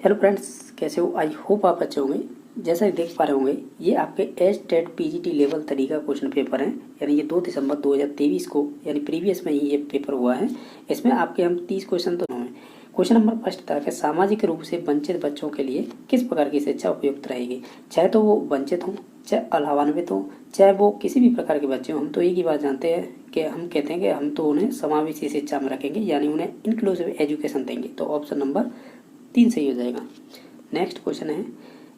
Hello friends, कैसे हो? I hope आप अच्छे होंगे। जैसा कि देख पा रहे होंगे, ये आपके एच टेट पीजीटी लेवल तरीका क्वेश्चन पेपर है। यानी ये 2 दिसंबर 2023 को यानी प्रीवियस में ही ये पेपर हुआ है। इसमें आपके हम 30 क्वेश्चन तो हैं। क्वेश्चन नंबर फर्स्ट था कि सामाजिक रूप से वंचित बच्चों के लिए किस प्रकार की शिक्षा उपयुक्त रहेगी, चाहे तो वो वंचित हों, चाहे अलावान्वित हों, चाहे वो किसी भी प्रकार के बच्चे हों। हम तो एक ही बात जानते हैं कि हम कहते हैं कि हम तो उन्हें समावेशी शिक्षा में रखेंगे, यानी उन्हें इंक्लूसिव एजुकेशन देंगे। तो ऑप्शन नंबर 3 सही हो जाएगा। नेक्स्ट क्वेश्चन है,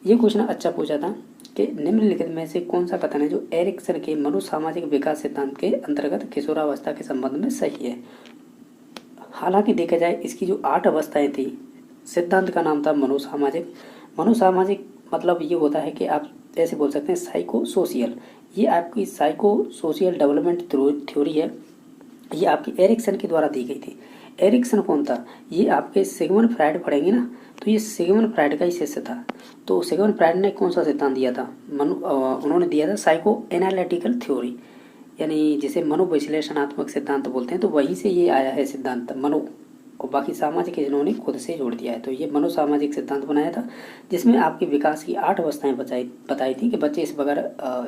ये क्वेश्चन अच्छा पूछा था कि निम्नलिखित में से कौन सा कथन है जो एरिक्सन के मनोसामाजिक विकास सिद्धांत के अंतर्गत किशोरावस्था के संबंध में सही है। हालांकि देखा जाए इसकी जो 8 अवस्थाएं थी, सिद्धांत का नाम था मनोसामाजिक। मनोसामाजिक मतलब ये होता है कि आप ऐसे बोल सकते हैं साइको सोशियल। ये आपकी साइको सोशियल डेवलपमेंट थ्योरी है। ये आपकी एरिक्सन के द्वारा दी गई थी। एरिक्सन कौन था? ये आपके सिगमंड फ्राइड पढ़ेंगे ना, तो ये सिगमंड फ्राइड का ही शिष्य था। तो सिगमंड फ्राइड ने कौन सा सिद्धांत दिया था? उन्होंने दिया था साइको एनालिटिकल थ्योरी, यानी जिसे मनोविश्लेषणात्मक सिद्धांत बोलते हैं। तो वहीं से ये आया है सिद्धांत मनो, और बाकी सामाजिक इन्होंने खुद से जोड़ दिया है। तो ये मनोसामाजिक सिद्धांत बनाया था, जिसमें आपके विकास की 8 अवस्थाएं बताई थी कि बच्चे इस बगैर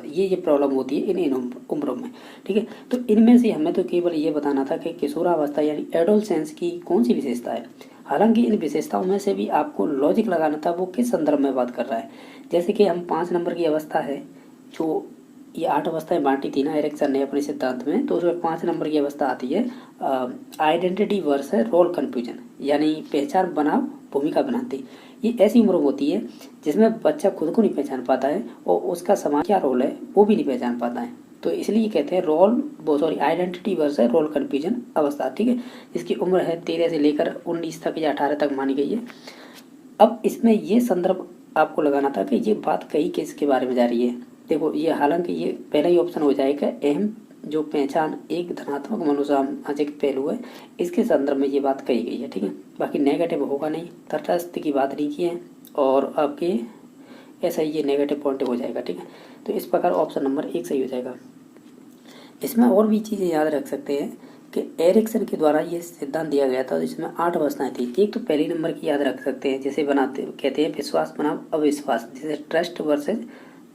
ये प्रॉब्लम होती है इन उम्रों में। ठीक है, तो इनमें से हमें तो केवल ये बताना था कि किशोरावस्था यानी एडोलसेंस की कौन सी विशेषता है। हालांकि इन विशेषताओं में से भी आपको लॉजिक लगाना था वो किस संदर्भ में बात कर रहा है। जैसे कि हम 5 नंबर की अवस्था है, जो ये 8 अवस्थाएं बांटी थी ना एरिक्सन ने अपने सिद्धांत में, तो उसमें 5 नंबर की अवस्था आती है आइडेंटिटी वर्सेस रोल कन्फ्यूजन, यानी पहचान बनाम भूमिका बनाती। ये ऐसी उम्र होती है जिसमें बच्चा खुद को नहीं पहचान पाता है और उसका समाज क्या रोल है वो भी नहीं पहचान पाता है। तो इसलिए कहते हैं आइडेंटिटी वर्सेस रोल कन्फ्यूजन अवस्था। ठीक है, इसकी उम्र है 13 से लेकर 19 तक या 18 तक मानी गई है। अब इसमें ये संदर्भ आपको लगाना था कि ये बात कही किसके बारे में जा रही है। देखो, ये हालांकि ये पहला ही ऑप्शन हो जाएगा, अहम जो पहचान एक धनात्मक मनोसामाजिक पहलू है, इसके संदर्भ में ये बात कही गई है। ठीक है, बाकी नेगेटिव होगा नहीं, तटस्थ की बात नहीं की है, और आपके ऐसा ही ये नेगेटिव पॉइंट हो जाएगा। ठीक है, तो इस प्रकार ऑप्शन नंबर 1 सही हो जाएगा। इसमें और भी चीज़ें याद रख सकते हैं कि एरिक्सन के द्वारा ये सिद्धांत दिया गया था, जिसमें 8 अवस्थाएं थी। एक तो पहली नंबर की याद रख सकते हैं, जैसे कहते हैं विश्वास बनाम अविश्वास, जैसे ट्रस्ट वर्सेज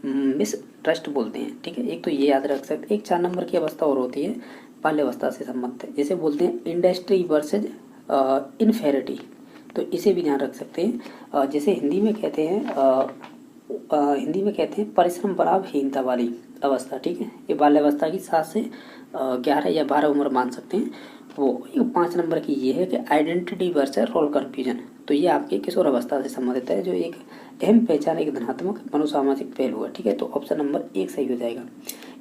मिस ट्रस्ट बोलते हैं। ठीक है, एक तो ये याद रख सकते हैं। एक 4 नंबर की अवस्था और होती है बाल्यावस्था से संबंधित है, जैसे बोलते हैं इंडस्ट्री वर्सेज इनफेरिटी। तो इसे भी ध्यान रख सकते हैं। जैसे हिंदी में कहते हैं परिश्रम बनाम हीनता वाली अवस्था। ठीक है, ये बाल्यावस्था की 7 से 11 या 12 उम्र मान सकते हैं। वो एक 5 नंबर की ये है कि आइडेंटिटी वर्सेस रोल कन्फ्यूजन। तो ये आपके किशोर अवस्था से संबंधित है, जो एक अहम पहचान एक धनात्मक मनोसामाजिक पहलू है। ठीक है, तो ऑप्शन नंबर 1 सही हो जाएगा।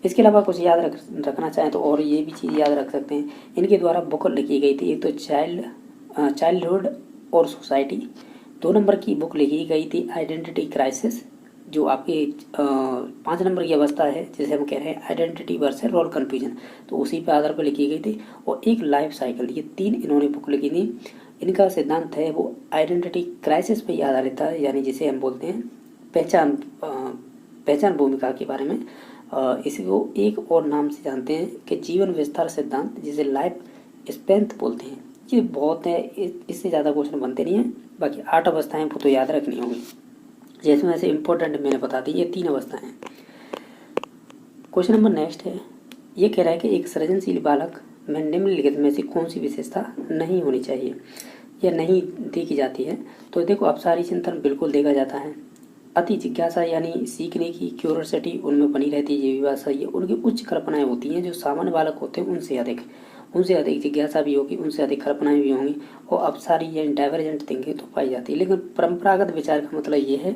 इसके अलावा कुछ याद रखना चाहें तो और ये भी चीज़ याद रख सकते हैं, इनके द्वारा बुक लिखी गई थी। एक तो चाइल्डहुड और सोसाइटी। 2 नंबर की बुक लिखी गई थी आइडेंटिटी क्राइसिस, जो आपके 5 नंबर की अवस्था है, जिसे हम कह रहे हैं आइडेंटिटी वर्सेस रोल कन्फ्यूजन, तो उसी पे आधार पर लिखी गई थी। और एक लाइफ साइकिल, ये 3 इन्होंने बुक लिखी थी। इनका सिद्धांत है वो आइडेंटिटी क्राइसिस पर ही आधारित था, यानी जिसे हम बोलते हैं पहचान भूमिका के बारे में। इसको एक और नाम से जानते हैं कि जीवन विस्तार सिद्धांत, जिसे लाइफ स्पेंथ बोलते हैं। ये बहुत है, इससे ज़्यादा क्वेश्चन बनते नहीं हैं। बाकी 8 अवस्थाएं वो तो याद रखनी होंगी, जिसमें से इम्पोर्टेंट मैंने बता दी, ये 3 अवस्थाएं हैं। क्वेश्चन नंबर नेक्स्ट है, ये कह रहा है कि एक सृजनशील बालक में निम्नलिखित में से कौन सी विशेषता नहीं होनी चाहिए या नहीं देखी जाती है। तो देखो, अपसारी चिंतन बिल्कुल देखा जाता है। अति जिज्ञासा यानी सीखने की क्यूरियोसिटी उनमें बनी रहती है, ये भी बात सही है। उनकी उच्च कल्पनाएं होती हैं, जो सामान्य बालक होते हैं उनसे अधिक जिज्ञासा भी होगी, उनसे अधिक कल्पनाएं भी होंगी, और अपसारी यानी डाइवर्जेंट थिंकिंग तो पाई जाती है। लेकिन परंपरागत विचार का मतलब ये है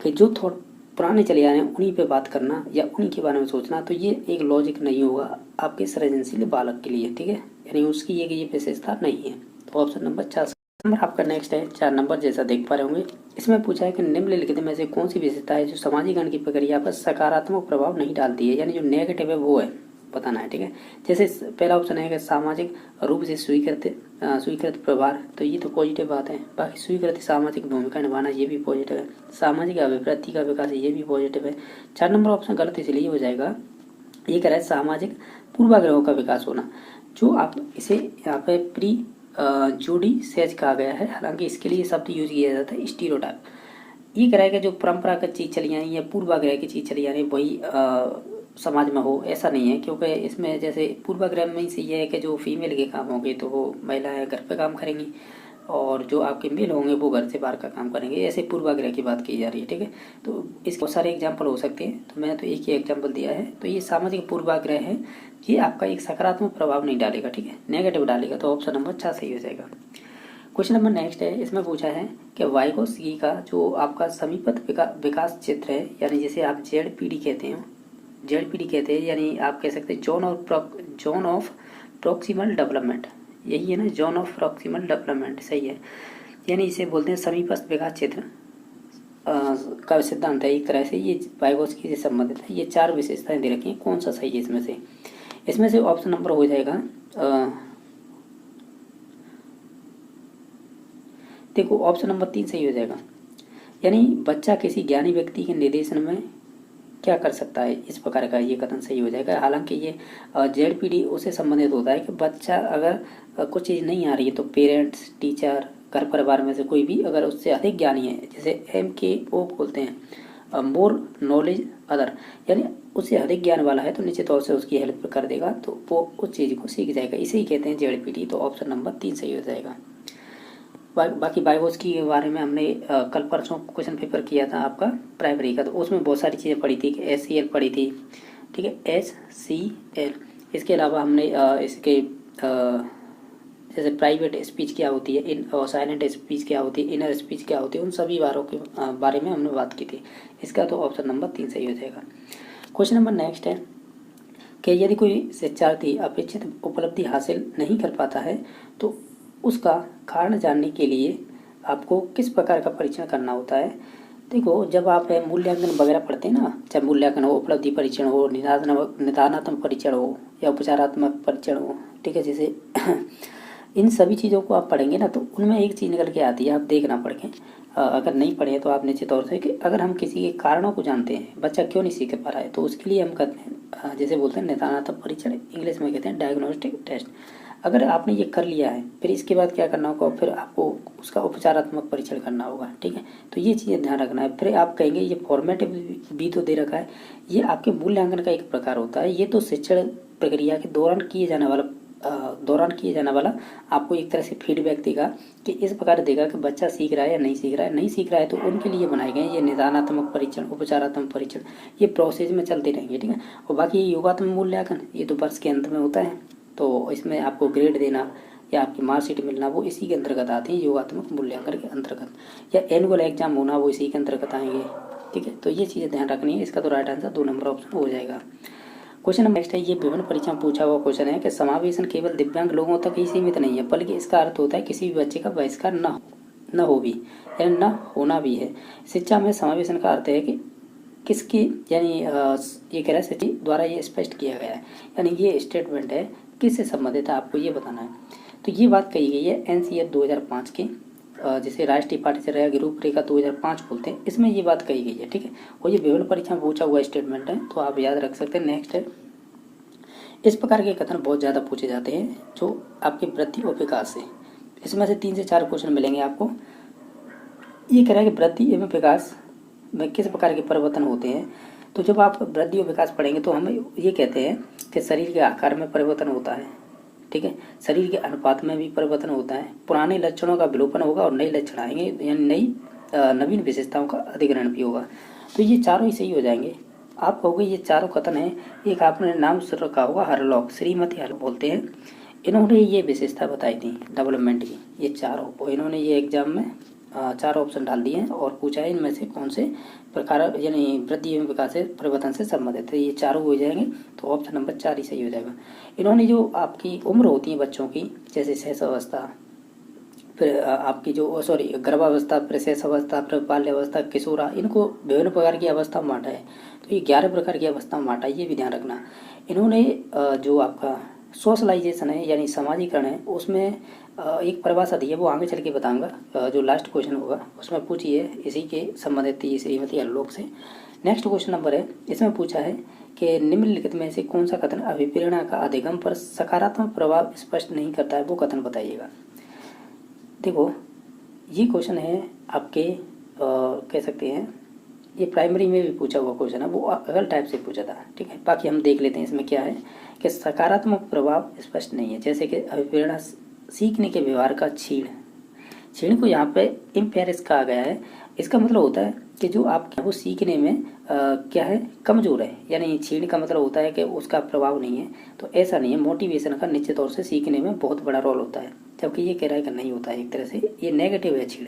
कि जो थोड़ा पुराने चले आ रहे हैं उन्हीं पे बात करना या उन्हीं के बारे में सोचना, तो ये एक लॉजिक नहीं होगा आपके सृजनशील बालक के लिए। ठीक है, यानी उसकी ये विशेषता नहीं है। तो ऑप्शन नंबर 4 नंबर आपका नेक्स्ट है। 4 नंबर जैसा देख पा रहे होंगे, इसमें पूछा है कि निम्नलिखित में से कौन सी विशेषता है जो समाजीकरण की प्रक्रिया पर सकारात्मक प्रभाव नहीं डालती है, यानी जो नेगेटिव है वो है बताना है। ठीक है, जैसे पहला ऑप्शन है कि सामाजिक रूप से स्वीकृत व्यवहार, तो ये तो पॉजिटिव बात है। बाकी स्वीकृत सामाजिक भूमिका निभाना, ये भी पॉजिटिव है। सामाजिक अभिवृद्धि का विकास, ये भी पॉजिटिव है। 4 नंबर ऑप्शन गलत इसलिए हो जाएगा, ये कह रहा है सामाजिक पूर्वाग्रहों का विकास होना, जो आप इसे यहाँ पे प्री जोडी सेज कहा गया है। हालांकि इसके लिए शब्द यूज किया जाता है स्टीरियोटाइप। ये कह रहा है कि जो परंपरागत चीज़ चली आ रही है, पूर्वाग्रह की चीज़ चली आ रही है, वही समाज में हो, ऐसा नहीं है। क्योंकि इसमें जैसे पूर्वाग्रह में से ये है कि जो फीमेल के काम होंगे तो वो महिलाएं घर पे काम करेंगी, और जो आपके मेल होंगे वो घर से बाहर का काम करेंगे। ऐसे पूर्वाग्रह की बात की जा रही है, ठीक है। तो इसके बहुत सारे एग्जाम्पल हो सकते हैं, तो मैंने तो एक ही एग्जाम्पल दिया है। तो ये सामाजिक पूर्वाग्रह है, ये आपका एक सकारात्मक प्रभाव नहीं डालेगा, ठीक है, नेगेटिव डालेगा। तो ऑप्शन नंबर 6 सही हो जाएगा। क्वेश्चन नंबर नेक्स्ट है, इसमें पूछा है कि वाइगोत्स्की का जो आपका समीपत विकास क्षेत्र है, यानी जिसे आप जेडपीडी कहते हैं, यानी आप कह सकते हैं जोन ऑफ प्रॉक्सिमल डेवलपमेंट, यही है ना, जोन ऑफ प्रॉक्सिमल डेवलपमेंट, सही है। यानी इसे बोलते हैं समीपस्थ विकास क्षेत्र का सिद्धांत है एक तरह से, ये वाइगोत्स्की से संबंधित है। ये 4 विशेषताएं दे रखी हैं, कौन सा सही है इसमें से ऑप्शन नंबर हो जाएगा देखो, ऑप्शन नंबर 3 सही हो जाएगा। यानी बच्चा किसी ज्ञानी व्यक्ति के निर्देशन में क्या कर सकता है, इस प्रकार का ये कथन सही हो जाएगा। हालांकि ये जेडपीडी उससे संबंधित होता है कि बच्चा अगर कुछ चीज़ नहीं आ रही है तो पेरेंट्स, टीचर, घर परिवार में से कोई भी अगर उससे अधिक ज्ञानी है, जैसे MKO बोलते हैं, मोर नॉलेज अदर, यानी उससे अधिक ज्ञान वाला है तो निश्चित तौर से उसकी हेल्प कर देगा, तो वो उस चीज़ को सीख जाएगा। इसे ही कहते हैं जेडपीडी। तो ऑप्शन नंबर 3 सही हो जाएगा। बाकी वाइगोत्स्की के बारे में हमने कल परसों क्वेश्चन पेपर किया था आपका प्राइमरी का, तो उसमें बहुत सारी चीज़ें पढ़ी थी कि HCl पढ़ी थी, ठीक है, HCl। इसके अलावा हमने इसके जैसे प्राइवेट स्पीच क्या होती है, साइलेंट स्पीच क्या होती है, इनर स्पीच क्या होती है, उन सभी बारों के बारे में हमने बात की थी। इसका तो ऑप्शन नंबर 3 सही हो जाएगा। क्वेश्चन नंबर नेक्स्ट है कि यदि कोई शिक्षार्थी अपेक्षित उपलब्धि हासिल नहीं कर पाता है तो उसका कारण जानने के लिए आपको किस प्रकार का परीक्षण करना होता है। देखो, जब आप मूल्यांकन वगैरह पढ़ते हैं ना, चाहे मूल्यांकन हो, उपलब्धि परीक्षण हो, निदानात्मक परीक्षण हो या उपचारात्मक परीक्षण हो, ठीक है, जैसे इन सभी चीज़ों को आप पढ़ेंगे ना तो उनमें एक चीज़ निकल के आती है, आप देखना पढ़ के। अगर नहीं पढ़े तो आप निश्चित तौर से कि अगर हम किसी के कारणों को जानते हैं, बच्चा क्यों नहीं सीख पा रहा है, तो उसके लिए हम करते हैं जैसे बोलते हैं निदानात्मक परीक्षण, इंग्लिश में कहते हैं डायग्नोस्टिक टेस्ट। अगर आपने ये कर लिया है, फिर इसके बाद क्या करना होगा, फिर आपको उसका उपचारात्मक परीक्षण करना होगा, ठीक है। तो ये चीज़ें ध्यान रखना है। फिर आप कहेंगे ये फॉर्मेटिव भी तो दे रखा है, ये आपके मूल्यांकन का एक प्रकार होता है। ये तो शिक्षण प्रक्रिया के दौरान किए जाने वाला आपको एक तरह से फीडबैक देगा कि इस प्रकार देगा कि बच्चा सीख रहा है या नहीं सीख रहा है। नहीं सीख रहा है तो उनके लिए बनाए गए ये निदानात्मक परीक्षण, उपचारात्मक परीक्षण, ये प्रोसेस में चलते रहेंगे, ठीक है। और बाकी योगात्मक मूल्यांकन ये तो वर्ष के अंत में होता है, तो इसमें आपको ग्रेड देना या आपकी मार्कशीट मिलना वो इसी के अंतर्गत आते हैं, योगात्मक मूल्यांकन के अंतर्गत, या एनुअल एग्जाम होना वो इसी के अंतर्गत आएंगे, ठीक है। तो ये चीज़ें ध्यान रखनी है। इसका तो राइट आंसर 2 नंबर ऑप्शन हो जाएगा। क्वेश्चन नंबर नेक्स्ट है, ये विभिन्न परीक्षा में पूछा हुआ क्वेश्चन है कि समावेशन केवल दिव्यांग लोगों तक ही सीमित नहीं है, बल्कि इसका अर्थ होता है किसी भी बच्चे का बहिष्कार न हो भी, यानी न होना भी है। शिक्षा में समावेशन का अर्थ है कि किसकी, यानी ये कह रहा है सचिव द्वारा ये स्पष्ट किया गया है, यानी ये स्टेटमेंट है किससे संबंधित है, आपको ये बताना है। तो ये बात कही गई है NCF 2005 के, जिसे राष्ट्रीय पाठ्यचर्या की रूपरेखा 2005 बोलते हैं, इसमें ये बात कही गई है, ठीक है। और ये विभिन्न परीक्षा में पूछा हुआ स्टेटमेंट है, तो आप याद रख सकते हैं। नेक्स्ट है, इस प्रकार के कथन बहुत ज़्यादा पूछे जाते हैं जो आपके वृद्धि और विकास से, इसमें से 3 से 4 क्वेश्चन मिलेंगे आपको। ये कह रहा है कि वृद्धि एवं विकास में किस प्रकार के परिवर्तन होते हैं। तो जब आप वृद्धि और विकास पढ़ेंगे तो हम ये कहते हैं कि शरीर के आकार में परिवर्तन होता है, ठीक है, शरीर के अनुपात में भी परिवर्तन होता है, पुराने लक्षणों का विलोपन होगा और नए लक्षण आएंगे, यानी नवीन विशेषताओं का अधिग्रहण भी होगा। तो ये चारों ही सही हो जाएंगे। आप कहोगे ये चारों कथन हैं, एक आपने नाम सुन रखा होगा हरलॉक, श्रीमती हरलॉक बोलते हैं, इन्होंने ये विशेषता बताई थी डेवलपमेंट की, ये चारों, और इन्होंने ये एग्जाम में 4 ऑप्शन डाल दिए हैं और पूछा है इनमें से कौन से प्रकार, यानी वृद्धि एवं विकास से परिवर्तन से संबंधित है। ये चारों हो जाएंगे, तो ऑप्शन नंबर 4 ही सही हो जाएगा। इन्होंने जो आपकी उम्र होती है बच्चों की, जैसे शैशवावस्था, फिर आपकी जो गर्भावस्था, फिर शैशवावस्था, फिर बाल्यावस्था, किशोरा, इनको विभिन्न प्रकार की अवस्था में बांटा है। तो ये 11 प्रकार की अवस्था में बांटा है, ये भी ध्यान रखना। इन्होंने जो आपका सोशलाइजेशन है यानी समाजीकरण है, उसमें एक परिभाषा दी है, वो आगे चल के बताऊंगा, जो लास्ट क्वेश्चन होगा उसमें पूछी है, इसी के संबंधित थी श्रीमती हरलॉक से। नेक्स्ट क्वेश्चन नंबर है, इसमें पूछा है कि निम्नलिखित में से कौन सा कथन अभिप्रेरणा का अधिगम पर सकारात्मक प्रभाव स्पष्ट नहीं करता है, वो कथन बताइएगा। देखो ये क्वेश्चन है आपके कह सकते हैं ये प्राइमरी में भी पूछा हुआ क्वेश्चन है, वो अगल टाइप से पूछा था, ठीक है। बाकी हम देख लेते हैं इसमें क्या है कि सकारात्मक प्रभाव स्पष्ट नहीं है, जैसे कि अभिप्रेरणा सीखने के व्यवहार का छीण को यहाँ पे इम्पेयर्स कहा गया है। इसका मतलब होता है कि जो आप वो सीखने में क्या है कमजोर है, यानी छीण का मतलब होता है कि उसका प्रभाव नहीं है। तो ऐसा नहीं है, मोटिवेशन का निश्चित तौर से सीखने में बहुत बड़ा रोल होता है, जबकि ये कह रहा है कि नहीं होता है, एक तरह से ये नेगेटिव है छीण,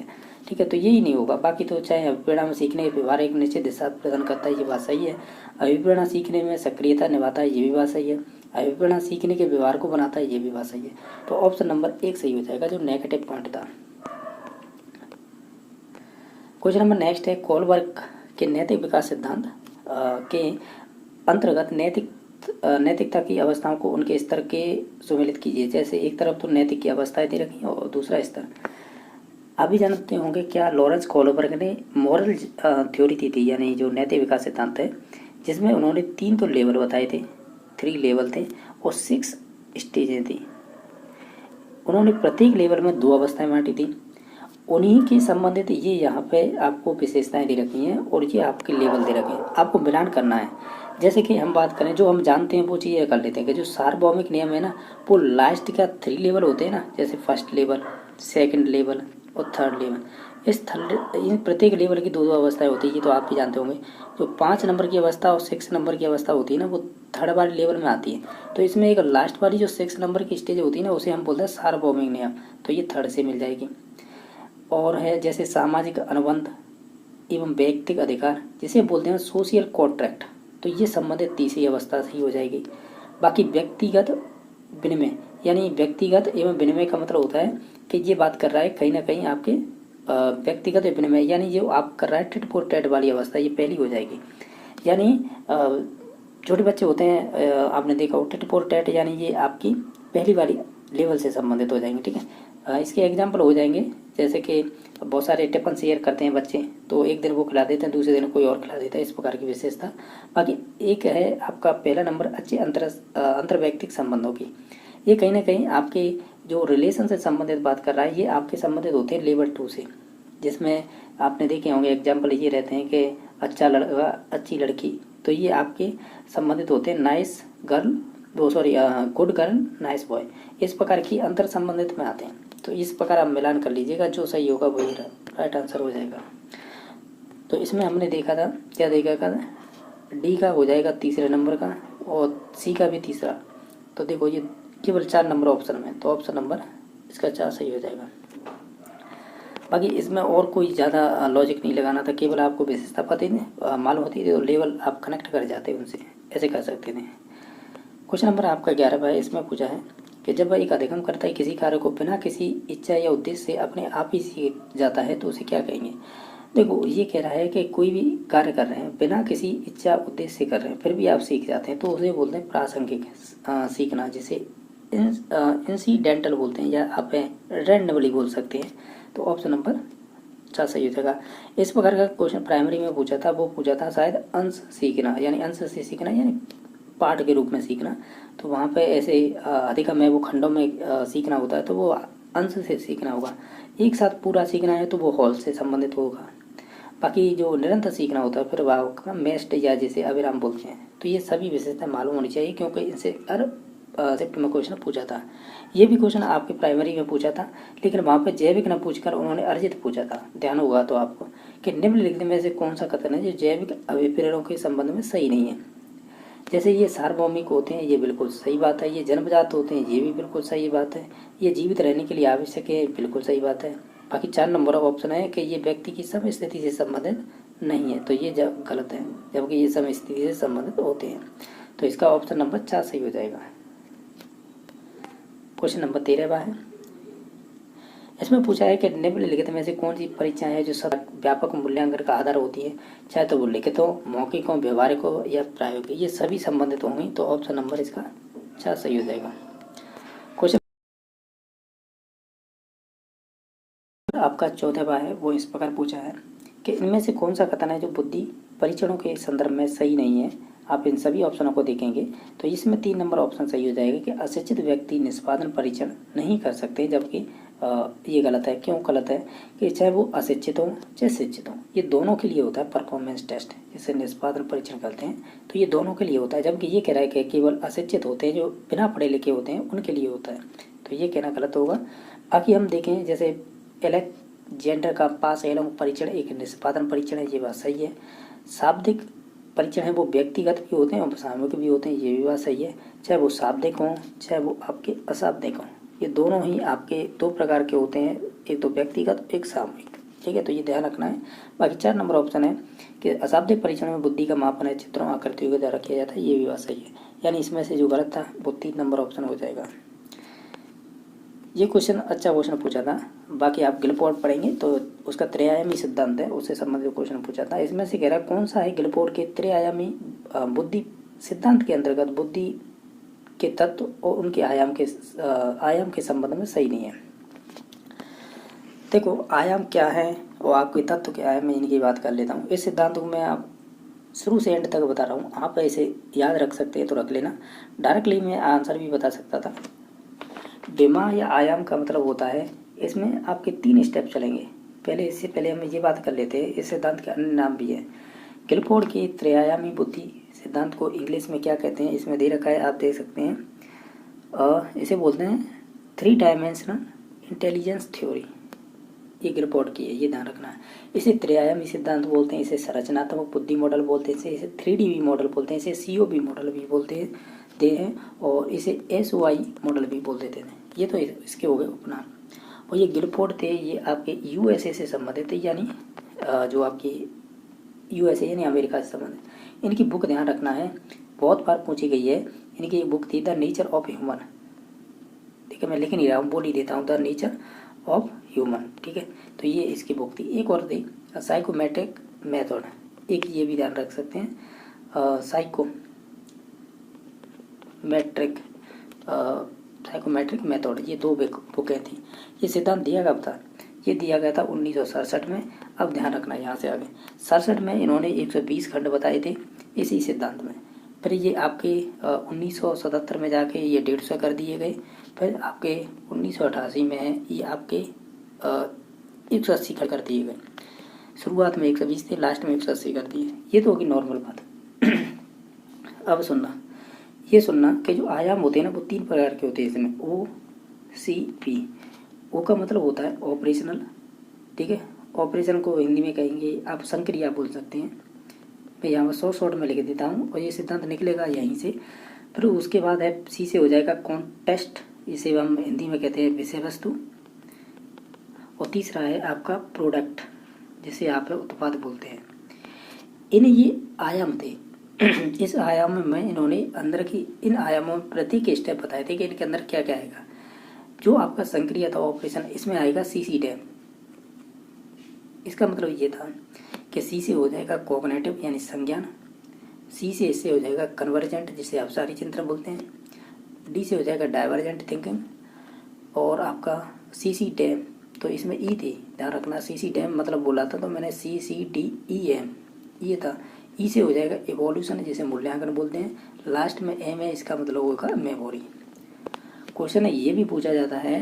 ठीक है। तो यही नहीं होगा। बाकी तो चाहे अभिप्रेरणा में सीखने के व्यवहार एक निश्चित दिशा प्रदान करता है, ये बात सही है। अभिप्रेरणा सीखने में सक्रियता निभाता है, ये भी बात सही है। अभिप्रेरणा सीखने के व्यवहार को बनाता है, ये भी बात सही है। तो ऑप्शन नंबर 1 सही हो जाएगा, जो नेगेटिव पॉइंट था। क्वेश्चन नंबर नेक्स्ट है, कोलबर्ग के नैतिक विकास सिद्धांत के अंतर्गत नैतिकता की अवस्थाओं को उनके स्तर के सुमेलित कीजिए। जैसे एक तरफ तो नैतिक की अवस्थाएं दे रखी हैं और दूसरा स्तर। अभी जानते होंगे क्या लॉरेंस कोलबर्ग ने मॉरल थ्योरी दी थी, यानी जो नैतिक विकास सिद्धांत है, जिसमें उन्होंने 3 तो लेवल बताए थे, 3 लेवल थे और 6 स्टेजें थी। उन्होंने प्रत्येक लेवल में 2 अवस्थाएं बांटी थी। उन्हीं के संबंधित ये यहाँ पे आपको विशेषताएं दे रखी हैं और ये आपके लेवल दे रखे हैं, आपको मिलान करना है। जैसे कि हम बात करें, जो हम जानते हैं वो चीज़ें कर लेते हैं कि जो सार्वभौमिक नियम है ना, वो लास्ट का 3 लेवल होते हैं ना, जैसे फर्स्ट लेवल, सेकंड लेवल और थर्ड लेवल। इन प्रत्येक लेवल की 2-2 अवस्थाएं होती है, ये तो आप भी जानते होंगे। जो 5 नंबर की अवस्था और 6 नंबर की अवस्था होती है ना, वो थर्ड वाले लेवल में आती है। तो इसमें एक लास्ट वाली जो 6 नंबर की स्टेज होती है ना, उसे हम बोलते हैं सार्वभौमिक नियम, तो ये थर्ड से मिल जाएगी। और है जैसे सामाजिक अनुबंध एवं व्यक्तिगत अधिकार, जिसे बोलते हैं सोशल कॉन्ट्रैक्ट, तो ये संबंधित तीसरी अवस्था से ही हो जाएगी। बाकी व्यक्तिगत विनिमय, यानी व्यक्तिगत एवं विनिमय का मतलब होता है कि ये बात कर रहा है कहीं ना कहीं आपके व्यक्तिगत विनिमय, यानी जो आप कर रहा है टिट फॉर टैट वाली अवस्था, ये पहली हो जाएगी। यानी छोटे बच्चे होते हैं, आपने देखा हो टिट फॉर टैट, यानी ये आपकी पहली वाली लेवल से संबंधित हो जाएंगे, ठीक है। इसके एग्जाम्पल हो जाएंगे, जैसे कि बहुत सारे टिफिन शेयर करते हैं बच्चे, तो एक दिन वो खिला देते हैं, दूसरे दिन कोई और खिला देता है, इस प्रकार की विशेषता। बाकी एक है आपका पहला नंबर अच्छे अंतर्वैयक्तिक संबंधों की। ये कहीं ना कहीं आपके जो रिलेशन से संबंधित बात कर रहा है, ये आपके संबंधित होते हैं लेवल 2 से, जिसमें आपने देखे होंगे एग्जाम्पल ये रहते हैं कि अच्छा लड़का अच्छी लड़की, तो ये आपके संबंधित होते हैं nice girl, good girl nice boy, इस प्रकार की अंतर संबंधित में आते हैं। तो इस प्रकार आप मिलान कर लीजिएगा, जो सही होगा वही राइट आंसर हो जाएगा। तो इसमें हमने देखा था, क्या देखा था, डी का हो जाएगा तीसरे नंबर का और सी का भी तीसरा। तो देखो ये केवल 4 नंबर ऑप्शन में, तो ऑप्शन नंबर इसका 4 सही हो जाएगा। बाकी इसमें और कोई ज़्यादा लॉजिक नहीं लगाना था, केवल आपको विशेषता पता ही मालूम होती थी तो लेवल आप कनेक्ट कर जाते उनसे, ऐसे कर सकते थे। क्वेश्चन नंबर आपका 11 है, इसमें पूछा है कि जब एक अधिगम करता है किसी कार्य को बिना किसी इच्छा या उद्देश्य से अपने आप ही सीख जाता है, तो उसे क्या कहेंगे। देखो ये कह रहा है कि कोई भी कार्य कर रहे हैं बिना किसी इच्छा उद्देश्य से कर रहे हैं, फिर भी आप सीख जाते हैं, तो उसे बोलते हैं प्रासंगिक सीखना, जिसे इंसिडेंटल बोलते हैं, या आप रैंडमली बोल सकते हैं। तो ऑप्शन नंबर 4 सही हो जाएगा। इस प्रकार का क्वेश्चन प्राइमरी में पूछा था, वो पूछा था शायद अंश सीखना, यानी अंश से सीखना, यानी पार्ट के रूप में सीखना। तो वहाँ पे ऐसे अधिगम है वो खंडों में सीखना होता है, तो वो अंश से सीखना होगा। एक साथ पूरा सीखना है तो वो हॉल से संबंधित होगा। बाकी जो निरंतर सीखना होता है फिर वह मेस्ट या जिसे अविराम बोलते हैं। तो ये सभी विशेषताएं मालूम होनी चाहिए, क्योंकि इनसे हर शिफ्ट में क्वेश्चन पूछा था। ये भी क्वेश्चन आपके प्राइमरी में पूछा था, लेकिन वहाँ पे जैविक न पूछकर उन्होंने अर्जित पूछा था। ध्यान होगा तो आपको कि निम्नलिखित में से कौन सा कथन है जो जैविक अभिप्रेरणों के संबंध में सही नहीं है। जैसे ये सार्वभौमिक होते हैं, ये बिल्कुल सही बात है। ये जन्मजात होते हैं, ये भी बिल्कुल सही बात है। ये जीवित रहने के लिए आवश्यक है, बिल्कुल सही बात है। बाकी 4 नंबर ऑप्शन है कि ये व्यक्ति की समय स्थिति से संबंधित नहीं है, तो ये गलत है, जबकि ये समय स्थिति से संबंधित होते हैं। तो इसका ऑप्शन नंबर 4 सही हो जाएगा। क्वेश्चन नंबर 13 है, इसमें पूछा है कि निम्नलिखित में से कौन सी परीक्षाएं हैं जो व्यापक मूल्यांकन का आधार होती है, चाहे तो वो लिखित हो, मौखिक हो, व्यवहारिक हो या प्रायोगिक, ये सभी संबंधित होंगी। तो ऑप्शन नंबर इसका 4 सही हो जाएगा। क्वेश्चन आपका 14 है, वो इस प्रकार पूछा है कि इनमें से कौन सा कथन है जो बुद्धि परीक्षणों के संदर्भ में सही नहीं है। आप इन सभी ऑप्शनों को देखेंगे तो इसमें 3 नंबर ऑप्शन सही हो जाएगा कि अशिक्षित व्यक्ति निष्पादन परीक्षण नहीं कर सकते, जबकि ये गलत है। क्यों गलत है? कि चाहे वो अशिक्षित हो चाहे शिक्षित हो, ये दोनों के लिए होता है परफॉर्मेंस टेस्ट, इसे निष्पादन परीक्षण करते हैं, तो ये दोनों के लिए होता है। जबकि ये कह रहा है कि केवल अशिक्षित होते हैं, जो बिना पढ़े लिखे होते हैं, उनके लिए होता है, तो ये कहना गलत होगा। बाकी हम देखें जैसे एलेक्जेंडर का पास एलोंग परीक्षण एक निष्पादन परीक्षण है, ये बात सही है। शाब्दिक परीक्षण है वो व्यक्तिगत भी होते हैं और सामूहिक भी होते हैं, ये भी बात सही है। चाहे वो शाब्दिक हों चाहे वो आपके अशाब्दिक हों, ये दोनों ही आपके दो प्रकार के होते हैं, एक तो व्यक्तिगत एक सामूहिक, ठीक है, तो ये ध्यान रखना है। बाकी 4 नंबर ऑप्शन है कि अशाब्दिक परीक्षण में बुद्धि का मापन है चित्रों आकृतियों के द्वारा किया जाता है, ये भी बात सही है। यानी इसमें से जो गलत था वो 3 नंबर ऑप्शन हो जाएगा। ये क्वेश्चन अच्छा क्वेश्चन पूछा था। बाकी आप गिलफोर्ड पढ़ेंगे तो उसका त्रिआयामी सिद्धांत है, उससे संबंधित क्वेश्चन पूछा था। इसमें से कह रहा है कौन सा है गिलफोर्ड के त्रिआयामी बुद्धि सिद्धांत के अंतर्गत बुद्धि के तत्व और उनके आयाम के संबंध में सही नहीं है। देखो आयाम क्या है और आपके तत्व क्या है, मैं इनकी बात कर लेता हूँ। इस सिद्धांत को मैं आप शुरू से एंड तक बता रहा हूँ, आप ऐसे याद रख सकते हैं तो रख लेना। डायरेक्टली मैं आंसर भी बता सकता था। विमा या आयाम का मतलब होता है, इसमें आपके 3 स्टेप चलेंगे। पहले इससे पहले हम ये बात कर लेते हैं, इस सिद्धांत के अन्य नाम भी है। गिलफोर्ड की त्रिआयामी बुद्धि सिद्धांत को इंग्लिश में क्या कहते हैं, इसमें दे रखा है, आप देख सकते हैं। इसे बोलते हैं 3 डायमेंशनल इंटेलिजेंस थ्योरी, ये गिलफोर्ड की है, ये ध्यान रखना है। इसे त्रिआयामी सिद्धांत बोलते हैं, इसे संरचनात्मक बुद्धि मॉडल बोलते हैं, इसे 3D मॉडल बोलते हैं, इसे COB मॉडल भी बोलते हैं और इसे SOI मॉडल भी बोल देते हैं। ये तो इसके हो गए उपनाम। और ये गिलफोर्ड थे, ये आपके USA से संबंधित थे, यानी जो आपकी USA यानी अमेरिका से संबंधित। इनकी बुक ध्यान रखना है, बहुत बार पूछी गई है। इनकी एक बुक थी द नेचर ऑफ ह्यूमन, ठीक है, मैं लिख नहीं रहा हूँ, बोल ही देता हूँ, द नेचर ऑफ ह्यूमन, ठीक है, तो ये इसकी बुक थी। एक और थी साइकोमेट्रिक मेथड, एक ये भी ध्यान रख सकते हैं, साइकोमेट्रिक मेथड, ये 2 बुकें थी। ये सिद्धांत दिया कब था? ये दिया गया था 1967 में। अब ध्यान रखना यहाँ से आगे 67 में इन्होंने 120 खंड बताए थे इसी सिद्धांत में। फिर ये आपके 1977 में जाके ये 150 कर दिए गए। फिर आपके 1988 में है ये आपके 180 खंड कर दिए गए। शुरुआत में 120 थे, लास्ट में 180 कर दिए। ये तो होगी नॉर्मल बात। अब ये सुनना कि जो आयाम होते हैं ना वो 3 प्रकार के होते हैं इसमें, OCP। ओ का मतलब होता है ऑपरेशनल, ठीक है, ऑपरेशन को हिंदी में कहेंगे आप संक्रिया बोल सकते हैं। मैं यहाँ पर शॉर्ट में लिख देता हूँ और ये सिद्धांत निकलेगा यहीं से। फिर उसके बाद है C से हो जाएगा कॉन्टेस्ट, इसे हम हिंदी में कहते हैं विषय वस्तु। और तीसरा है आपका प्रोडक्ट, जिसे आप उत्पाद बोलते हैं। ये आयाम थे। इस आयाम में इन्होंने अंदर की इन आयामों में प्रत्येक स्टेप बताए थे कि इनके अंदर क्या क्या आएगा। जो आपका संक्रिया था ऑपरेशन, इसमें आएगा CC डैम। इसका मतलब ये था कि C से हो जाएगा कॉग्निटिव यानी संज्ञान, C से इससे हो जाएगा कन्वर्जेंट जिसे आप सारी चिंतन बोलते हैं, D से हो जाएगा डाइवर्जेंट थिंकिंग और आपका CC डैम। तो इसमें E थी, ध्यान रखना, CC डैम मतलब बोला था तो मैंने CCDEM ये था। ई से हो जाएगा इवोल्यूशन जिसे मूल्यांकन बोलते हैं। लास्ट में एम है, इसका मतलब होगा मेमोरी। क्वेश्चन है ये भी पूछा जाता है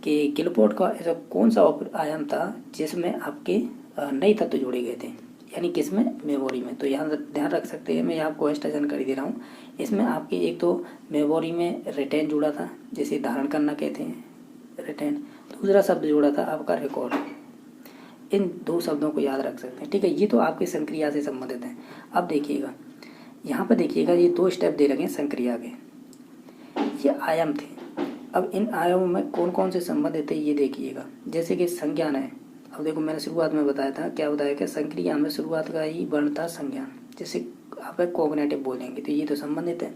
कि गिलफोर्ड का ऐसा कौन सा आयाम था जिसमें आपके नए तत्व जोड़े गए थे, यानी किसमें? मेमोरी में। तो यहाँ ध्यान रख सकते हैं, मैं आपको एक्स्ट्रा जानकारी दे रहा हूँ। इसमें आपके एक तो मेमोरी में रिटेन जुड़ा था, जिसे धारण करना कहते हैं, रिटेन। दूसरा शब्द जुड़ा था आपका रिकॉर्ड। इन 2 शब्दों को याद रख सकते हैं, ठीक है। ये तो आपकी संक्रिया से संबंधित है। अब देखिएगा यहाँ पर, देखिएगा ये 2 स्टेप दे रखे हैं संक्रिया के, ये आयाम थे। अब इन आयामों में कौन कौन से संबंधित है ये देखिएगा। जैसे कि संज्ञान है, अब देखो मैंने शुरुआत में बताया था, क्या बताया कि संक्रिया में शुरुआत का ही वर्ण था संज्ञान, जैसे आप कॉग्निटिव बोलेंगे, तो ये तो संबंधित है।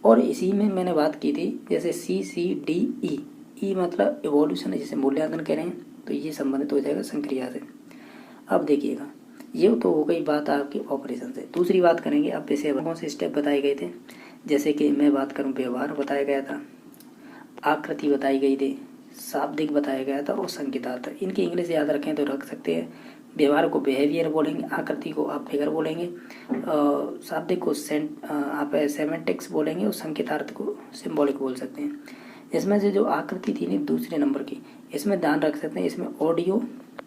और इसी में मैंने बात की थी जैसे CCDE, ई मतलब इवोल्यूशन है जिसे मूल्यांकन कह रहे हैं, तो ये संबंधित हो जाएगा संक्रिया से। अब देखिएगा ये तो हो गई बात आपकी ऑपरेशन से। दूसरी बात करेंगे, अब विषय कौन से स्टेप बताए गए थे। जैसे कि मैं बात करूं, व्यवहार बताया गया था, आकृति बताई गई थी, शाब्दिक बताया गया था और संकेतार्थ। इनकी इंग्लिश याद रखें तो रख सकते हैं। व्यवहार को बिहेवियर बोलेंगे, आकृति को आप फिगर बोलेंगे, शाब्दिक को आप सेमेंटिक्स बोलेंगे और संकेतार्थ को सिम्बॉलिक बोल सकते हैं। इसमें से जो आकृति थी ना दूसरे नंबर की, इसमें ध्यान रख सकते हैं, इसमें ऑडियो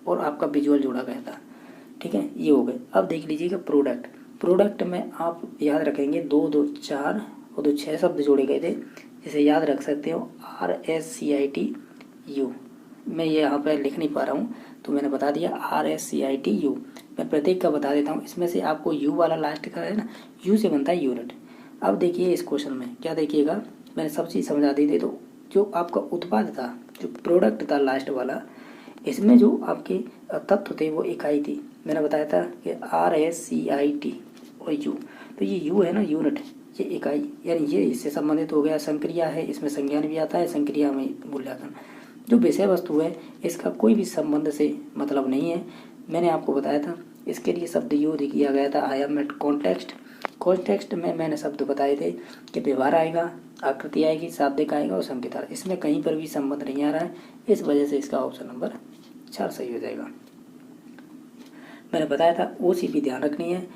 और आपका विजुअल जोड़ा गया था। ठीक है, ये हो गए। अब देख लीजिएगा प्रोडक्ट। प्रोडक्ट में आप याद रखेंगे 2 2 4 और 2 6 शब्द जोड़े गए थे, जिसे याद रख सकते हो RSCITU। मैं ये यहाँ पर लिख नहीं पा रहा हूँ तो मैंने बता दिया RSCITU। मैं प्रत्येक का बता देता हूँ। इसमें से आपको यू वाला लास्ट का है ना, यू से बनता है यूनिट। अब देखिए इस क्वेश्चन में क्या देखिएगा, मैंने सब चीज़ समझा दी थी। तो जो आपका उत्पाद था, जो प्रोडक्ट था लास्ट वाला, इसमें जो आपके तत्व थे वो इकाई थी। मैंने बताया था कि RSCIT और यू, तो ये यू है ना यूनिट, ये इकाई, यानी ये इससे संबंधित हो गया। संक्रिया है, इसमें संज्ञान भी आता है, संक्रिया में मूल्यांकन। जो विषय वस्तु है इसका कोई भी संबंध से मतलब नहीं है। मैंने आपको बताया था इसके लिए शब्द यूज किया गया था, I am at context. Context में मैंने शब्द बताए थे कि व्यवहार आएगा, आकृति आएगी, शाब्दिक आएगा और संकेत आएगा। इसमें कहीं पर भी संबंध नहीं आ रहा है, इस वजह से इसका ऑप्शन नंबर 4 सही हो जाएगा। मैंने बताया था OCP ध्यान रखनी है।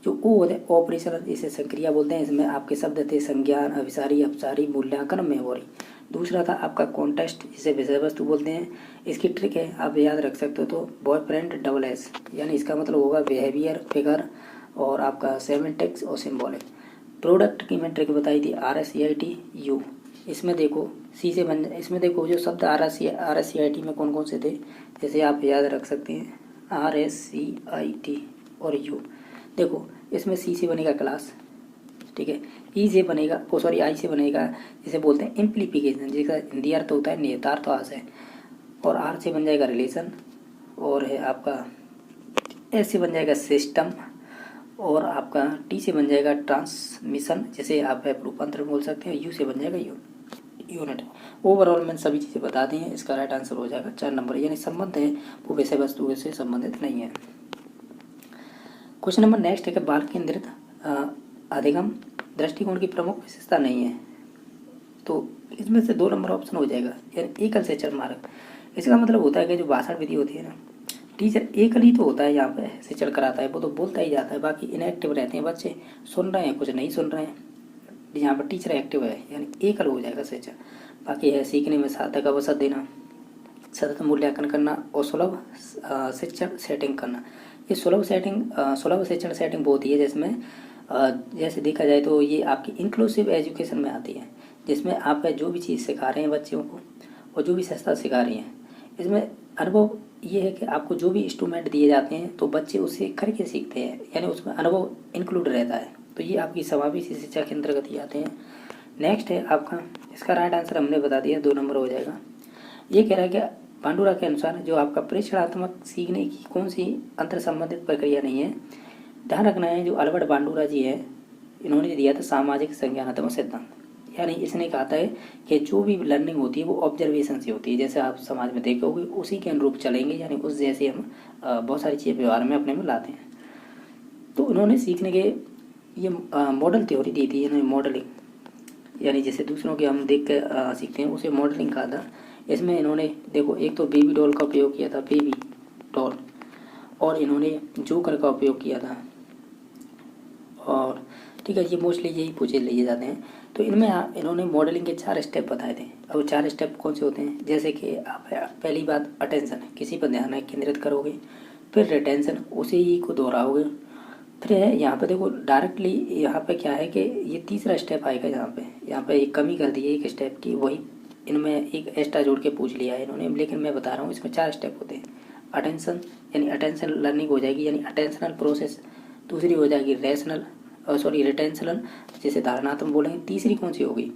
जो ओ होते हैं ऑपरेशनल, इसे संक्रिया बोलते हैं। इसमें आपके शब्द थे संज्ञान, अभिसारी, अपसारी, मूल्यांकन, मेमोरी। दूसरा था आपका कॉन्टेक्स्ट, जिसे विषय वस्तु बोलते हैं। इसकी ट्रिक है, आप याद रख सकते हो, तो बॉयफ्रेंड डबल एस, यानी इसका मतलब होगा बिहेवियर, फिगर और आपका सेमेंटिक्स और सिम्बॉलिक। प्रोडक्ट की मैं ट्रिक बताई थी RSCITU। इसमें देखो सी से बन, इसमें देखो जो शब्द RSCIT में कौन कौन से थे, जैसे आप याद रख सकते हैं RSCIT और यू। देखो इसमें सी से बनेगा क्लास, ठीक है, ई से बनेगा, आई से बनेगा जिसे बोलते हैं इम्प्लीफिकेशन, जिसका हिंदी अर्थ होता है निहितार्थ आशय। और आर से बन जाएगा रिलेशन, और है आपका एस से बन जाएगा सिस्टम, और आपका टी से बन जाएगा ट्रांसमिशन, जिसे आप रूपांतर बोल सकते हैं। यू से बन जाएगा यूनिट। ओवरऑल मैंने सभी चीज़ें बता दी हैं, इसका राइट आंसर हो जाएगा 4 नंबर, यानी संबंध है वो विषय वस्तु से संबंधित नहीं है। क्वेश्चन नंबर नेक्स्ट है कि बाल केंद्रित अधिगम दृष्टिकोण की प्रमुख विशेषता नहीं है, तो इसमें से 2 नंबर ऑप्शन हो जाएगा, यानी एकल सेचर मार्ग। इसका मतलब होता है कि जो भाषण विधि होती है ना, टीचर एकल ही तो होता है, यहाँ पे सेचर कराता है, वो तो बोलता ही जाता है, बाकी इनएक्टिव रहते हैं बच्चे, सुन रहे हैं कुछ नहीं सुन रहे हैं। यहाँ पर टीचर एक्टिव है, यानी एकल हो जाएगा सेचर। बाकी है सीखने में सार्थक अवसर देना, सतत मूल्यांकन करना और सुलभ शिक्षण सेटिंग करना। ये सुलभ शिक्षण सेटिंग बहुत ही है, जिसमें जैसे देखा जाए तो ये आपकी इंक्लूसिव एजुकेशन में आती है, जिसमें आप जो भी चीज़ सिखा रहे हैं बच्चों को और जो भी संस्था सिखा रही हैं, इसमें अनुभव ये है कि आपको जो भी इंस्ट्रूमेंट दिए जाते हैं तो बच्चे उसे करके सीखते हैं, यानी उसमें अनुभव इंक्लूड रहता है। तो ये आपकी समावेशी शिक्षा के अंतर्गत ही आते हैं। नेक्स्ट है आपका, इसका राइट आंसर हमने बता दिया, 2 नंबर हो जाएगा। ये कह रहा है कि बांडुरा के अनुसार जो आपका प्रेक्षणात्मक सीखने की कौन सी अंतर संबंधित प्रक्रिया नहीं है। ध्यान रखना है, जो अल्बर्ट बांडुरा जी है, इन्होंने दिया था सामाजिक संज्ञानात्मक सिद्धांत, यानी इसने कहा था कि जो भी लर्निंग होती है वो ऑब्जर्वेशन से होती है। जैसे आप समाज में देखोगे उसी के अनुरूप चलेंगे, यानी उस जैसे हम बहुत सारी चीज़ें व्यवहार में अपने में लाते हैं। तो उन्होंने सीखने के ये मॉडल थ्योरी दी थी, इन्होंने मॉडलिंग, यानी जैसे दूसरों के हम देख कर सीखते हैं, उसे मॉडलिंग कहा था। इसमें इन्होंने देखो एक तो बेबी डॉल का उपयोग किया था, बेबी डॉल, और इन्होंने जोकर का उपयोग किया था, और ठीक है, ये मोस्टली यही पूछे लिए जाते हैं। तो इनमें इन्होंने मॉडलिंग के 4 स्टेप बताए थे। अब 4 स्टेप कौन से होते हैं, जैसे कि आप पहली बात अटेंशन, किसी पर ध्यान केंद्रित करोगे, फिर रिटेंशन, उसी ही को दोहराओगे, फिर है यहाँ पे देखो डायरेक्टली, यहाँ पे क्या है कि ये तीसरा स्टेप आएगा, यहाँ पे एक कमी कर दी है एक स्टेप की, वही इनमें एक एक्स्ट्रा जोड़ के पूछ लिया है इन्होंने, लेकिन मैं बता रहा हूँ इसमें 4 स्टेप होते हैं। अटेंशन, यानी अटेंशन लर्निंग हो जाएगी, यानी अटेंशनल प्रोसेस। दूसरी हो जाएगी रिटेंशनल, जिसे धारणात्मक बोलेंगे। तीसरी कौन सी होगी,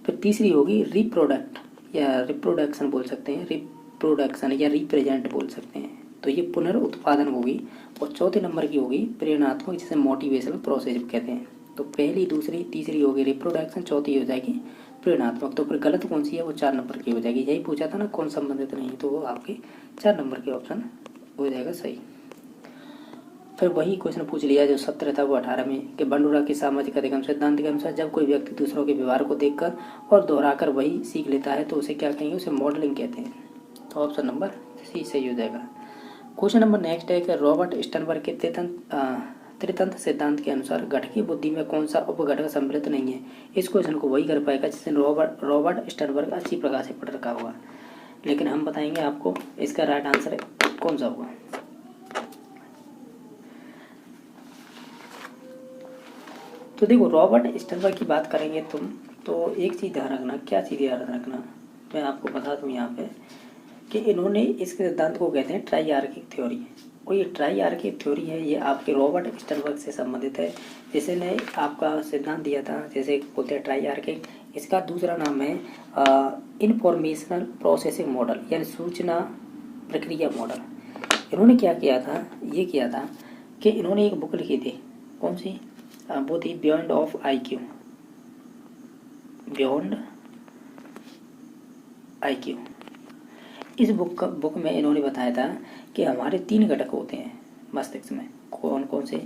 फिर तीसरी होगी रिप्रोडक्ट या रिप्रोडक्शन बोल सकते हैं, रिप्रोडक्शन या रिप्रेजेंट बोल सकते हैं, तो ये पुनर्उत्पादन होगी। और चौथे नंबर की होगी प्रेरणात्मक, जिसे मोटिवेशनल प्रोसेस कहते हैं। तो पहली, दूसरी, तीसरी होगी रिप्रोडक्शन, चौथी हो जाएगी प्रेरणात्मक। तो फिर गलत कौन सी है, वो 4 नंबर की हो जाएगी। यही पूछा था ना कौन संबंधित नहीं, तो वो आपके 4 नंबर के ऑप्शन हो जाएगा सही। फिर वही क्वेश्चन पूछ लिया जो 17 था वो 18 में, कि बांडुरा के सामाजिक अधिगम सिद्धांत के अनुसार जब कोई व्यक्ति दूसरों के व्यवहार को देखकर और दोहराकर वही सीख लेता है तो उसे क्या कहेंगे, उसे मॉडलिंग कहते हैं। तो ऑप्शन नंबर सी सही हो जाएगा। क्वेश्चन नंबर नेक्स्ट है कि रॉबर्ट स्टनबर्ग के त्रितंत्र सिद्धांत के अनुसार घटकी बुद्धि में कौन सा उपघटक सम्मिलित नहीं है। इस क्वेश्चन को वही कर पाएगा जिसने रॉबर्ट स्टर्नबर्ग अच्छी प्रकार से पढ़ रखा होगा, लेकिन हम बताएंगे आपको इसका राइट आंसर कौन सा होगा। तो देखो, रॉबर्ट स्टर्नबर्ग की बात करेंगे तुम तो एक चीज़ ध्यान रखना। क्या चीज़ ध्यान रखना, मैं आपको बता दूं यहाँ पे कि इन्होंने इस सिद्धांत को कहते हैं ट्राइआर्किक थ्योरी, और ये ट्राइआर्किक थ्योरी है, ये आपके रॉबर्ट स्टर्नबर्ग से संबंधित है, जिसने आपका सिद्धांत दिया था, जैसे बोलते हैं ट्राइआर्किक। इसका दूसरा नाम है इन्फॉर्मेशनल प्रोसेसिंग मॉडल, यानी सूचना प्रक्रिया मॉडल। इन्होंने क्या किया था, ये किया था कि इन्होंने एक बुक लिखी थी, कौन सी, वो थी beyond of IQ, beyond IQ। इस बुक में इन्होंने बताया था कि हमारे 3 घटक होते हैं मस्तिष्क में। कौन कौन से,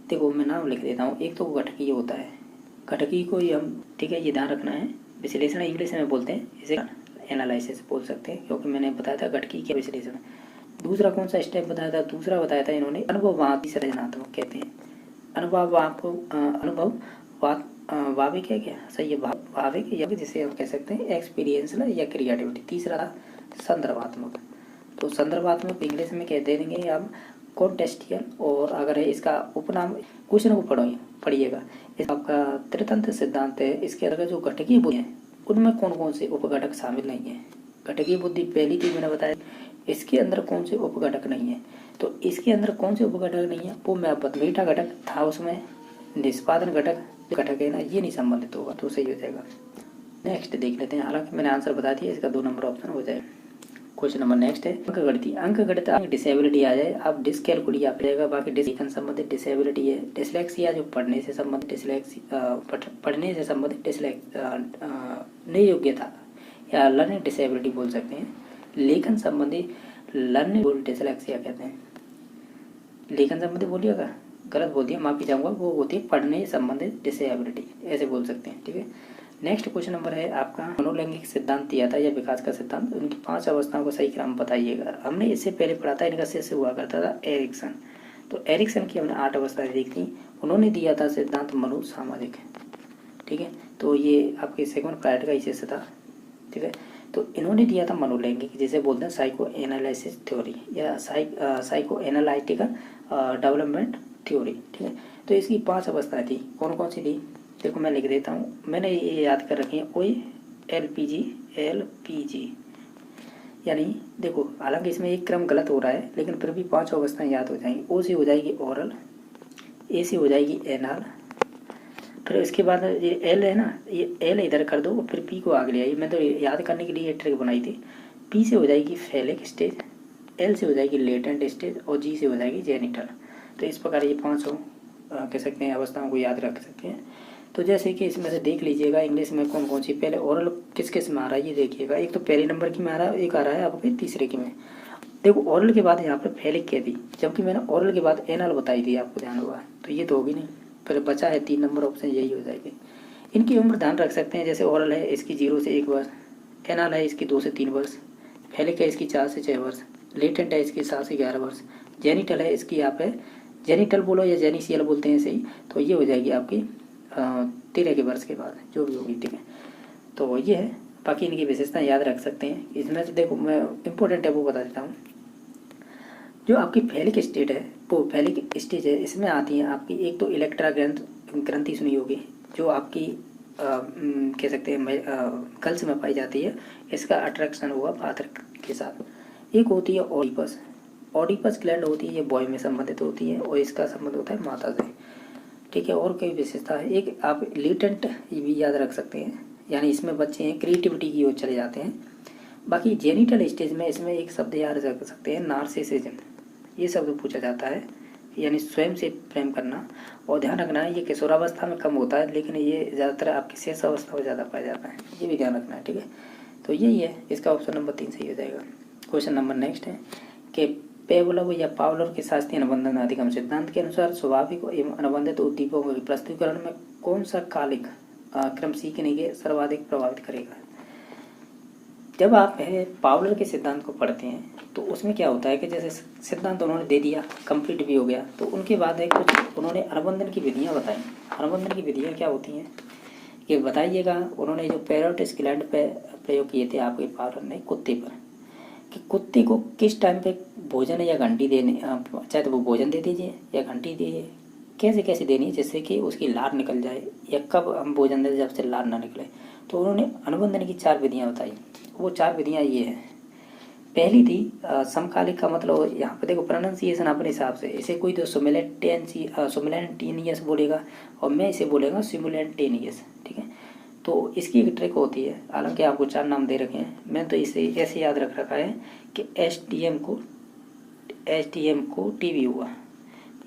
देखो मैं नाम लिख देता हूँ। एक तो घटकी होता है, घटकी को ही हम, ठीक है, ये ध्यान रखना है, विश्लेषण इंग्लिश में बोलते हैं, इसे एनालिसिस बोल सकते हैं, क्योंकि मैंने बताया था घटकी के विश्लेषण। दूसरा कौन सा स्टेप बताया था, दूसरा बताया था इन्होंने अनुभववादी सृजनात्मक कहते हैं। वाविक है, क्या सही है, भाविक, या जिसे हम कह सकते हैं एक्सपीरियंशल या क्रिएटिविटी। तीसरा संदर्भात्मक, तो संदर्भात्मक इंग्लिश में कह देंगे हम कॉन्टेक्स्चुअल, और अगर है इसका उपनाम, क्वेश्चन को पढ़िएगा। इस आपका त्रितंत्र सिद्धांत है, इसके अंतर्गत जो घटकी बुद्धि है उनमें कौन कौन से उपघटक शामिल नहीं है। घटकी बुद्धि पहली चीज मैंने बताया, इसके अंदर कौन से उपघटक नहीं है, तो इसके अंदर कौन से उपघटक नहीं है वो मैं आप मीठा घटक था उसमें, निष्पादन घटक है ना, ये नहीं संबंधित होगा, तो सही हो जाएगा। नेक्स्ट देख लेते हैं, हालांकि मैंने आंसर बता दिया, इसका 2 नंबर ऑप्शन हो जाएगा। क्वेश्चन नंबर नेक्स्ट है अंकगणित। अंकगणित डिसेबिलिटी आ जाए, आप डिसकैलकुलिया आप जाएगा, बाकी डिस्लेक्शन संबंधित डिसेबिलिटी है। डिसलेक्सिया जो पढ़ने से संबंधित नहीं योग्यता या लर्निंग डिसेबिलिटी बोल सकते हैं। लेखन संबंधी लर्निंग डिसलेक्सिया कहते हैं। लेखन संबंधी बोलिएगा, गलत बोल दिया, माफी चाहूंगा, वो होती है पढ़ने संबंधित डिसेबिलिटी, ऐसे बोल सकते हैं, ठीक है। नेक्स्ट क्वेश्चन नंबर है आपका मनोलैंगिक सिद्धांत दिया था या विकास का सिद्धांत, उनकी 5 अवस्थाओं को सही क्रम बताइएगा। हमने इससे पहले पढ़ा था, इनका शिष्य हुआ करता था एरिक्सन, तो एरिक्सन की हमने 8 अवस्थाएं देखी। उन्होंने दिया था सिद्धांत मनोसामाजिक, ठीक है, तो ये आपके सेकंड प्राइड का ही शिष्य था, ठीक है। तो इन्होंने दिया था मनोलैंगिक, जिसे बोलते हैं साइको एनालिसिस थ्योरी या साइको एनालिटिकल डेवलपमेंट थ्योरी, ठीक है। तो इसकी 5 अवस्थाएं थी, कौन कौन सी थी, देखो मैं लिख देता हूँ, मैंने ये याद कर रखी है, LPG, यानी देखो, हालांकि इसमें एक क्रम गलत हो रहा है, लेकिन फिर भी 5 अवस्थाएं याद हो जाएंगी। O से हो जाएगी ओरल, A से हो जाएगी एनाल, फिर इसके बाद ये L है ना, ये L इधर कर दो और फिर P को आगे ले आइए, मैं तो याद करने के लिए ये ट्रिक बनाई थी। P से हो जाएगी फैलिक स्टेज, L से हो जाएगी लेटेंट स्टेज, और G से हो जाएगी जेनिटल। तो इस प्रकार ये 5 कह सकते हैं अवस्थाओं को याद रख सकते हैं। तो जैसे कि इसमें से देख लीजिएगा इंग्लिश में कौन कौन सी, पहले ओरल किस किस में आ रहा है ये देखिएगा। एक तो पहले नंबर की में आ रहा है, एक आ रहा है आपके तीसरे की में। देखो ओरल के बाद यहाँ पर फैलिक कह दी, जबकि मैंने ओरल के बाद एनल बताई थी, आपको ध्यान होगा, तो ये तो होगी नहीं, फिर बचा है 3 नंबर ऑप्शन, यही हो जाएगी। इनकी उम्र ध्यान रख सकते हैं, जैसे ओरल है इसकी 0 से 1 वर्ष, एनल है इसकी 2 से 3 वर्ष, फैलिक है इसकी 4 से 6 वर्ष, लेटेंट है इसकी 7 से 11 वर्ष, जेनिटल है इसकी यहाँ पे, जेनिटल बोलो या जेनिशियल बोलते हैं सही, तो ये हो जाएगी आपकी 13 के वर्ष के बाद, जो भी होगी, ठीक है। तो ये है, बाकी इनकी विशेषताएं याद रख सकते हैं। इसमें से देखो मैं इम्पोर्टेंट है वो बता देता हूँ। जो आपकी फैलिक स्टेट है, वो फैलिक स्टेज है, इसमें आती है आपकी एक तो इलेक्ट्रा ग्रंथि सुनी होगी, जो आपकी कह सकते हैं गर्ल्स में पाई जाती है, इसका अट्रैक्शन हुआ फादर के साथ। एक होती है ऑडिपस ग्लैंड होती है, ये बॉय में संबंधित होती है, और इसका संबंध होता है माता से, ठीक है। और कई विशेषता है, एक आप लेटेंट ये भी याद रख सकते हैं, यानी इसमें बच्चे हैं क्रिएटिविटी की ओर चले जाते हैं। बाकी जेनिटल स्टेज में इसमें एक शब्द याद रख सकते हैं, नार्सिसिज्म, ये शब्द पूछा जाता है, यानी स्वयं से प्रेम करना। और ध्यान रखना है ये किशोरावस्था में कम होता है, लेकिन ये ज़्यादातर आपकी शेष अवस्था में ज़्यादा पाया जाता है, ये भी ध्यान रखना है, ठीक है। तो यही है, इसका ऑप्शन नंबर 3 सही हो जाएगा। क्वेश्चन नंबर नेक्स्ट है कि पेवलोव या पावलोव के शास्त्रीय अनुबंधन अधिगम सिद्धांत के अनुसार स्वाभाविक एवं अनुबंधित उद्दीपकों के प्रस्तुतिकरण में कौन सा कालिक क्रम सीखने के सर्वाधिक प्रभावित करेगा। जब आप पावलर के सिद्धांत को पढ़ते हैं तो उसमें क्या होता है कि जैसे सिद्धांत उन्होंने दे दिया, कंप्लीट भी हो गया, तो उनके बाद है कुछ उन्होंने अनुबंधन की विधियाँ बताई। अनुबंधन की विधियाँ क्या होती हैं कि बताइएगा। उन्होंने जो पैरोटिस ग्लैंड पे प्रयोग किए थे आपके पावलर ने कुत्ते पर, कि कुत्ते को किस टाइम पे भोजन या घंटी देने, चाहे तो वो भोजन दे दीजिए या घंटी दीजिए, कैसे कैसे देनी है जिससे कि उसकी लार निकल जाए, या कब हम भोजन दें जब से लार ना निकले। तो उन्होंने अनुबंधन की 4 विधियाँ बताई। वो 4 विधियाँ ये हैं। पहली थी समकालिक का मतलब यहाँ पे देखो प्रोनाउंसिएशन अपने हिसाब से, इसे कोई तो सिमुलेंटेनियस बोलेगा और मैं इसे बोलेगा सिमुलेंटेनियस, ठीक है। तो इसकी एक ट्रिक होती है, हालांकि आपको 4 नाम दे रखे हैं, मैं तो इसे ऐसे याद रख रखा है कि एसटीएम को टीवी हुआ।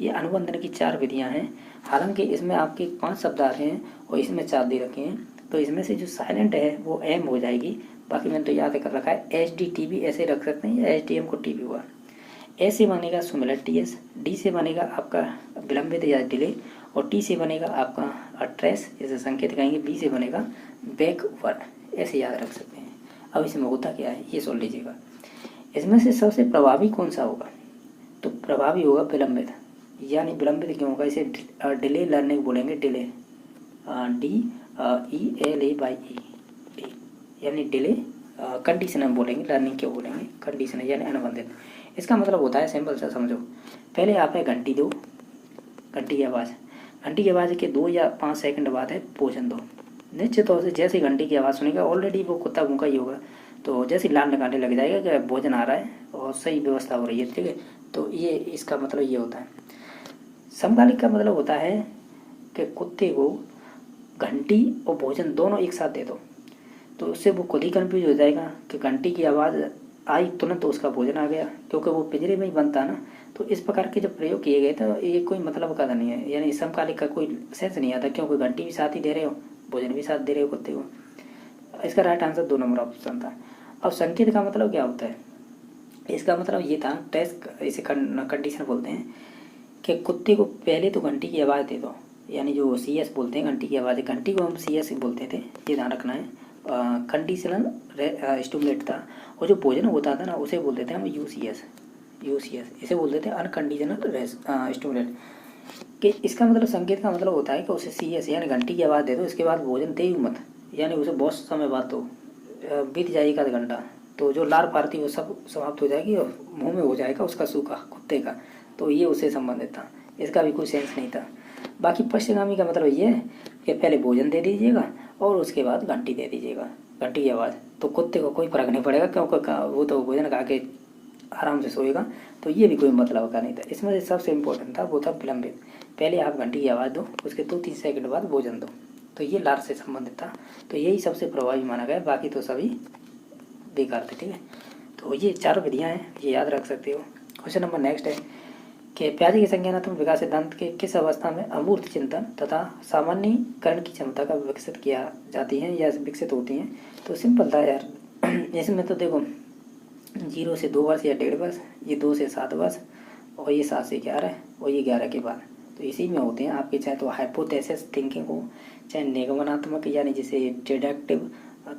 ये अनुबंधन की 4 विधियां हैं। हालांकि इसमें आपके 5 शब्द आ रहे हैं और इसमें 4 दे रखे हैं, तो इसमें से जो साइलेंट है वो एम हो जाएगी। बाकी मैंने तो याद कर रखा है SDTV ऐसे रख सकते हैं, या STM को टीवी हुआ। ए से बनेगा सुमिलेटियस, डी से बनेगा आपका विलंबित या डिले, और टी से बनेगा आपका ट्रेस जैसे संकेत कहेंगे, बी से बनेगा बैकवर्ड, ऐसे याद रख सकते हैं। अब इसमें होता क्या है ये सुन लीजिएगा। इसमें से सबसे प्रभावी कौन सा होगा, तो प्रभावी होगा विलंबित। यानी विलंबित क्यों होगा, इसे डिले लर्निंग बोलेंगे, डिले DELAYE, यानी डिले कंडीशनर बोलेंगे, लर्निंग क्यों बोलेंगे, कंडीशनर यानी अनुबंधित। इसका मतलब होता है सिंपल सा समझो, पहले आपने घंटी दो, घंटी की आवाज़ के 2 या 5 सेकंड बाद है भोजन दो। निश्चित तौर से जैसे घंटी की आवाज़ सुनेगा ऑलरेडी वो कुत्ता भूखा ही होगा, तो जैसे लाल लगाने लग जाएगा कि भोजन आ रहा है और सही व्यवस्था हो रही है, ठीक है। तो ये इसका मतलब ये होता है। समकालिक का मतलब होता है कि कुत्ते को घंटी और भोजन दोनों एक साथ दे दो, तो उससे वो खुद ही कन्फ्यूज हो जाएगा कि घंटी की आवाज़ आई तुरंत तो उसका भोजन आ गया, क्योंकि वो पिंजरे में ही बनता ना। तो इस प्रकार के जब प्रयोग किए गए तो ये कोई मतलब का नहीं है, यानी समकालिक का कोई सेंस नहीं आता, क्योंकि घंटी भी साथ ही दे रहे हो, भोजन भी साथ दे रहे हो कुत्ते को। इसका राइट आंसर 2 नंबर ऑप्शन था। अब संकेत का मतलब क्या होता है, इसका मतलब ये था, टेस्ट इसे कंडीशन बोलते हैं, कि कुत्ते को पहले तो घंटी की आवाज़ दे दो, यानी जो CS बोलते हैं घंटी की आवाज़, घंटी को हम CS बोलते थे, ये ध्यान रखना है। कंडीशनल स्टिमुलेट था, और जो भोजन होता था ना उसे बोलते थे हम UCS, इसे बोलते थे अनकंडीशनल स्टिमुलेट। कि इसका मतलब संकेत का मतलब होता है कि उसे CS यानी घंटी की आवाज़ दे दो, इसके बाद भोजन दे ही मत, यानी उसे बहुत समय बाद दो, बीत जाएगी 1 घंटा, तो जो लार पार थी वो सब समाप्त हो जाएगी और मुँह में हो जाएगा उसका सूखा कुत्ते का। तो ये उससे संबंधित था, इसका भी कोई सेंस नहीं था। बाकी पश्चिमगामी का मतलब ये है कि पहले भोजन दे दीजिएगा और उसके बाद घंटी दे दीजिएगा, घंटी की आवाज़, तो कुत्ते को कोई फर्क नहीं पड़ेगा, क्योंकि वो तो भोजन खा के आराम से सोएगा। तो ये भी कोई मतलब का नहीं था। इसमें से सबसे इम्पोर्टेंट था वो था विलंबित, पहले आप घंटी की आवाज़ दो, उसके 2-3 सेकंड बाद भोजन दो, तो ये लार से संबंधित था। तो यही सबसे प्रभावी माना गया, बाकी तो सभी बेकार थे, ठीक है। तो ये 4 विधियाँ हैं, ये याद रख सकते हो। क्वेश्चन नंबर नेक्स्ट है कि प्याजे के संज्ञानात्मक विकास सिद्धांत के किस अवस्था में अमूर्त चिंतन तथा सामान्यीकरण की क्षमता का विकसित किया जाती है या विकसित होती हैं। तो सिंपल था यार, इसमें तो देखो 0 से 2 वर्ष या 1.5 वर्ष, ये 2 से 7 वर्ष, और ये 7 से 11, और ये 11 के बाद, तो इसी में होते हैं आपके, चाहे तो हाइपोथेसिस थिंकिंग हो, चाहे निगमनात्मक यानी जिसे डिडक्टिव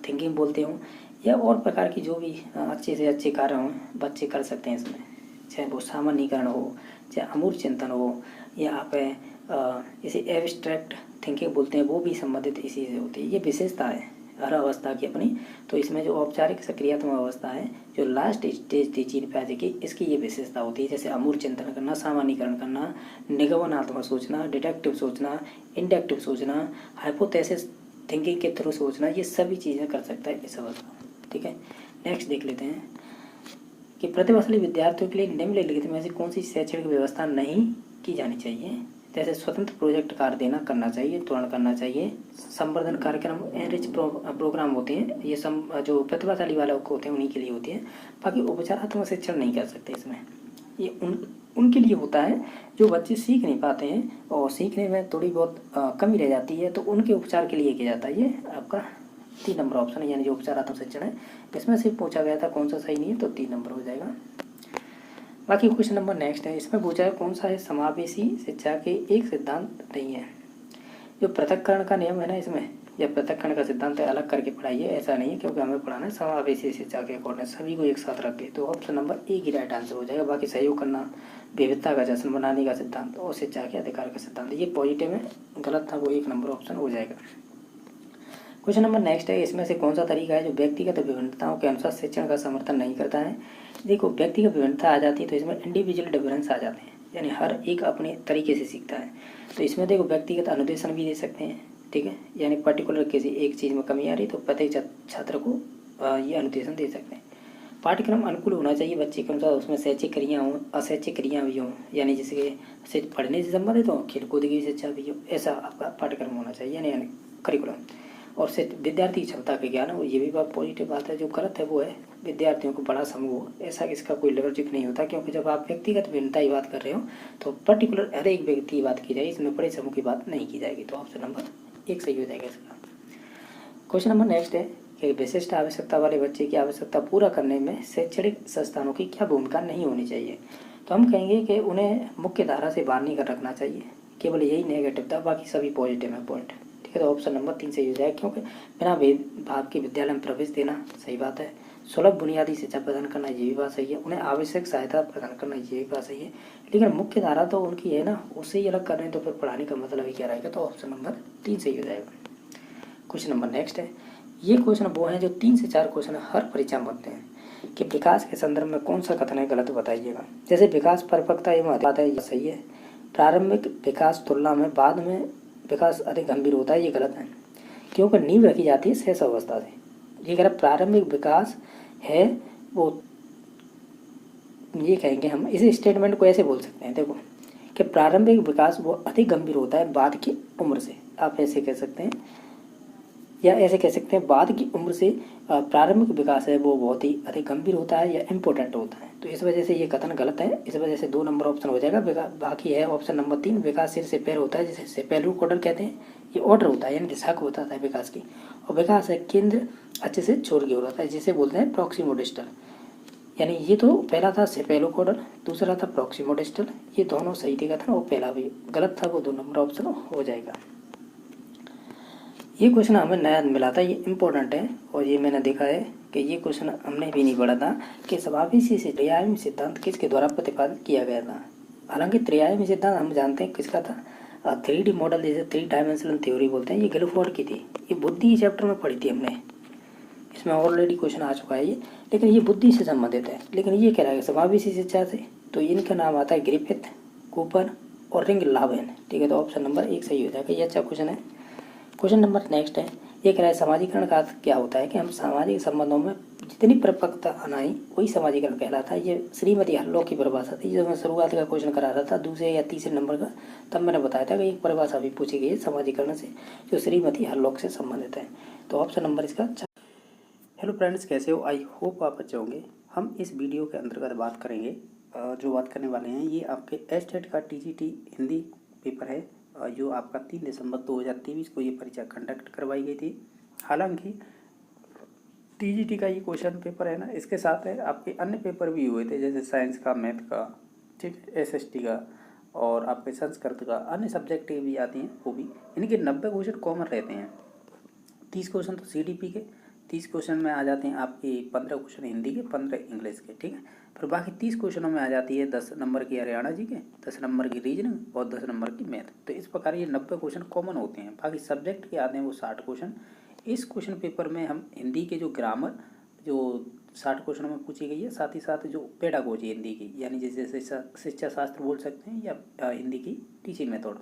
थिंकिंग बोलते हो, या और प्रकार की जो भी अच्छे से अच्छे कार्य हों बच्चे कर सकते हैं इसमें, चाहे वो सामान्यीकरण हो, चाहे अमूर्त चिंतन हो, या आप इसे एब्स्ट्रैक्ट थिंकिंग बोलते हैं, वो भी संबंधित इसी से होती है। ये विशेषता है हर अवस्था की अपनी। तो इसमें जो औपचारिक सक्रियात्मक अवस्था है, जो लास्ट स्टेज थी चीन प्याजे की, इसकी ये विशेषता होती है, जैसे अमूर्त चिंतन करना, सामान्यीकरण करना, निगमनात्मक सोचना, डिडक्टिव सोचना, इंडक्टिव सोचना, हाइपोथेसिस थिंकिंग के थ्रू सोचना, ये सभी चीज़ें कर सकता है इस अवस्था, ठीक है। नेक्स्ट देख लेते हैं कि प्रतिभाशाली विद्यार्थियों के लिए निम्नलिखित में से कौन सी शैक्षणिक व्यवस्था नहीं की जानी चाहिए। जैसे स्वतंत्र प्रोजेक्ट कार्य देना करना चाहिए, तुरंत करना चाहिए। संवर्धन कार्यक्रम एनरिच प्रोग्राम होते हैं, ये जो प्रतिभाशाली वाले होते हैं उन्हीं के लिए होती है। बाकी उपचारात्मक शिक्षण नहीं कर सकते इसमें, ये उनके लिए होता है जो बच्चे सीख नहीं पाते हैं और सीखने में थोड़ी बहुत कमी रह जाती है, तो उनके उपचार के लिए किया जाता है। ये आपका 3 नंबर ऑप्शन है, यानी जो उपचारात्मक शिक्षण है। इसमें से पूछा गया था कौन सा सही नहीं है, तो 3 नंबर हो जाएगा। बाकी क्वेश्चन नंबर नेक्स्ट है, इसमें पूछा है कौन सा है समावेशी शिक्षा के एक सिद्धांत नहीं है। जो पृथक्करण का नियम है ना, इसमें या पृथक्करण का सिद्धांत अलग करके पढ़ाइए, ऐसा नहीं है, क्योंकि हमें पढ़ाना है समावेशी शिक्षा के अकॉर्डिंग, सभी को एक साथ रख के। तो ऑप्शन नंबर ए की राइट आंसर हो जाएगा। बाकी सहयोग करना, विविधता का जश्न मनाने का सिद्धांत और शिक्षा के अधिकार का सिद्धांत, ये पॉजिटिव में गलत था, वो 1 नंबर ऑप्शन हो जाएगा। क्वेश्चन नंबर नेक्स्ट है, इसमें से कौन सा तरीका है जो व्यक्तिगत विभिन्नताओं के अनुसार शिक्षण का समर्थन नहीं करता है। देखो, व्यक्तिगत विभिन्नता आ जाती है तो इसमें इंडिविजुअल डिफरेंस आ जाते हैं, यानी हर एक अपने तरीके से सीखता है। तो इसमें देखो व्यक्तिगत अनुदेशन भी दे सकते हैं, ठीक है, यानी पर्टिकुलर किसी एक चीज़ में कमी आ रही तो प्रत्येक छात्र को ये अनुदेशन दे सकते हैं। पाठ्यक्रम अनुकूल होना चाहिए बच्चे के अनुसार, उसमें शैक्षिक क्रिया हों, अशैक्षिक क्रिया भी हों, यानी जैसे कि पढ़ने से संबंधित हो, खेलकूद की शिक्षा भी हो, ऐसा आपका पाठ्यक्रम होना चाहिए, यानी करिकुलम। और से विद्यार्थी की क्षमता के ज्ञान हो, ये भी बात पॉजिटिव बात है। जो गलत है वो है विद्यार्थियों को बड़ा समूह, ऐसा इसका कोई लॉजिक नहीं होता, क्योंकि जब आप व्यक्तिगत भिन्नता की बात कर रहे हो तो पर्टिकुलर हर एक व्यक्ति की बात की जाएगी, इसमें बड़े समूह की बात नहीं की जाएगी। तो ऑप्शन नंबर 1 सही हो जाएगा इसका। क्वेश्चन नंबर नेक्स्ट है कि विशिष्ट आवश्यकता वाले बच्चे की आवश्यकता पूरा करने में शैक्षणिक संस्थानों की क्या भूमिका नहीं होनी चाहिए। तो हम कहेंगे कि उन्हें मुख्य धारा से बाहर नहीं कर रखना चाहिए, केवल यही नेगेटिव था, बाकी सभी पॉजिटिव है पॉइंट, ठीक है। तो ऑप्शन नंबर 3 सही हो जाएगा, क्योंकि बिना भेदभाव के विद्यालय में प्रवेश देना सही बात है। सुलभ बुनियादी शिक्षा प्रदान करना, ये भी बात सही है। उन्हें आवश्यक सहायता प्रदान करना, ये भी बात सही है। लेकिन मुख्य धारा तो उनकी है ना, उससे ही अलग कर रहे हैं, तो फिर पढ़ाने का मतलब ही क्या रहेगा। तो ऑप्शन नंबर 3 सही हो जाएगा। क्वेश्चन नंबर नेक्स्ट है, ये क्वेश्चन वो हैं जो 3 से 4 क्वेश्चन हर परीक्षा में बनते हैं कि विकास के संदर्भ में कौन सा कथन है गलत बताइएगा। जैसे विकास परिपक्वता एवं बात है, ये सही है। प्रारंभिक विकास तुलना में बाद में विकास अधिक गंभीर होता है, ये गलत है, क्योंकि नींव रखी जाती है शेष अवस्था से। ये अगर प्रारंभिक विकास है वो, ये कहेंगे हम, इस स्टेटमेंट को ऐसे बोल सकते हैं, देखो कि प्रारंभिक विकास वो अधिक गंभीर होता है बाद की उम्र से, आप ऐसे कह सकते हैं, या ऐसे कह सकते हैं बाद की उम्र से प्रारंभिक विकास है वो बहुत ही अधिक गंभीर होता है या इम्पोर्टेंट होता है। तो इस वजह से ये कथन गलत है, इस वजह से 2 नंबर ऑप्शन हो जाएगा। बाकी है ऑप्शन नंबर 3, विकास सिर से पैर होता है, जिसे सेपेलुक ऑर्डर कहते हैं। ये ऑर्डर होता है, यानी दिशा को बताता है विकास की, और विकास है केंद्र अच्छे से छोड़ के हो रहा है, जिसे बोलते हैं प्रॉक्सिमोडिस्टल। यानी ये तो पहला था सेपेलुक ऑर्डर, दूसरा था प्रॉक्सिमोडिस्टल, ये दोनों सही थे कथन, और पहला भी गलत था, वो 2 नंबर ऑप्शन हो जाएगा। ये क्वेश्चन हमें नया मिला था, ये इम्पोर्टेंट है, और ये मैंने देखा है कि ये क्वेश्चन हमने भी नहीं पढ़ा था कि समावेशी से त्रिआयामी सिद्धांत किसके द्वारा प्रतिपादित किया गया था। हालांकि त्रिआयामी सिद्धांत हम जानते हैं किसका था, 3D मॉडल, जैसे 3 डायमेंशनल थ्योरी बोलते हैं, ये गिलफोर्ड की थी। ये बुद्धि चैप्टर में पढ़ी थी हमने, इसमें ऑलरेडी क्वेश्चन आ चुका है ये, लेकिन ये बुद्धि से संबंधित है। लेकिन ये कह रहा है समावेशी शिक्षा से, तो इनका नाम आता है ग्रिफिथ, कूपर और रिंग लावेन, ठीक है। तो ऑप्शन नंबर 1 सही हो जाएगा, ये अच्छा क्वेश्चन है। क्वेश्चन नंबर नेक्स्ट है, ये कह रहा है समाजीकरण का अर्थ क्या होता है कि हम सामाजिक संबंधों में जितनी परिपक्वता आनाई वही समाजीकरण कहलाता है। ये श्रीमती हल्लॉक की परिभाषा थी, जब मैं शुरुआत का क्वेश्चन करा रहा था 2 या 3 नंबर का, तब मैंने बताया था कि एक परिभाषा भी पूछी गई है समाजीकरण से, जो श्रीमती हल्लॉक से संबंधित है। तो ऑप्शन नंबर इसका। हेलो फ्रेंड्स, कैसे हो? आई होप आप अच्छे होंगे। हम इस वीडियो के अंतर्गत बात करेंगे, जो बात करने वाले हैं ये आपके एस्टेट का TGT हिंदी पेपर है, जो आपका 3 दिसंबर 2023 को ये परीक्षा कंडक्ट करवाई गई थी। हालांकि TGT का ये क्वेश्चन पेपर है ना, इसके साथ है आपके अन्य पेपर भी हुए थे, जैसे साइंस का, मैथ का, ठीक है, SST का, और आपके संस्कृत का, अन्य सब्जेक्ट भी आती हैं वो भी। इनके 90 क्वेश्चन कॉमन रहते हैं। 30 क्वेश्चन तो CDP के, 30 क्वेश्चन में आ जाते हैं आपके 15 क्वेश्चन हिंदी के, 15 इंग्लिश के, ठीक है। फिर बाकी 30 क्वेश्चनों में आ जाती है 10 नंबर की हरियाणा जी के, 10 नंबर की रीजनिंग और 10 नंबर की मैथ। तो इस प्रकार ये 90 क्वेश्चन कॉमन होते हैं। बाकी सब्जेक्ट के आते हैं वो 60 क्वेश्चन। इस क्वेश्चन पेपर में हम हिंदी के जो ग्रामर जो 60 क्वेश्चनों में पूछी गई है, साथ ही साथ जो पेडागोजी हिंदी की, यानी जैसे शिक्षा शास्त्र बोल सकते हैं, या हिंदी की टीचिंग मेथड,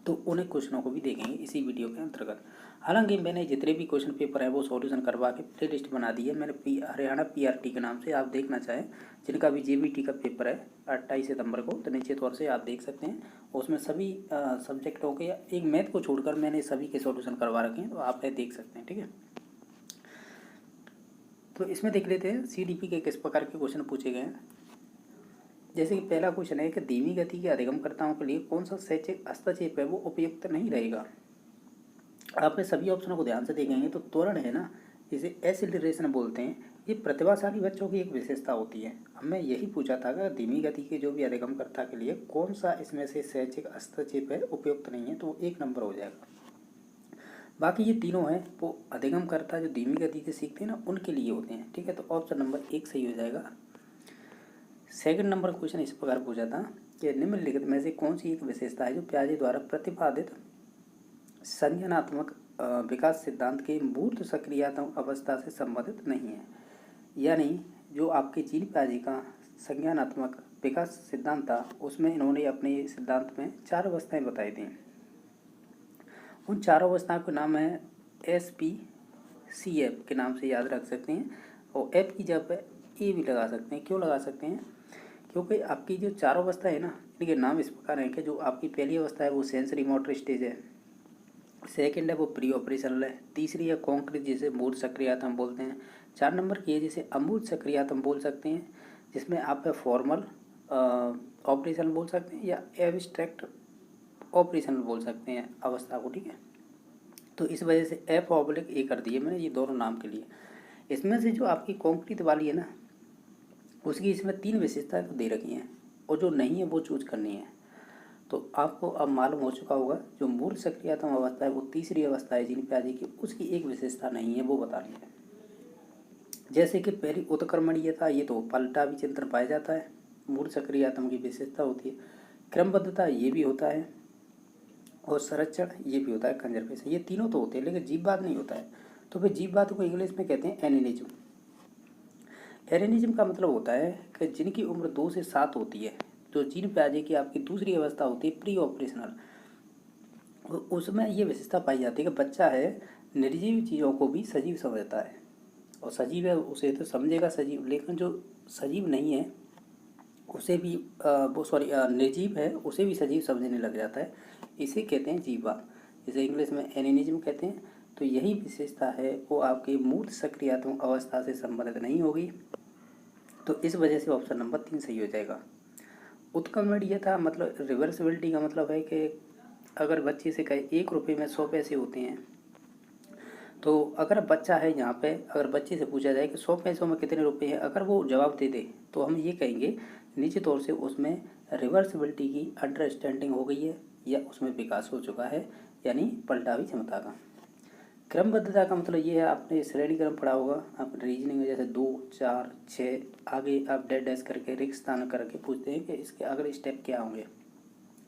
तो उन्हें क्वेश्चनों को भी देखेंगे इसी वीडियो के अंतर्गत। हालांकि मैंने जितने भी क्वेश्चन पेपर है वो सॉल्यूशन करवा के प्ले लिस्ट बना दी है मैंने, हरियाणा PRT के नाम से। आप देखना चाहें, जिनका भी JBT का पेपर है 28 सितंबर को, तो नीचे तौर से आप देख सकते हैं, उसमें सभी सब्जेक्टों के, एक मैथ को छोड़कर मैंने सभी के सॉल्यूशन करवा रखे हैं, तो आप देख सकते हैं, ठीक है। तो इसमें देख लेते हैं CDP के किस प्रकार के क्वेश्चन पूछे गए हैं। जैसे कि पहला क्वेश्चन है कि धीमी गति के अधिगमकर्ताओं के लिए कौन सा शैक्षिक हस्तक्षेप है वो उपयुक्त नहीं रहेगा। आपने सभी ऑप्शनों को ध्यान से देखेंगे तो त्वरण है ना, जिसे एक्सीलरेशन बोलते हैं, ये प्रतिभाशाली बच्चों की एक विशेषता होती है। हमने यही पूछा था कि धीमी गति के जो भी अधिगमकर्ता के लिए कौन सा इसमें से शैक्षिक हस्तक्षेप है उपयुक्त नहीं है, तो 1 नंबर हो जाएगा। बाकी ये तीनों हैं वो अधिगमकर्ता जो धीमी गति से सीखते हैं ना उनके लिए होते हैं, ठीक है। तो ऑप्शन नंबर 1 सही हो जाएगा। सेकंड नंबर क्वेश्चन इस प्रकार पूछा था कि निम्नलिखित में से कौन सी एक विशेषता है जो पियाजे द्वारा प्रतिपादित संज्ञानात्मक विकास सिद्धांत के मूर्त सक्रियात्मक अवस्था से संबंधित नहीं है। यानी जो आपके जीन पियाजे का संज्ञानात्मक विकास सिद्धांत था उसमें इन्होंने अपने सिद्धांत में 4 अवस्थाएं बताई थी। उन 4 अवस्थाओं के नाम है SPCF के नाम से याद रख सकते हैं, और F की जगह पे A भी लगा सकते हैं। क्यों लगा सकते हैं? क्योंकि आपकी जो 4 अवस्था है ना इनके नाम इस प्रकार हैं कि जो आपकी पहली अवस्था है वो सेंसरी मोटर स्टेज है, सेकंड है वो प्री ऑपरेशनल है, तीसरी है कॉन्क्रीट जिसे मूर्त सक्रियात्मक हम बोलते हैं, 4 नंबर की है जिसे अमूर्त सक्रियात्मक बोल सकते हैं, जिसमें आप फॉर्मल ऑपरेशन बोल सकते हैं या एब्स्ट्रैक्ट ऑपरेशन बोल सकते हैं अवस्था को, ठीक है। तो इस वजह से F/A कर दिए मैंने ये दोनों नाम के लिए। इसमें से जो आपकी कॉन्क्रीट वाली है ना उसकी इसमें 3 विशेषताएं तो दे रखी हैं और जो नहीं है वो चूज करनी है। तो आपको अब मालूम हो चुका होगा जो मूल सक्रियात्मक अवस्था है वो तीसरी अवस्था है जीन पियाजे की, उसकी एक विशेषता नहीं है वो बतानी है। जैसे कि पहली उत्क्रमणीयता, ये तो पलटा विचिंतन पाया जाता है, मूल सक्रियात्मक की विशेषता होती है। क्रमबद्धता ये भी होता है, और संरक्षण ये भी होता है, कंजर्वेशन, ये तीनों तो होते हैं, लेकिन जीववाद नहीं होता है। तो फिर जीववाद को इंग्लिश में कहते हैं एनिनिज्म। एनिनिज्म का मतलब होता है कि जिनकी उम्र 2 से 7 होती है, जो जीन पियाजे की आपकी दूसरी अवस्था होती है प्री ऑपरेशनल, उसमें ये विशेषता पाई जाती है कि बच्चा है निर्जीव चीज़ों को भी सजीव समझता है, और सजीव है उसे तो समझेगा सजीव, लेकिन जो सजीव नहीं है उसे भी निर्जीव है उसे भी सजीव समझने लग जाता है। इसे कहते हैं जीववाद, जिसे इंग्लिश में एनिनिज्म कहते हैं। तो यही विशेषता है वो आपके मूर्त सक्रियात्मक अवस्था से संबंधित नहीं होगी। तो इस वजह से ऑप्शन नंबर 3 सही हो जाएगा। उत्क्रमणीयता मतलब रिवर्सिबिलिटी का मतलब है कि अगर बच्चे से कहे 1 रुपये में 100 पैसे होते हैं, तो अगर बच्चा है यहाँ पे, अगर बच्चे से पूछा जाए कि 100 पैसों में कितने रुपए हैं, अगर वो जवाब दे दे तो हम ये कहेंगे निश्चित तौर से उसमें रिवर्सिबिलिटी की अंडरस्टैंडिंग हो गई है या उसमें विकास हो चुका है, यानी पलटावी क्षमता का। क्रमबद्धता का मतलब ये है, आपने श्रेणी क्रम पढ़ा होगा आप रीजनिंग में, जैसे 2, 4, 6 आगे आप डैश डैश करके रिक्त स्थान करके पूछते हैं कि इसके अगले स्टेप क्या होंगे।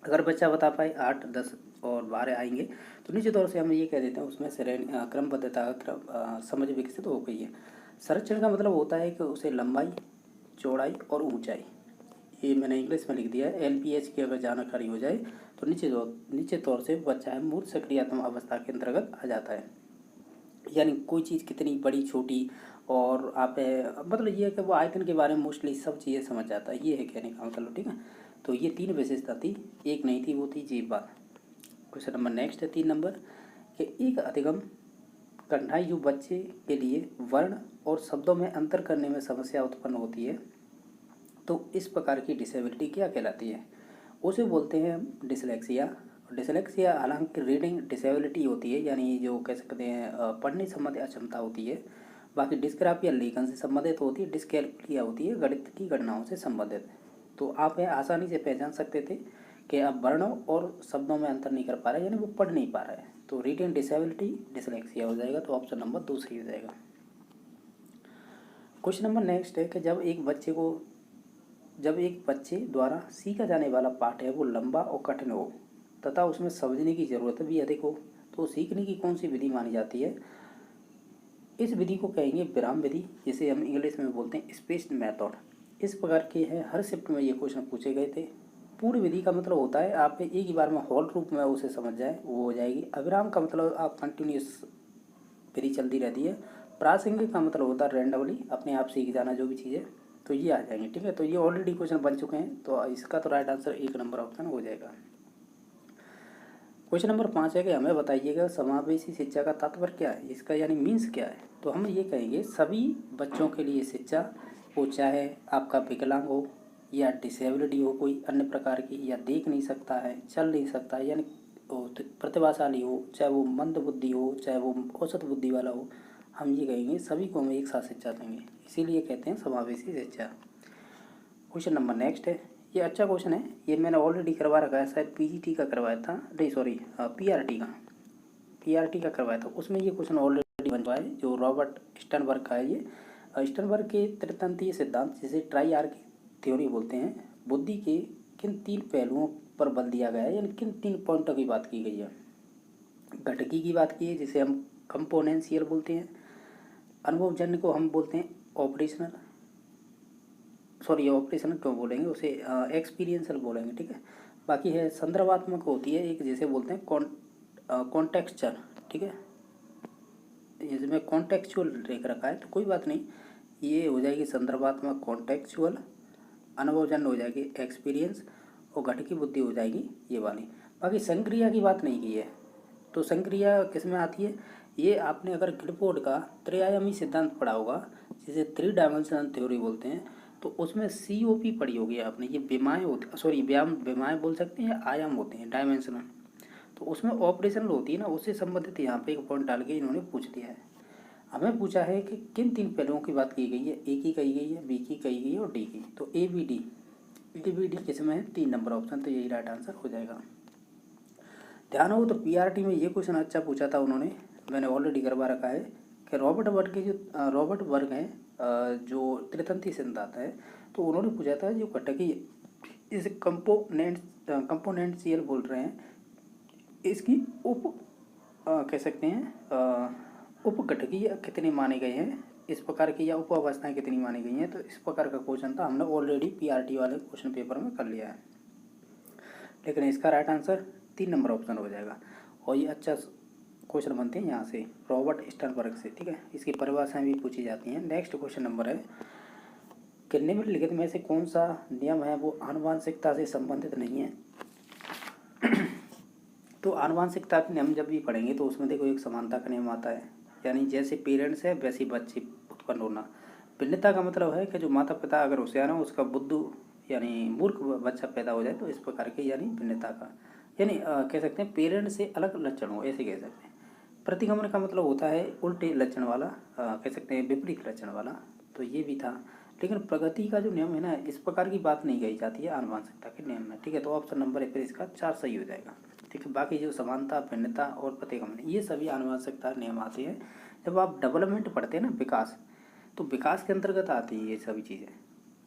अगर बच्चा बता पाए 8, 10 और 12 आएंगे तो निश्चित तौर से हम ये कह देते हैं उसमें श्रेणी क्रमबद्धता का समझ विकसित हो गई है। संरक्षण का मतलब होता है कि उसे लंबाई, चौड़ाई और ऊंचाई, ये मैंने इंग्लिश में लिख दिया है, LPH की अगर जानकारी हो जाए तो निश्चित तौर से बच्चा है मूर्त सक्रियात्मक अवस्था के अंतर्गत आ जाता है। यानी कोई चीज़ कितनी बड़ी छोटी, और आप मतलब ये है कि वो आयतन के बारे में मोस्टली सब चीज़ें समझ जाता है, ये है कहने का मतलब, ठीक है। तो ये 3 विशेषता थी, एक नहीं थी, वो थी जीववाद। क्वेश्चन नंबर नेक्स्ट है 3 नंबर कि एक अधिगम कठिनाई जो बच्चे के लिए वर्ण और शब्दों में अंतर करने में समस्या उत्पन्न होती है, तो इस प्रकार की डिसेबिलिटी क्या कहलाती है? उसे बोलते हैं डिसलेक्सिया। डिसलेक्सिया हालांकि रीडिंग डिसेबिलिटी होती है, यानी जो कह सकते हैं पढ़ने संबंधी अक्षमता होती है। बाकी डिस्ग्राफिया लेखन से संबंधित होती है, डिस्कैल्कुलिया होती है गणित की गणनाओं से संबंधित। तो आप आसानी से पहचान सकते थे कि आप वर्णों और शब्दों में अंतर नहीं कर पा रहे, यानी वो पढ़ नहीं पा रहा है, तो रीडिंग डिसेबिलिटी डिसलेक्सिया हो जाएगा। तो ऑप्शन नंबर 2 सही हो जाएगा। क्वेश्चन नंबर नेक्स्ट है कि जब एक बच्चे द्वारा सीखा जाने वाला पाठ है वो लंबा और कठिन हो तथा उसमें समझने की ज़रूरत भी अधिक हो, तो सीखने की कौन सी विधि मानी जाती है? इस विधि को कहेंगे विराम विधि, जिसे हम इंग्लिश में बोलते हैं स्पेस्ड मेथड। इस प्रकार के हैं, हर शिफ्ट में ये क्वेश्चन पूछे गए थे। पूर्ण विधि का मतलब होता है आप एक ही बार में हॉल रूप में उसे समझ जाए, वो हो जाएगी। अविराम का मतलब आप कंटिन्यूस विधि चलती रहती है। प्रासंगिक का मतलब होता है रैंडमली अपने आप सीख जाना जो भी चीज़ें, तो ये आ जाएंगे, ठीक है। तो ये ऑलरेडी क्वेश्चन बन चुके हैं, तो इसका तो राइट आंसर 1 नंबर ऑप्शन हो जाएगा। क्वेश्चन नंबर 5 है कि हमें बताइएगा समावेशी शिक्षा का तात्पर्य क्या है, इसका यानी मीन्स क्या है? तो हम ये कहेंगे सभी बच्चों के लिए शिक्षा, वो चाहे आपका विकलांग हो या डिसेबिलिटी हो कोई अन्य प्रकार की, या देख नहीं सकता है, चल नहीं सकता है, यानी प्रतिभाशाली हो, चाहे वो मंद बुद्धि हो, चाहे वो औसत बुद्धि वाला हो, हम ये कहेंगे सभी को हम एक साथ शिक्षा देंगे, इसीलिए कहते हैं समावेशी शिक्षा। क्वेश्चन नंबर नेक्स्ट है, ये अच्छा क्वेश्चन है, ये मैंने ऑलरेडी करवा रखा है, शायद PGT का करवाया था, नहीं सॉरी PRT का। PRT का करवाया था उसमें ये क्वेश्चन ऑलरेडी बन चुका है, जो रॉबर्ट स्टर्नबर्ग का है। ये स्टर्नबर्ग के त्रितंत्रीय सिद्धांत जिसे ट्राईआर्की थ्योरी बोलते हैं, बुद्धि के किन 3 पहलुओं पर बल दिया गया है, यानी किन 3 पॉइंटों की बात की गई है। घटकी की बात की है जिसे हम कंपोनेंशियल बोलते हैं, अनुभवजन्य को हम बोलते हैं ऑपरेशनल क्यों बोलेंगे उसे, एक्सपीरियंशियल बोलेंगे, ठीक है। बाकी है संदर्भात्मक होती है एक, जिसे बोलते हैं कॉन्टेक्चुअल, ठीक है। इसमें कॉन्टेक्चुअल लिख रखा है तो कोई बात नहीं, ये हो जाएगी संदर्भात्मक कॉन्टेक्चुअल, अनुभवजन्य हो जाएगी एक्सपीरियंस, और घटकी बुद्धि हो जाएगी ये वाली। बाकी संक्रिया की बात नहीं की है, तो संक्रिया किस में आती है, ये आपने अगर गिलफोर्ड का त्रिआयामी सिद्धांत पढ़ा होगा जिसे 3 डायमेंशनल थ्योरी बोलते हैं, तो उसमें COP पढ़ी होगी आपने। ये विमाएँ होती, विमाएँ बोल सकते हैं, आयाम होते हैं डायमेंशनल, तो उसमें ऑपरेशनल होती है ना, उससे संबंधित यहाँ पे एक पॉइंट डाल के इन्होंने पूछ दिया है। हमें पूछा है कि किन 3 पहलुओं की बात की गई है, A की कही गई है, B की कही गई है और D की। तो ABD किसमें है, 3 नंबर ऑप्शन, तो यही राइट आंसर हो जाएगा। ध्यान हो तो PRT में ये क्वेश्चन अच्छा पूछा था उन्होंने, मैंने ऑलरेडी करवा रखा है कि रॉबर्ट वर्ग हैं, जो त्रितंत्री सिद्धांत है, तो उन्होंने पूछा था जो घटकी इस कंपोनेंशियल बोल रहे हैं, इसकी कह सकते हैं उप घटकी कितने माने गए हैं इस प्रकार की, या उप अवस्थाएं कितनी मानी गई हैं। तो इस प्रकार का क्वेश्चन था, हमने ऑलरेडी PRT वाले क्वेश्चन पेपर में कर लिया है, लेकिन इसका राइट आंसर 3 नंबर ऑप्शन हो जाएगा। और ये अच्छा क्वेश्चन बनते हैं यहाँ से रॉबर्ट स्टर्नबर्ग से, ठीक है। इसकी परिभाषाएं भी पूछी जाती हैं। नेक्स्ट क्वेश्चन नंबर है कि निम्नलिखित में से कौन सा नियम है वो आनुवांशिकता से संबंधित नहीं है। तो आनुवांशिकता के नियम जब भी पढ़ेंगे तो उसमें देखो एक समानता का नियम आता है, यानी जैसे पेरेंट्स है वैसे बच्चे उत्पन्न होना। भिन्नता का मतलब है कि जो माता पिता अगर होशियार हो उसका बुद्धू यानी मूर्ख बच्चा पैदा हो जाए, तो इस प्रकार के यानी भिन्नता का, यानी कह सकते हैं पेरेंट्स से अलग लक्षण हो, ऐसे कह सकते हैं। प्रतिगमन का मतलब होता है उल्टे लक्षण वाला, कह सकते हैं विपरीत लक्षण वाला, तो ये भी था। लेकिन प्रगति का जो नियम है ना, इस प्रकार की बात नहीं कही जाती है आनुवांशिकता के नियम में, ठीक है। तो ऑप्शन नंबर है फिर इसका 4 सही हो जाएगा, ठीक है। बाकी जो समानता, भिन्नता और प्रतिगमन, ये सभी आनुवांशिकता नियम आते हैं जब आप डेवलपमेंट पढ़ते हैं ना, विकास, तो विकास के अंतर्गत आती है ये सभी चीज़ें,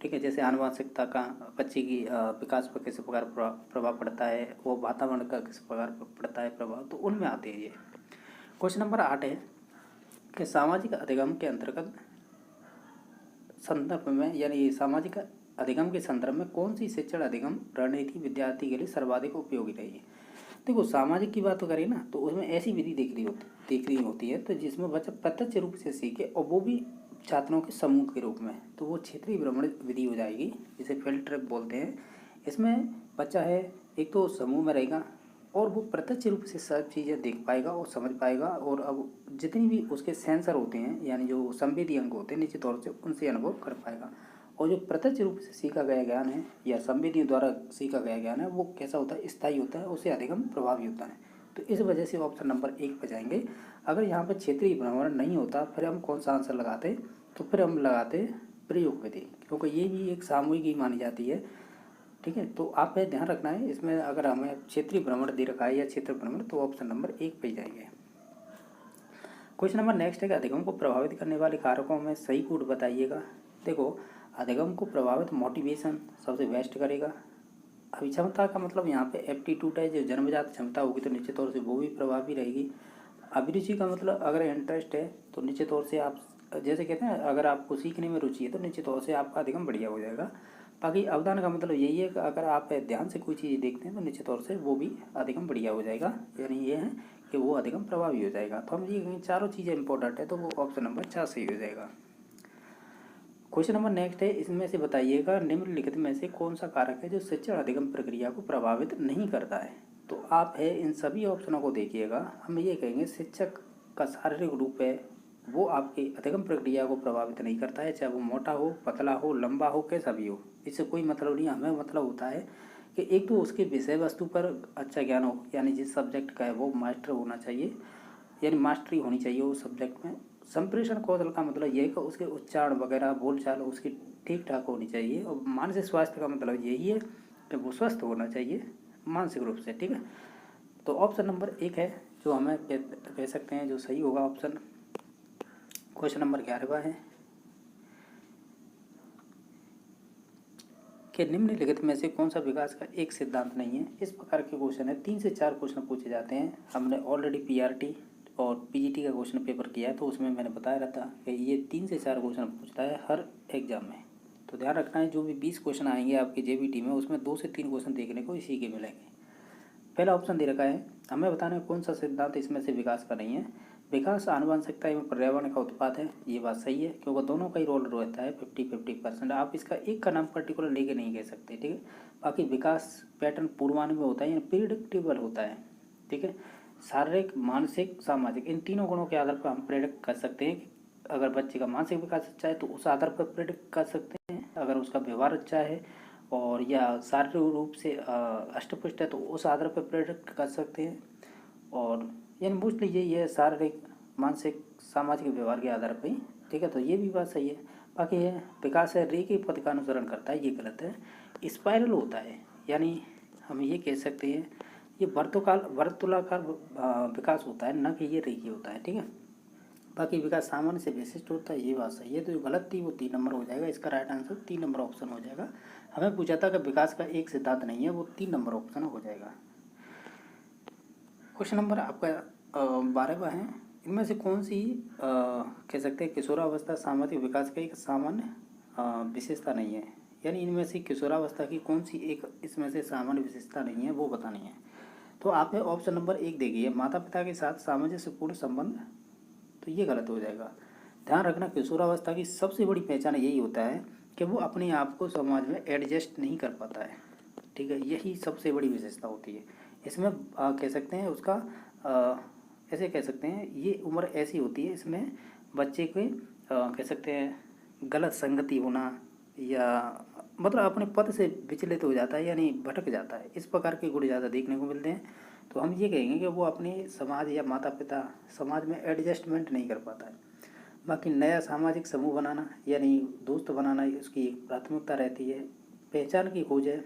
ठीक है। जैसे आनुवांशिकता का बच्चे की विकास पर किस प्रकार प्रभाव पड़ता है, वो वातावरण का किस प्रकार पड़ता है प्रभाव, तो उनमें आते हैं ये। क्वेश्चन नंबर 8 है कि सामाजिक अधिगम के अंतर्गत संदर्भ में, यानी सामाजिक अधिगम के संदर्भ में कौन सी शिक्षण अधिगम रणनीति विद्यार्थी के लिए सर्वाधिक उपयोगी रही है। देखो सामाजिक की बात करें ना, तो उसमें ऐसी विधि देख रही होती है तो जिसमें बच्चा प्रत्यक्ष रूप से सीखे, और वो भी छात्रों के समूह के रूप में, तो वो क्षेत्रीय भ्रमण विधि हो जाएगी, जिसे फील्ड ट्रिप बोलते हैं। इसमें बच्चा है एक तो समूह में रहेगा और वो प्रत्यक्ष रूप से सब चीज़ें देख पाएगा और समझ पाएगा, और अब जितनी भी उसके सेंसर होते हैं यानी जो संवेदी अंग होते हैं निश्चित तौर से उनसे अनुभव कर पाएगा। और जो प्रत्यक्ष रूप से सीखा गया ज्ञान है या संवेदियों द्वारा सीखा गया ज्ञान है, वो कैसा होता है, स्थायी होता है, उससे अधिगम प्रभावी होता है। तो इस वजह से ऑप्शन नंबर 1 पे जाएंगे। अगर यहाँ पर क्षेत्रीय भ्रमण नहीं होता फिर हम कौन सा आंसर लगाते, तो फिर हम लगाते प्रयोग विधि, क्योंकि ये भी एक सामूहिक ही मानी जाती है, ठीक है। तो आप पे ध्यान रखना है इसमें, अगर हमें क्षेत्रीय भ्रमण दे रखा है या क्षेत्र भ्रमण, तो ऑप्शन नंबर 1 पे जाएंगे। क्वेश्चन नंबर नेक्स्ट है कि अधिगम को प्रभावित करने वाले कारकों में सही कूट बताइएगा। देखो अधिगम को प्रभावित मोटिवेशन सबसे बेस्ट करेगा। अभिक्षमता का मतलब यहाँ पे एप्टीट्यूड है, जो जन्मजात क्षमता होगी तो निश्चित तौर से वो भी प्रभावी रहेगी। अभिरुचि का मतलब अगर इंटरेस्ट है तो निश्चित तौर से आप, जैसे कहते हैं अगर आपको सीखने में रुचि है तो निश्चित तौर से आपका अधिगम बढ़िया हो जाएगा। बाकी अवधान का मतलब यही है कि अगर आप ध्यान से कोई चीज़ देखते हैं तो निश्चित तौर से वो भी अधिगम बढ़िया हो जाएगा, यानी ये है कि वो अधिगम प्रभावी हो जाएगा। तो हम ये चारों चीज़ें इंपॉर्टेंट है, तो वो ऑप्शन नंबर 4 सही हो जाएगा। क्वेश्चन नंबर नेक्स्ट है, इसमें से बताइएगा निम्नलिखित में से कौन सा कारक है जो शिक्षण अधिगम प्रक्रिया को प्रभावित नहीं करता है। तो आप है इन सभी ऑप्शनों को देखिएगा, हम ये कहेंगे शिक्षक का शारीरिक रूप है वो आपकी अधिगम प्रक्रिया को प्रभावित नहीं करता है, चाहे वो मोटा हो, पतला हो, लंबा हो, कैसा भी हो, इससे कोई मतलब नहीं। हमें मतलब होता है कि एक तो उसके विषय वस्तु पर अच्छा ज्ञान हो, यानी जिस सब्जेक्ट का है वो मास्टर होना चाहिए, यानी मास्टरी होनी चाहिए उस सब्जेक्ट में। संप्रेषण कौशल का मतलब ये है कि उसके उच्चारण वगैरह बोलचाल उसकी ठीक ठाक होनी चाहिए। और मानसिक स्वास्थ्य का मतलब यही है कि वो स्वस्थ होना चाहिए मानसिक रूप से, ठीक है। तो ऑप्शन नंबर 1 है जो हमें कह सकते हैं जो सही होगा ऑप्शन क्वेश्चन नंबर 11वां है कि निम्नलिखित में से कौन सा विकास का एक सिद्धांत नहीं है। इस प्रकार के क्वेश्चन है, 3 से 4 क्वेश्चन पूछे जाते हैं। हमने ऑलरेडी पीआरटी और पीजीटी का क्वेश्चन पेपर किया है, तो उसमें मैंने बताया रहता कि ये 3 से 4 क्वेश्चन पूछता है हर एग्जाम में। तो ध्यान रखना है, जो भी 20 क्वेश्चन आएंगे आपके जेबीटी में, उसमें 2 से 3 क्वेश्चन देखने को इसी के मिलेंगे। पहला ऑप्शन दे रखा है, हमें बताना है कौन सा सिद्धांत इसमें से विकास का नहीं है। विकास आनुवंशिकता एवं पर्यावरण का उत्पाद है, ये बात सही है, क्योंकि दोनों का ही रोल रहता है 50-50%। आप इसका एक का नाम पर्टिकुलर लेके नहीं कह सकते, ठीक है। बाकी विकास पैटर्न पूर्वानुमेय होता है, यानी प्रिडिक्टेबल होता है, ठीक है। शारीरिक, मानसिक, सामाजिक, इन तीनों गुणों के आधार पर हम प्रेडिक्ट कर सकते हैं कि अगर बच्चे का मानसिक विकास अच्छा है तो उस आधार पर प्रेडिक्ट कर सकते हैं। अगर उसका व्यवहार अच्छा है और या शारीरिक रूप से अष्टपुष्ट है तो उस आधार पर प्रेडिक्ट कर सकते हैं। और यानी मोस्टली यही है, शारीरिक, मानसिक, सामाजिक व्यवहार के आधार पर ही, ठीक है। तो ये भी बात सही है। बाकी है विकास है रेखीय पथ का अनुसरण करता है, ये गलत है। स्पाइरल होता है, यानी हम ये कह सकते हैं ये वर्तुलाकार विकास होता है, न कि ये रेखीय होता है, ठीक है। बाकी विकास सामान्य से विशिष्ट होता है, ये बात सही है। तो जो गलत थी वो 3 नंबर हो जाएगा, इसका राइट आंसर 3 नंबर ऑप्शन हो जाएगा। हमें पूछा था कि विकास का एक सिद्धांत नहीं है, वो 3 नंबर ऑप्शन हो जाएगा। क्वेश्चन नंबर आपका 12वां है, इनमें से कौन सी कह सकते हैं किशोरावस्था सामाजिक विकास का एक सामान्य विशेषता नहीं है। यानी इनमें से किशोरावस्था की कौन सी एक इसमें से सामान्य विशेषता नहीं है, वो बतानी है। तो आपने ऑप्शन नंबर 1 देखिए, माता पिता के साथ सामंजस्यपूर्ण संबंध, तो ये गलत हो जाएगा। ध्यान रखना, किशोरावस्था की सबसे बड़ी पहचान यही होता है कि वो अपने आप को समाज में एडजस्ट नहीं कर पाता है, ठीक है। यही सबसे बड़ी विशेषता होती है। इसमें कह सकते हैं उसका ऐसे कह सकते हैं ये उम्र ऐसी होती है, इसमें बच्चे के कह सकते हैं गलत संगति होना या मतलब अपने पद से विचलित हो जाता है, यानी भटक जाता है। इस प्रकार के गुण ज़्यादा देखने को मिलते हैं। तो हम ये कहेंगे कि वो अपने समाज या माता पिता समाज में एडजस्टमेंट नहीं कर पाता है। बाकी नया सामाजिक समूह बनाना यानी दोस्त बनाना उसकी एक प्राथमिकता रहती है। पहचान की खोज है,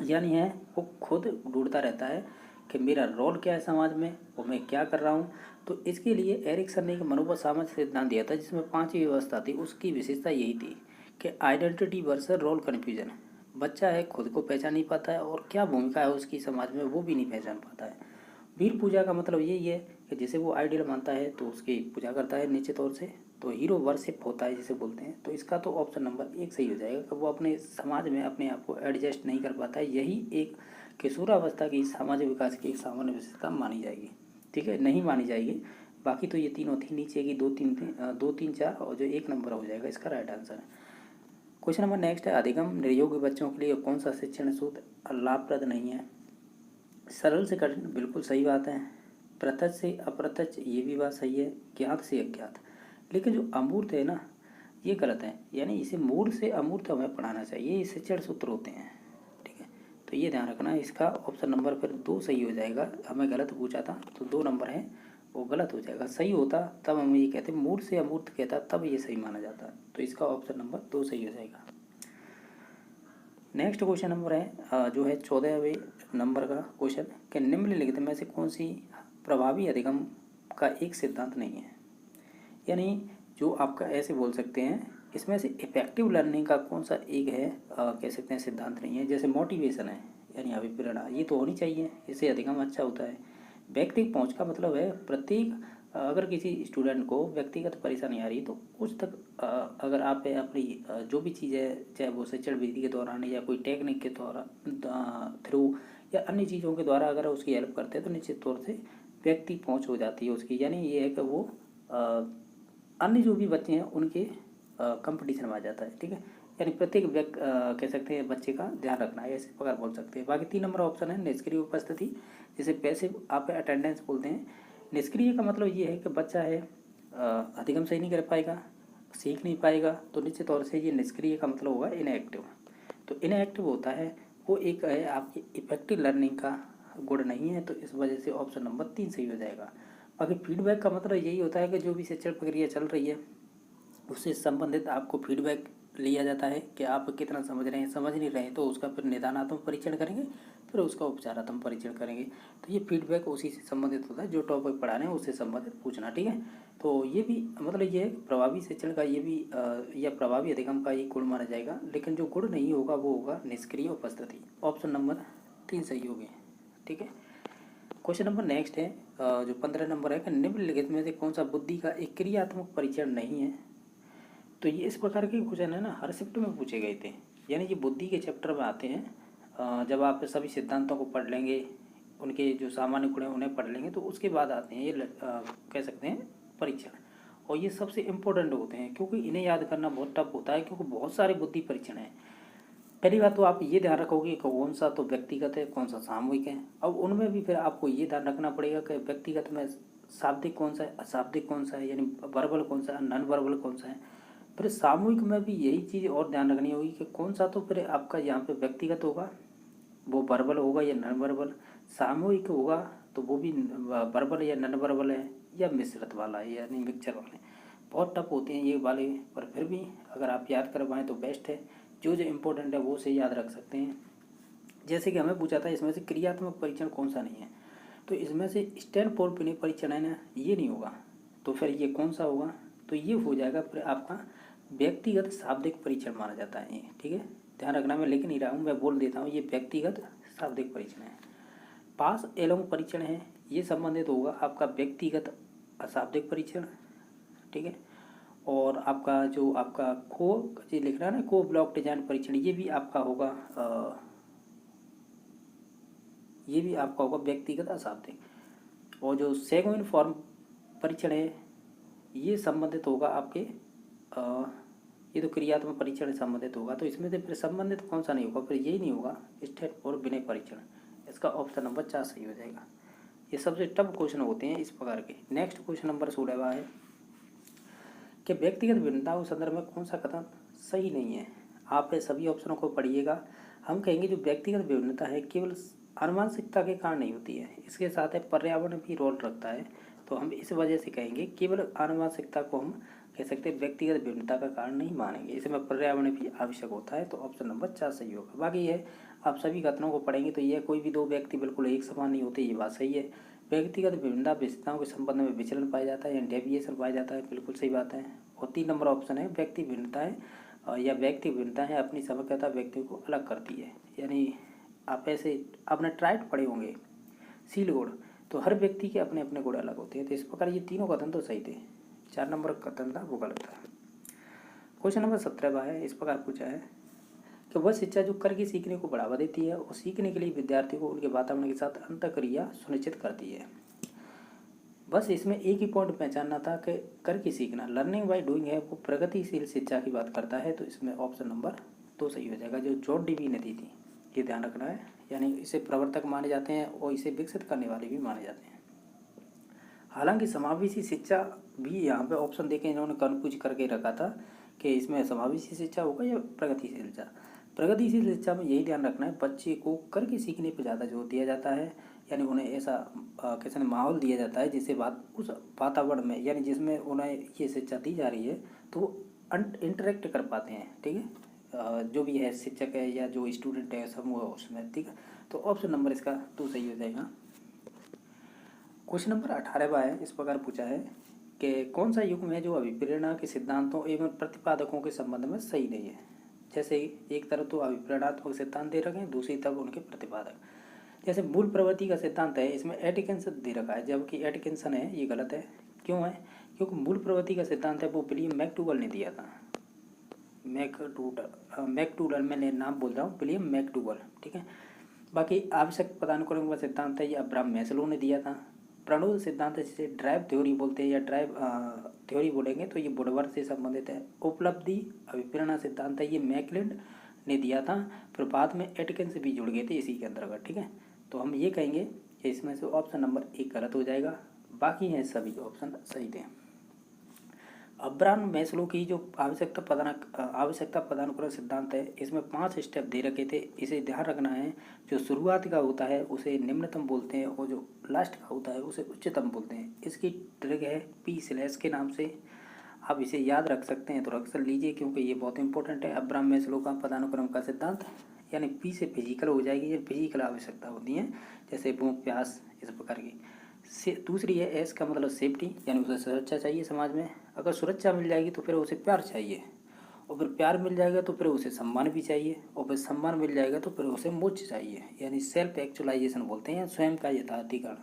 यानी है वो खुद ढूंढता रहता है कि मेरा रोल क्या है समाज में और मैं क्या कर रहा हूँ। तो इसके लिए एरिक्सन ने एक मनोबल सामाजिक सिद्धांत दिया था, जिसमें 5वीं व्यवस्था थी। उसकी विशेषता यही थी कि आइडेंटिटी वर्सेस रोल कन्फ्यूजन। बच्चा है खुद को पहचान नहीं पाता है और क्या भूमिका है उसकी समाज में वो भी नहीं पहचान पाता है। वीर पूजा का मतलब यही है कि जैसे वो आइडियल मानता है तो उसकी पूजा करता है निश्चित तौर से। तो हीरो वर्शिप होता है जिसे बोलते हैं। तो इसका तो ऑप्शन नंबर 1 सही हो जाएगा कि वो अपने समाज में अपने आप को एडजस्ट नहीं कर पाता है। यही एक किशोरावस्था की सामाजिक विकास की एक सामान्य विशेषता मानी जाएगी, ठीक है, नहीं मानी जाएगी। बाकी तो ये तीनों थी, नीचे की 2 3 4 और जो 1 नंबर हो जाएगा इसका right answer. Question number next है, अधिगम निर्योग्य बच्चों के लिए कौन सा शिक्षण सूत्र लाभप्रद नहीं है। सरल से कठिन, बिल्कुल सही बात है। प्रत्यक्ष से अप्रत्यक्ष, ये भी बात सही है। ज्ञात से अज्ञात, लेकिन जो अमूर्त है ना ये गलत है। यानी इसे मूल से अमूर्त हमें पढ़ाना चाहिए, ये शिक्षण सूत्र होते हैं, ठीक है। तो ये ध्यान रखना, इसका ऑप्शन नंबर फिर 2 सही हो जाएगा। हमें गलत पूछा था तो 2 नंबर है वो गलत हो जाएगा। सही होता तब हम ये कहते मूल से अमूर्त कहता, तब ये सही माना जाता। तो इसका ऑप्शन नंबर 2 सही हो जाएगा। नेक्स्ट क्वेश्चन नंबर है जो है 14वें नंबर का क्वेश्चन कि निम्नलिखित में से कौन सी प्रभावी अधिगम का एक सिद्धांत नहीं है। यानी जो आपका ऐसे बोल सकते हैं इसमें से इफेक्टिव लर्निंग का कौन सा एक है कह सकते हैं सिद्धांत नहीं है। जैसे मोटिवेशन है यानी अभिप्रेरणा, ये तो होनी चाहिए, इससे अधिगम अच्छा होता है। व्यक्तिगत पहुंच का मतलब है प्रत्येक अगर किसी स्टूडेंट को व्यक्तिगत परेशानी आ रही तो उस तक अगर आप अपनी जो भी चीज़ है, चाहे वो शिक्षण विधि के दौरान या कोई टेक्निक के द्वारा थ्रू या अन्य चीज़ों के द्वारा अगर उसकी हेल्प करते हैं तो निश्चित तौर से व्यक्ति पहुंच हो जाती है उसकी। यानी ये है कि वो अन्य जो भी बच्चे हैं उनके कंपटीशन में आ जाता है, ठीक है। यानी प्रत्येक व्यक्ति कह सकते हैं बच्चे का ध्यान रखना है, ऐसे प्रकार बोल सकते हैं। बाकी 3 नंबर ऑप्शन है निष्क्रिय उपस्थिति, जिसे पैसिव आप अटेंडेंस बोलते हैं। निष्क्रिय का मतलब ये है कि बच्चा है अधिगम सही नहीं कर पाएगा, सीख नहीं पाएगा, तो निश्चित तौर से ये निष्क्रिय का मतलब होगा इनएक्टिव। तो इनएक्टिव होता है वो एक है आपकी इफेक्टिव लर्निंग का गुण नहीं है, तो इस वजह से ऑप्शन नंबर 3 सही हो जाएगा। बाकी फीडबैक का मतलब यही होता है कि जो भी शिक्षण प्रक्रिया चल रही है उससे संबंधित आपको फीडबैक लिया जाता है कि आप कितना समझ रहे हैं, समझ नहीं रहे हैं तो उसका फिर निदानात्मक परीक्षण करेंगे, फिर उसका उपचारात्मक परीक्षण करेंगे। तो ये फीडबैक उसी से संबंधित होता है, जो टॉपिक पढ़ा रहे हैं उससे संबंधित पूछना, ठीक है। तो ये भी मतलब ये प्रभावी शिक्षण का ये भी या प्रभावी अधिगम का ये गुण माना जाएगा, लेकिन जो गुण नहीं होगा वो होगा निष्क्रिय उपस्थिति। ऑप्शन नंबर 3 सही हो गए, ठीक है। क्वेश्चन नंबर नेक्स्ट है जो 15 नंबर है कि निम्नलिखित में से कौन सा बुद्धि का एक क्रियात्मक परीक्षण नहीं है। तो ये इस प्रकार के क्वेश्चन है ना, हर शिफ्ट में पूछे गए थे, यानी ये बुद्धि के चैप्टर में आते हैं। जब आप सभी सिद्धांतों को पढ़ लेंगे, उनके जो सामान्य गुण हैं उन्हें पढ़ लेंगे, तो उसके बाद आते हैं ये कह सकते हैं परीक्षण। और ये सबसे इम्पोर्टेंट होते हैं क्योंकि इन्हें याद करना बहुत टफ होता है, क्योंकि बहुत सारे बुद्धि परीक्षण हैं। पहली बात तो आप ये ध्यान रखोगे कि कौन सा तो व्यक्तिगत है, कौन सा सामूहिक है। अब उनमें भी फिर आपको ये ध्यान रखना पड़ेगा कि व्यक्तिगत में शाब्दिक कौन सा है, अशाब्दिक कौन सा है, यानी वर्बल कौन सा है, नॉन वर्बल कौन सा है। फिर सामूहिक में भी यही चीज़ और ध्यान रखनी होगी कि कौन सा तो फिर आपका यहाँ पे व्यक्तिगत होगा, वो वर्बल होगा या नॉन वर्बल। सामूहिक होगा तो वो भी वर्बल या नॉन वर्बल है या मिश्रित वाला है, यानी मिक्सचर वाले। बहुत टफ होते हैं ये वाले, पर फिर भी अगर आप याद कर पाएँ तो बेस्ट है। जो जो इम्पोर्टेंट है वो से याद रख सकते हैं। जैसे कि हमें पूछा था इसमें से क्रियात्मक परीक्षण कौन सा नहीं है, तो इसमें से स्टैनफोर्ड परीक्षण है ना, ये नहीं होगा। तो फिर ये कौन सा होगा, तो ये हो जाएगा फिर आपका व्यक्तिगत शाब्दिक परीक्षण माना जाता है ये, ठीक है। ध्यान रखना, मैं लिख नहीं रहा हूँ, मैं बोल देता हूँ, ये व्यक्तिगत शाब्दिक परीक्षण है। पास एलोंग परीक्षण है, ये संबंधित होगा आपका व्यक्तिगत अशाब्दिक परीक्षण, ठीक है। और आपका जो आपका को जी लिख रहा है ना, को ब्लॉक डिजाइन परीक्षण, ये भी आपका होगा ये भी आपका होगा व्यक्तिगत अशाब्दिक। और जो सेगोइन फॉर्म परीक्षण है ये संबंधित होगा आपके ये तो क्रियात्मक परीक्षण से संबंधित होगा, तो इसमें से फिर संबंधित कौन सा नहीं होगा, फिर यही नहीं होगा स्टेट और विनय परीक्षण। इसका ऑप्शन नंबर 4 सही हो जाएगा। ये सबसे टफ क्वेश्चन होते हैं इस प्रकार के। नेक्स्ट क्वेश्चन नंबर 16 है कि व्यक्तिगत भिन्नताओं के संदर्भ में कौन सा कथन सही नहीं है। आप ये सभी ऑप्शनों को पढ़िएगा। हम कहेंगे जो व्यक्तिगत भिन्नता है केवल आनुवंशिकता के कारण नहीं होती है, इसके साथ है पर्यावरण भी रोल रखता है। तो हम इस वजह से कहेंगे केवल आनुवंशिकता को हम कह सकते हैं व्यक्तिगत भिन्नता का कारण नहीं मानेंगे, इसमें पर्यावरण भी आवश्यक होता है। तो ऑप्शन नंबर 4 सही होगा। बाकी है आप सभी कथनों को पढ़ेंगे तो यह कोई भी दो व्यक्ति बिल्कुल एक समान नहीं होते, ये बात सही है। व्यक्तिगत भिन्नता विशेषताओं के संबंध में विचलन पाया जाता है या डेविएशन पाया जाता है, बिल्कुल सही बात है। और 3 नंबर ऑप्शन है व्यक्ति भिन्नताएं या व्यक्ति भिन्नताएं अपनी समग्रता व्यक्ति को अलग करती है। यानी आप ऐसे आपने ट्राइड पढ़े होंगे सील गुण, तो हर व्यक्ति के अपने अपने गुण अलग होते हैं। तो इस प्रकार ये तीनों कथन तो सही थे, 4 नंबर कथन था वो गलत था। क्वेश्चन नंबर 17 है, इस प्रकार पूछा है कि वह शिक्षा जो कर के सीखने को बढ़ावा देती है और सीखने के लिए विद्यार्थी को उनके वातावरण के साथ अंतःक्रिया सुनिश्चित करती है। बस इसमें एक ही पॉइंट पहचानना था कि कर के सीखना, लर्निंग बाय डूइंग है, वो प्रगतिशील शिक्षा की बात करता है। तो इसमें ऑप्शन नंबर 2 सही हो जाएगा, जो जॉर्ज डीवी ने दी थी। ये ध्यान रखना है, यानी इसे प्रवर्तक माने जाते हैं और इसे विकसित करने वाले भी माने जाते हैं। हालांकि समावेशी शिक्षा भी यहाँ पे ऑप्शन देके इन्होंने कन्फ्यूज करके रखा था कि इसमें समावेशी शिक्षा होगा या प्रगतिशील शिक्षा। प्रगतिशील शिक्षा में यही ध्यान रखना है, बच्चे को करके सीखने पर ज़्यादा जोर दिया जाता है, यानी उन्हें ऐसा कैसे माहौल दिया जाता है जिससे बात उस वातावरण में, यानी जिसमें उन्हें ये शिक्षा दी जा रही है तो वो इंटरेक्ट कर पाते हैं, ठीक है। जो भी है शिक्षक है या जो स्टूडेंट है समूह है उसमें, ठीक है। तो ऑप्शन नंबर इसका 2 सही हो जाएगा। क्वेश्चन नंबर 18 है, इस प्रकार पूछा है कि कौन सा युग्म है जो अभिप्रेरणा के सिद्धांतों एवं प्रतिपादकों के संबंध में सही नहीं है। जैसे एक तरफ तो अभिप्रेरणात्मक सिद्धांत दे रखे हैं, दूसरी तरफ उनके प्रतिपादक। जैसे मूल प्रवृत्ति का सिद्धांत है, इसमें एटकिंसन दे रखा है, जबकि एटकिंसन है ये गलत है। क्यों है, क्योंकि मूल प्रवृत्ति का सिद्धांत है वो विलियम मैकडूगल ने दिया था। मैकडूगल मैंने नाम बोल रहा हूँ, विलियम मैकडूगल, ठीक है। बाकी आवश्यक पदानुक्रम का सिद्धांत है ये अब्राहम मैस्लो ने दिया था। प्रणोद सिद्धांत जिसे ड्राइव थ्योरी बोलते हैं या ड्राइव थ्योरी बोलेंगे तो ये वुडवर्थ से संबंधित है। उपलब्धि अभिप्रेरणा सिद्धांत है ये मैकलिंड ने दिया था, फिर बाद में एटकिंस भी जुड़ गए थे इसी के अंतर्गत, ठीक है। तो हम ये कहेंगे कि इसमें से ऑप्शन नंबर 1 गलत हो जाएगा, बाकी हैं सभी ऑप्शन सही थे। अब्राहम मैस्लो की जो आवश्यकता पदानुक्रम सिद्धांत है, इसमें 5 स्टेप दे रखे थे, इसे ध्यान रखना है। जो शुरुआत का होता है उसे निम्नतम बोलते हैं और जो लास्ट का होता है उसे उच्चतम बोलते हैं। इसकी ट्रिक है P/ के नाम से। आप इसे याद रख सकते हैं तो रख लीजिए, क्योंकि ये बहुत इंपॉर्टेंट है। अब्राहम मैस्लो का पदानुक्रम का सिद्धांत, यानी पी से फिजिकल हो जाएगी, ये फिजिकल आवश्यकता होती है, जैसे भूख प्यास इस प्रकार की। दूसरी है एस का मतलब सेफ्टी, यानी उसे सुरक्षा चाहिए समाज में। अगर सुरक्षा मिल जाएगी तो फिर उसे प्यार चाहिए, और फिर प्यार मिल जाएगा तो फिर उसे सम्मान भी चाहिए, और फिर सम्मान मिल जाएगा तो फिर उसे मोक्ष चाहिए, यानी सेल्फ एक्चुअलाइजेशन बोलते हैं, स्वयं का यथाधिकरण।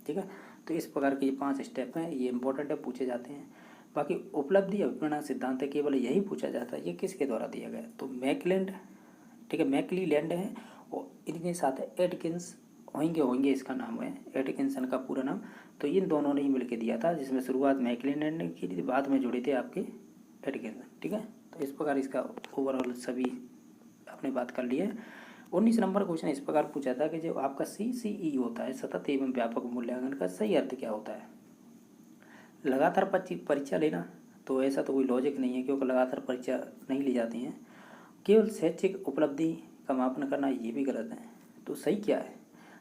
ठीक है, तो इस प्रकार के ये 5 स्टेप हैं, ये इंपॉर्टेंट है, पूछे जाते हैं। बाकी उपलब्धि अभिप्राय सिद्धांत है, केवल यही पूछा जाता है, ये किसके द्वारा दिया गया, तो मैकलैंड, ठीक है, मैकलीलैंड है, और इनके साथ है एटकिंस, होंगे इसका नाम है, एटकिंसन का पूरा नाम। तो इन दोनों ने ही मिलकर दिया था, जिसमें शुरुआत मैकलीलैंड ने की थी, बाद में जुड़े थे आपके एटकिंसन। ठीक है, तो इस प्रकार इसका ओवरऑल सभी आपने बात कर ली है। 19 नंबर क्वेश्चन इस प्रकार पूछा था कि जो आपका CCE होता है, सतत एवं व्यापक मूल्यांकन का सही अर्थ क्या होता है। लगातार परीक्षा लेना, तो ऐसा तो कोई लॉजिक नहीं है, क्योंकि लगातार परीक्षा नहीं ली जाती हैं। केवल शैक्षिक उपलब्धि का मापन करना, ये भी गलत है। तो सही क्या है,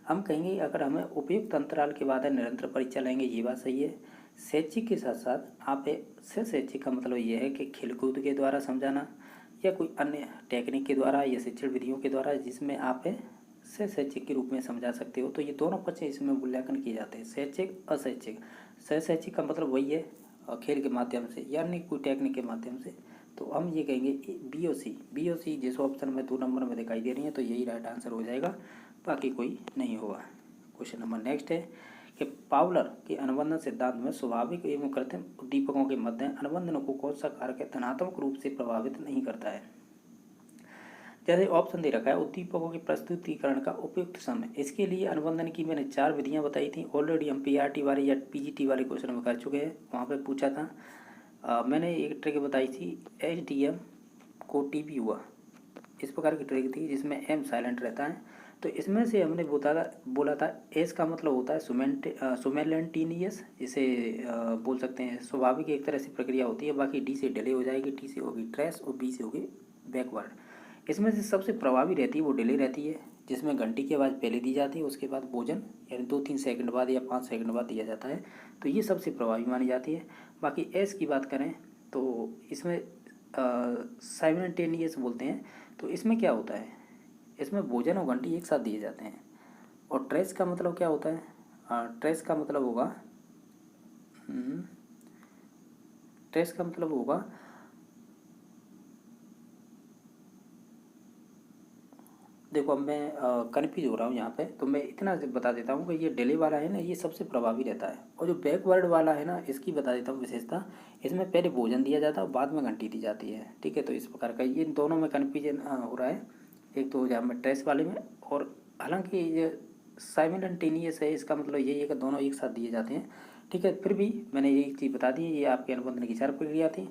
हम कहेंगे अगर हमें उपयुक्त अंतराल के बाद निरंतर परीक्षा लेंगे, ये बात सही है। शैक्षिक के साथ साथ आप शैक्षिक का मतलब ये है कि खेलकूद के द्वारा समझाना, या कोई अन्य टेक्निक के द्वारा या शिक्षण विधियों के द्वारा, जिसमें आप शैक्षिक के रूप में समझा सकते हो। तो ये दोनों पक्ष इसमें मूल्यांकन किए जाते हैं, शैक्षिक अशैक्षिक। शैक्षिक का मतलब वही है खेल के माध्यम से, यानी कोई टेक्निक के माध्यम से। तो हम ये कहेंगे BOC जिस ऑप्शन में 2 नंबर में दिखाई दे रही है, तो यही राइट आंसर हो जाएगा, बाकी कोई नहीं होगा। क्वेश्चन नंबर नेक्स्ट है कि पावलर के अनुबंधन सिद्धांत में स्वाभाविक एवं कृत्रिम उद्दीपकों के मध्य अनुबंधन को कौन सा कारक धनात्मक रूप से प्रभावित नहीं करता है। जैसे ऑप्शन दे रखा है, उद्दीपकों के प्रस्तुतिकरण का उपयुक्त समय। इसके लिए अनुबंधन की मैंने 4 विधियां बताई थी, ऑलरेडी हम PRT वाले या PGT वाले क्वेश्चन में कर चुके हैं, वहाँ पे पूछा था। मैंने एक ट्रिक बताई थी, HDM को TP हुआ, इस प्रकार की ट्रिक थी, जिसमें M साइलेंट रहता है। तो इसमें से हमने बोला था एस का मतलब होता है सुमेलेंटेनियस, इसे बोल सकते हैं स्वाभाविक, एक तरह से प्रक्रिया होती है। बाकी D से डिले हो जाएगी, T से होगी ट्रेस, और B से होगी बैकवर्ड। इसमें से सबसे प्रभावी रहती है वो डिले रहती है, जिसमें घंटी की आवाज़ पहले दी जाती है, उसके बाद भोजन यानी 2-3 सेकंड बाद या 5 सेकंड बाद दिया जाता है। तो ये सबसे प्रभावी मानी जाती है। बाकी एस की बात करें तो इसमें साइमल्टेनियस बोलते हैं। तो इसमें क्या होता है, इसमें भोजन और घंटी एक साथ दिए जाते हैं। और ट्रेस का मतलब क्या होता है, ट्रेस का मतलब होगा देखो, अब मैं कन्फ्यूज हो रहा हूँ यहाँ पे, तो मैं इतना बता देता हूँ कि ये डिले वाला है ना, ये सबसे प्रभावी रहता है। और जो बैकवर्ड वाला है ना, इसकी बता देता हूँ विशेषता, इसमें पहले भोजन दिया जाता है और बाद में घंटी दी जाती है। ठीक है, तो इस प्रकार का ये दोनों में कन्फ्यूजन हो रहा है, एक तो जहाँ में ट्रेस वाले में। और हालांकि ये साइमल्टेनियस है, इसका मतलब यही है कि दोनों एक साथ दिए जाते हैं। ठीक है, फिर भी मैंने यही चीज़ बता दी, ये आपके अनुबंधन की 4 प्रक्रिया थी।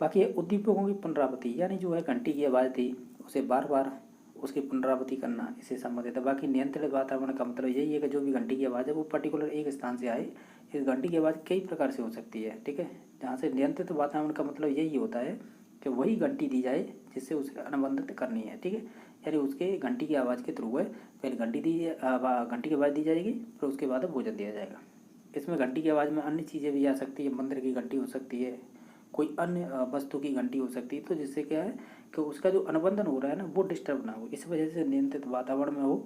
बाकी उद्दीपकों की पुनरावृत्ति, यानी जो है घंटी की आवाज़ थी उसे बार बार उसकी पुनरावृत्ति करना, इसे संबंधित है। बाकी नियंत्रित वातावरण का मतलब यही है कि जो भी घंटी की आवाज़ है वो पर्टिकुलर एक स्थान से आए। इस घंटी की आवाज़ कई प्रकार से हो सकती है, ठीक है, जहाँ से नियंत्रित वातावरण का मतलब यही होता है कि वही घंटी दी जाए जिससे उसे अनुबंधित करनी है। ठीक है, यानी उसके घंटी की आवाज़ के थ्रू है, पहले घंटी की आवाज़ दी जाएगी, फिर उसके बाद भोजन दिया जाएगा। इसमें घंटी की आवाज़ में अन्य चीज़ें भी आ सकती है, मंदिर की घंटी हो सकती है, कोई अन्य वस्तु की घंटी हो सकती है। तो जिससे क्या है कि उसका जो अनुबंधन हो रहा है ना, वो डिस्टर्ब ना हो, इस वजह से नियंत्रित वातावरण में हो।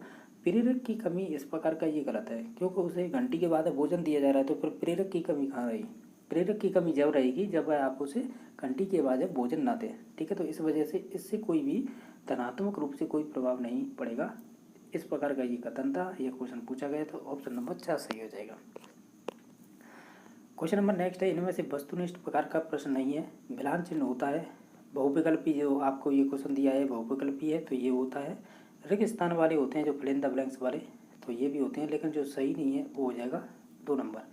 प्रेरक की कमी इस प्रकार का ये गलत है, क्योंकि उसे घंटी के बाद भोजन दिया जा रहा है, तो फिर प्रेरक की कमी कहाँ रही। प्रेरक की कमी जब रहेगी जब आप उसे घंटी के बाद भोजन ना दें। ठीक है, तो इस वजह से इससे कोई भी धनात्मक रूप से कोई प्रभाव नहीं पड़ेगा। इस प्रकार का ये कथन था, ये क्वेश्चन पूछा गया, तो ऑप्शन नंबर 4 सही हो जाएगा। क्वेश्चन नंबर नेक्स्ट है, इनमें से वस्तुनिष्ठ प्रकार का प्रश्न नहीं है, मिलान चिन्ह होता है। बहुविकल्पी जो आपको ये क्वेश्चन दिया है बहुविकल्पी है, तो ये होता है। रिक्त स्थान वाले होते हैं जो फिल इन द ब्लैंक्स वाले, तो ये भी होते हैं, लेकिन जो सही नहीं है वो हो जाएगा 2 नंबर।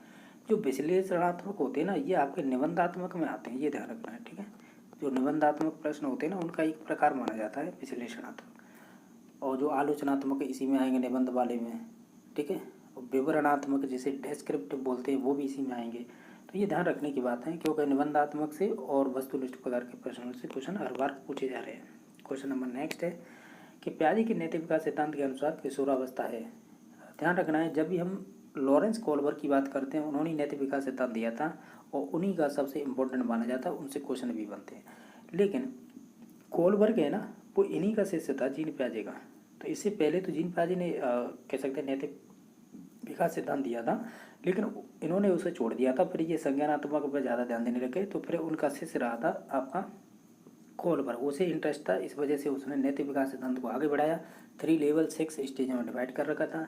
जो विश्लेषणात्मक होते हैं ना, ये आपके निबंधात्मक में आते हैं, ये ध्यान रखना है। ठीक है, जो निबंधात्मक प्रश्न होते हैं ना, उनका एक प्रकार माना जाता है विश्लेषणात्मक, और जो आलोचनात्मक इसी में आएंगे निबंध वाले में। ठीक है, विवरणात्मक जिसे डेस्क्रिप्टिव बोलते हैं वो भी इसी में आएंगे। तो ये ध्यान रखने की बात है, क्योंकि निबंधात्मक से और वस्तुनिष्ठ प्रकार के प्रश्नों से क्वेश्चन हर बार पूछे जा रहे हैं। क्वेश्चन नंबर नेक्स्ट है कि प्याजे के नैतिक विकास सिद्धांत के अनुसार किशोरावस्था है। ध्यान रखना है, जब भी हम लॉरेंस कोल्बर की बात करते हैं, उन्होंने नैतिक विकास सिद्धांत दिया था, और उन्हीं का सबसे इम्पोर्टेंट माना जाता है, उनसे क्वेश्चन भी बनते हैं। लेकिन कोलबर्ग है ना, वो इन्हीं का शिष्य था, जीन पियाजे का। तो इससे पहले तो जीन पियाजे ने कह सकते हैं नैतिक विकास सिद्धांत दिया था, लेकिन इन्होंने उसे छोड़ दिया था। फिर ये संज्ञानात्मक पर ज़्यादा ध्यान देने लगे, तो फिर उनका शिष्य रहा था आपका कोलबर्ग। उसे इंटरेस्ट था, इस वजह से उसने नैतिक विकास सिद्धांत को आगे बढ़ाया। 3 लेवल 6 स्टेज में डिवाइड कर रखा था।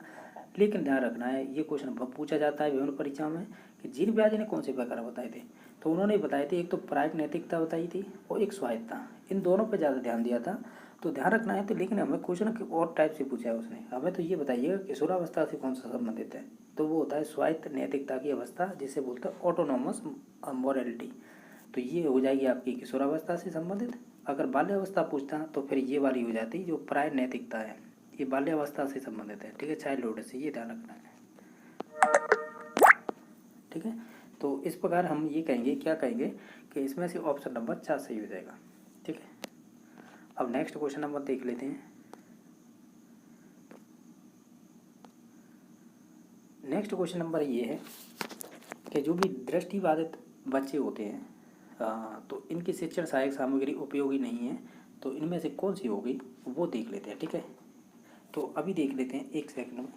लेकिन ध्यान रखना है, ये क्वेश्चन पूछा जाता है विभिन्न परीक्षाओं में कि जीन पियाजे ने कौन से प्रकार बताए थे। तो उन्होंने बताए थे, एक तो प्रायिक नैतिकता बताई थी और एक स्वायत्तता, इन दोनों पर ज़्यादा ध्यान दिया था। तो ध्यान रखना है। तो लेकिन हमें क्वेश्चन और टाइप से पूछा है उसने, हमें तो ये बताइएगा किशोरावस्था से कौन सा संबंधित है। तो वो होता है स्वायत्त नैतिकता की अवस्था, जिसे बोलते हैं ऑटोनोमस मॉरलिटी। तो ये हो जाएगी आपकी किशोरावस्था से संबंधित। अगर बाल्यावस्था पूछता तो फिर ये वाली हो जाती जो प्राय नैतिकता है, ये बाल्यावस्था से संबंधित है। ठीक है, चाइल्डहुड से, ये ध्यान रखना है। ठीक है, तो इस प्रकार हम ये कहेंगे, क्या कहेंगे कि इसमें से ऑप्शन नंबर 4 सही हो जाएगा। ठीक है, अब नेक्स्ट क्वेश्चन नंबर देख लेते हैं। नेक्स्ट क्वेश्चन नंबर ये है कि जो भी दृष्टिबाधित बच्चे होते हैं तो इनकी शिक्षण सहायक सामग्री उपयोगी नहीं है, तो इनमें से कौन सी होगी वो देख लेते हैं। ठीक है, तो अभी देख लेते हैं, एक सेकंड में।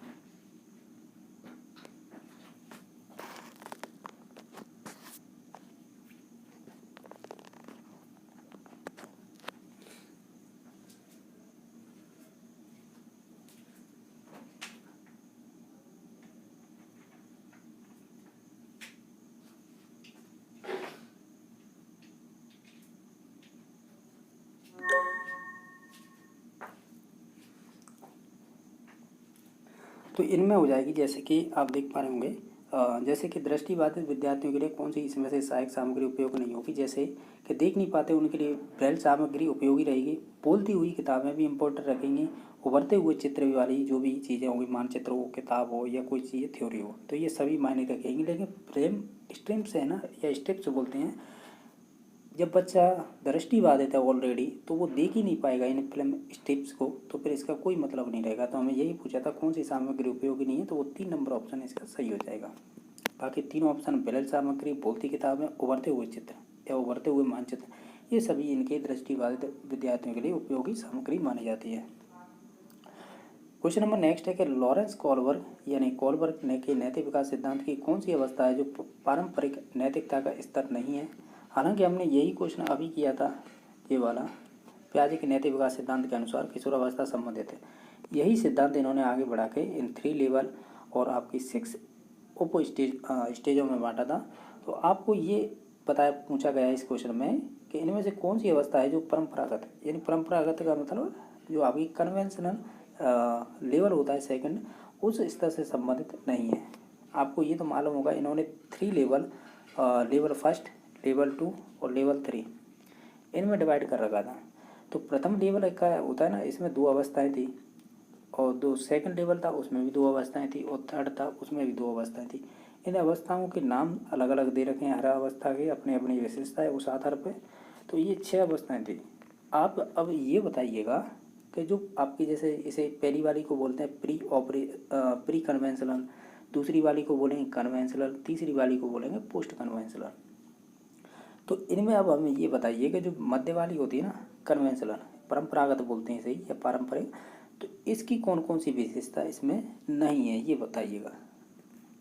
तो इनमें हो जाएगी, जैसे कि आप देख पा रहे होंगे, जैसे कि दृष्टिबाधित विद्यार्थियों के लिए कौन सी इसमें से सहायक सामग्री उपयोग नहीं होगी। जैसे कि देख नहीं पाते उनके लिए ब्रेल सामग्री उपयोगी रहेगी। बोलती हुई किताबें भी इम्पोर्टेंट रखेंगी। उभरते हुए चित्र वाली जो भी चीज़ें होंगी, मानचित्र हो, किताब हो, या कोई चीज़ थ्योरी हो, तो ये सभी मायने रखेंगी। लेकिन फ्रेम स्ट्रीम्स है ना, या स्टेप्स बोलते हैं, जब बच्चा दृष्टिबाधित है ऑलरेडी, तो वो देख ही नहीं पाएगा इन फिल्म स्टेप्स को, तो फिर इसका कोई मतलब नहीं रहेगा। तो हमें यही पूछा था कौन सी सामग्री उपयोगी नहीं है, तो वो 3 नंबर ऑप्शन इसका सही हो जाएगा। बाकी 3 ऑप्शन ब्रेल सामग्री, बोलती किताबें, उभरते हुए चित्र या उभरते हुए मानचित्र, ये सभी इनके दृष्टिबाधित विद्यार्थियों के लिए उपयोगी सामग्री मानी जाती है। क्वेश्चन नंबर नेक्स्ट है कि लॉरेंस कोलबर्ग यानी कोलबर्ग ने के नैतिक विकास सिद्धांत की कौन सी अवस्था है जो पारंपरिक नैतिकता का स्तर नहीं है। हालांकि हमने यही क्वेश्चन अभी किया था, ये वाला, पियाजे के नैतिक विकास सिद्धांत के अनुसार किशोरावस्था संबंधित है। यही सिद्धांत इन्होंने आगे बढ़ा के इन 3 लेवल और आपकी 6 उप स्टेजों में बांटा था। तो आपको ये पूछा गया है इस क्वेश्चन में कि इनमें से कौन सी अवस्था है जो परंपरागत है, यानी परंपरागत का मतलब जो आपकी कन्वेंशनल लेवल होता है सेकंड, उस स्तर से संबंधित नहीं है। आपको ये तो मालूम होगा, इन्होंने 3 लेवल, लेवल फर्स्ट, लेवल 2 और लेवल 3 इनमें डिवाइड कर रखा था। तो प्रथम लेवल का होता है ना, इसमें 2 अवस्थाएं थी, और 2 सेकंड लेवल था, उसमें भी 2 अवस्थाएं थी, और थर्ड था, उसमें भी 2 अवस्थाएं थी। इन अवस्थाओं के नाम अलग अलग दे रखे हैं, हर अवस्था की अपनी अपनी विशेषता है उस आधार पर। तो ये 6 अवस्थाएं थी। आप अब ये बताइएगा कि जो आपकी, जैसे इसे पहली वाली को बोलते हैं प्री कन्वेंशनल, दूसरी वाली को बोलेंगे कन्वेंशनल, तीसरी वाली को बोलेंगे पोस्ट कन्वेंशनल। तो इनमें अब हमें ये बताइए कि जो मध्य वाली होती है ना, कन्वेंशनल, परंपरागत बोलते हैं इसे या पारंपरिक, तो इसकी कौन कौन सी विशेषता इसमें नहीं है, ये बताइएगा।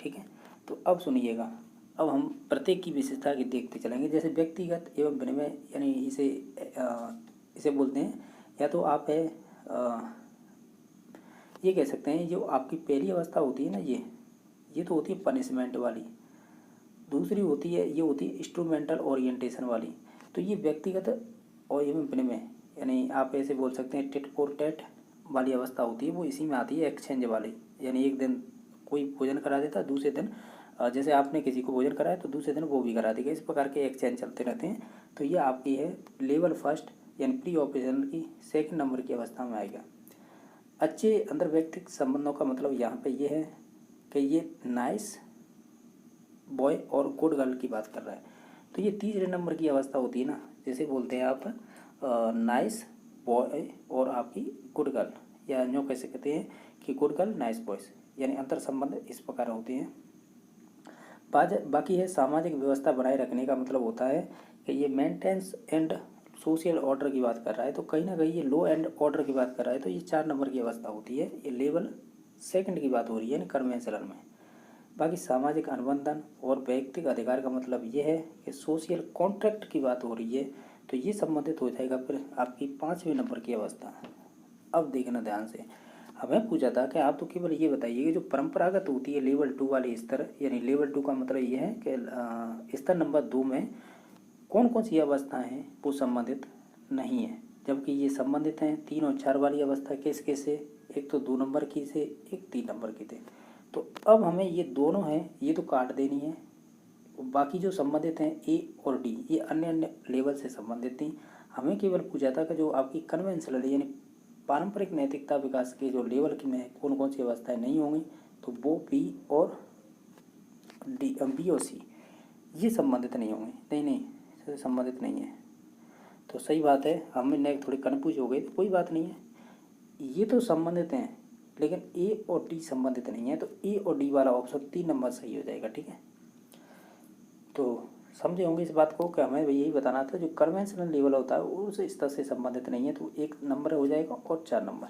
ठीक है, तो अब सुनिएगा, अब हम प्रत्येक की विशेषता की देखते चलेंगे। जैसे व्यक्तिगत एवं विनिमय, यानी इसे बोलते हैं, या तो आप है ये कह सकते हैं, जो आपकी पहली अवस्था होती है ना, ये तो होती है पनिशमेंट वाली। दूसरी होती है, ये होती है इंस्ट्रूमेंटल ओरिएंटेशन वाली। तो ये व्यक्तिगत और एवं विनिमय, यानी आप ऐसे बोल सकते हैं टिट फॉर टैट वाली अवस्था होती है, वो इसी में आती है। एक्सचेंज वाली, यानी एक दिन कोई भोजन करा देता है, दूसरे दिन जैसे आपने किसी को भोजन कराया तो दूसरे दिन वो भी करा देगा। इस प्रकार के एक्सचेंज चलते रहते हैं। तो ये आपकी है लेवल फर्स्ट, यानी प्री ऑपरेशनल की 2nd नंबर की अवस्था में आएगा। अच्छे अंतर्वैयक्तिक संबंधों का मतलब यहाँ पे ये है कि ये नाइस बॉय और गुड गर्ल की बात कर रहा है। तो ये 3 नंबर की अवस्था होती है ना, जैसे बोलते हैं आप नाइस बॉय और आपकी गुड गर्ल, या यूँ कैसे कहते हैं कि गुड गर्ल नाइस बॉयज, यानी अंतर संबंध इस प्रकार होते हैं। बाकी है सामाजिक व्यवस्था बनाए रखने का मतलब होता है कि ये मेंटेनेंस एंड सोशल ऑर्डर की बात कर रहा है, तो कहीं ना कहीं ये लो एंड ऑर्डर की बात कर रहा है, तो ये 4 नंबर की अवस्था होती है। ये लेवल सेकंड की बात हो रही है कन्वेंशनल में। बाकी सामाजिक अनुबंधन और व्यक्तिगत अधिकार का मतलब ये है कि सोशल कॉन्ट्रैक्ट की बात हो रही है, तो ये संबंधित हो जाएगा फिर आपकी 5वें नंबर की अवस्था। अब देखना ध्यान से, हमें पूछा था कि आप तो केवल ये बताइए कि जो परंपरागत होती है लेवल 2 वाली स्तर, यानी लेवल 2 का मतलब ये है कि स्तर नंबर 2 में कौन कौन सी अवस्थाएं हैं वो संबंधित नहीं है, जबकि ये संबंधित हैं 3 और 4 वाली अवस्था किस किस से, एक तो 2 नंबर की से, एक 3 नंबर की थे। तो अब हमें ये दोनों हैं ये तो काट देनी है, बाकी जो संबंधित हैं ए और डी ये अन्य अन्य लेवल से संबंधित थी। हमें केवल पूछा था कि जो आपकी कन्वेंशनल यानी पारंपरिक नैतिकता विकास के जो लेवल की में कौन कौन सी अवस्थाएं नहीं होंगी, तो वो बी और डी, बी और सी ये संबंधित नहीं होंगे। नहीं संबंधित नहीं है, तो सही बात है। हमने थोड़ी कन्फ्यूज हो गई, तो कोई बात नहीं है, ये तो संबंधित हैं लेकिन ए और डी संबंधित नहीं है, तो ए और डी वाला ऑप्शन 3 नंबर सही हो जाएगा। ठीक है, तो समझे होंगे इस बात को कि हमें यही बताना था जो कन्वेंशनल लेवल होता है उस स्तर से संबंधित नहीं है, तो 1 नंबर हो जाएगा और 4 नंबर।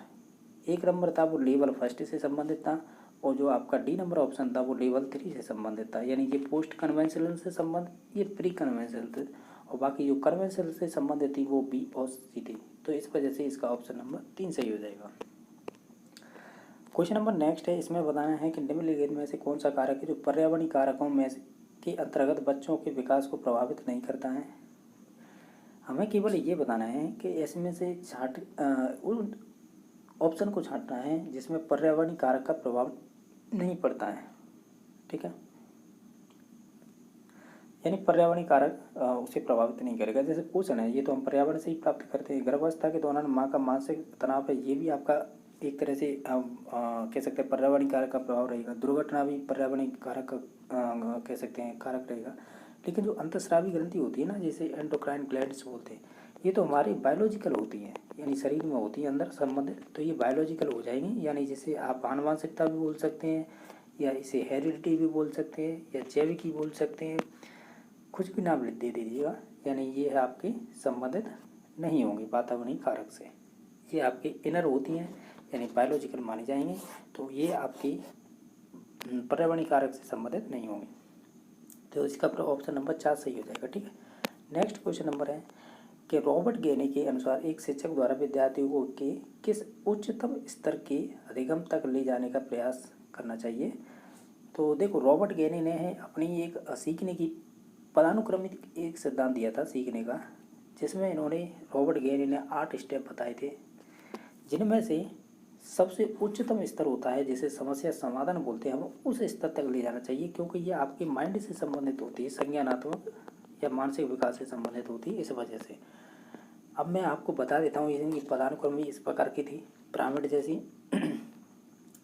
1 नंबर था वो लेवल फर्स्ट से संबंधित था, और जो आपका डी नंबर ऑप्शन था वो लेवल 3 से संबंधित था, यानी ये पोस्ट कन्वेंशनल से संबंधित, ये प्री कन्वेंशनल थे, और बाकी जो कन्वेंशनल से संबंधित थी वो बी और सी थी। तो इस वजह से इसका ऑप्शन नंबर 3 सही हो जाएगा। क्वेश्चन नंबर नेक्स्ट है, इसमें बताना है कि निम्नलिखित में से कौन सा कारक है जो पर्यावरणीय कारकों में के अंतर्गत बच्चों के विकास को प्रभावित नहीं करता है। हमें केवल ये बताना है कि इसमें से उन ऑप्शन को छांटना है जिसमें पर्यावरणीय कारक का प्रभाव नहीं पड़ता है। ठीक है, यानी पर्यावरणीय कारक उसे प्रभावित नहीं करेगा। जैसे पोषण है, ये तो हम पर्यावरण से ही प्राप्त करते हैं। गर्भावस्था के दौरान माँ का मानसिक तनाव है, ये भी आपका एक तरह से कह सकते हैं पर्यावरणीय कारक का प्रभाव रहेगा। दुर्घटना भी पर्यावरणीय कारक का कह सकते हैं कारक रहेगा। लेकिन जो अंतःस्रावी ग्रंथि होती है ना, जैसे एंडोक्राइन ग्लैंड्स बोलते हैं, ये तो हमारी बायोलॉजिकल होती है, यानी शरीर में होती है अंदर संबंधित, तो ये बायोलॉजिकल हो जाएंगी। यानी जैसे आप आनुवंशिकता भी बोल सकते हैं, या इसे हेरिडिटी भी बोल सकते हैं, या जैविकी बोल सकते हैं, कुछ भी नाम दे दीजिएगा, यानी ये आपके संबंधित नहीं होंगे वातावरणीय कारक से। ये आपके इनर होती हैं, यानी बायोलॉजिकल माने जाएंगे, तो ये आपकी पर्यावरणीय कारक से संबंधित नहीं होंगे। तो इसका ऑप्शन नंबर 4 सही हो जाएगा। ठीक है, नेक्स्ट क्वेश्चन नंबर है कि रॉबर्ट गेने के अनुसार एक शिक्षक द्वारा विद्यार्थियों को के किस उच्चतम स्तर के अधिगम तक ले जाने का प्रयास करना चाहिए। तो देखो, रॉबर्ट गेने ने है अपनी एक सीखने की पदानुक्रमित एक सिद्धांत दिया था सीखने का, जिसमें इन्होंने रॉबर्ट गेने ने 8 स्टेप बताए थे, जिनमें से सबसे उच्चतम स्तर होता है जिसे समस्या समाधान बोलते हैं, हम उस स्तर तक ले जाना चाहिए, क्योंकि ये आपके माइंड से संबंधित होती है, संज्ञानात्मक या मानसिक विकास से संबंधित होती है, इस वजह से। अब मैं आपको बता देता हूँ, इनकी पदानुक्रम इस प्रकार की थी, पिरामिड जैसी।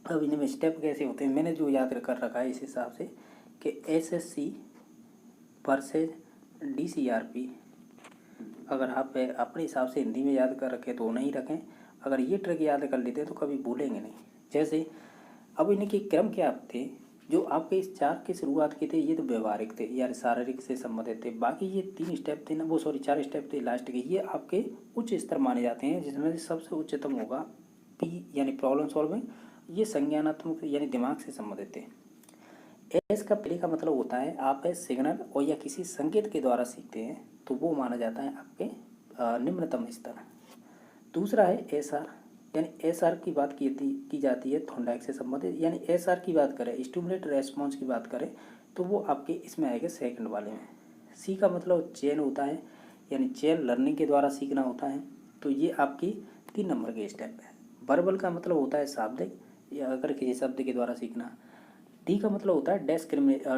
अब इनमें स्टेप कैसे होते हैं, मैंने जो याद कर रखा है इस हिसाब से कि SSC वर्सेज DCRP, अगर आप अपने हिसाब से हिंदी में याद कर रखें तो नहीं रखें, अगर ये ट्रिक याद कर लेते हैं तो कभी भूलेंगे नहीं। जैसे अब इनके क्रम क्या थे, जो आपके इस 4 की शुरुआत के थे ये तो व्यवहारिक थे, यार शारीरिक से संबंधित थे। बाकी ये 3 स्टेप थे ना, वो 4 स्टेप थे लास्ट के, ये आपके उच्च स्तर माने जाते हैं, जिसमें से सबसे उच्चतम होगा P यानी प्रॉब्लम सॉल्विंग, ये संज्ञानात्मक यानी दिमाग से संबंधित थे। एस का पहले का मतलब होता है आप सिग्नल और या किसी संकेत के द्वारा सीखते हैं, तो वो माना जाता है आपके निम्नतम स्तर। दूसरा है SR, यानी SR की बात की जाती है थॉर्नडाइक से संबंधित, यानी SR की बात करें, स्टिमुलेट रेस्पॉन्स की बात करें, तो वो आपके इसमें आएगा सेकंड वाले में। C का मतलब चेन होता है, यानी चेन लर्निंग के द्वारा सीखना होता है, तो ये आपकी 3 नंबर के स्टेप है। वर्बल का मतलब होता है शाब्दिक, या अगर किसी शब्द के द्वारा सीखना। डी का मतलब होता है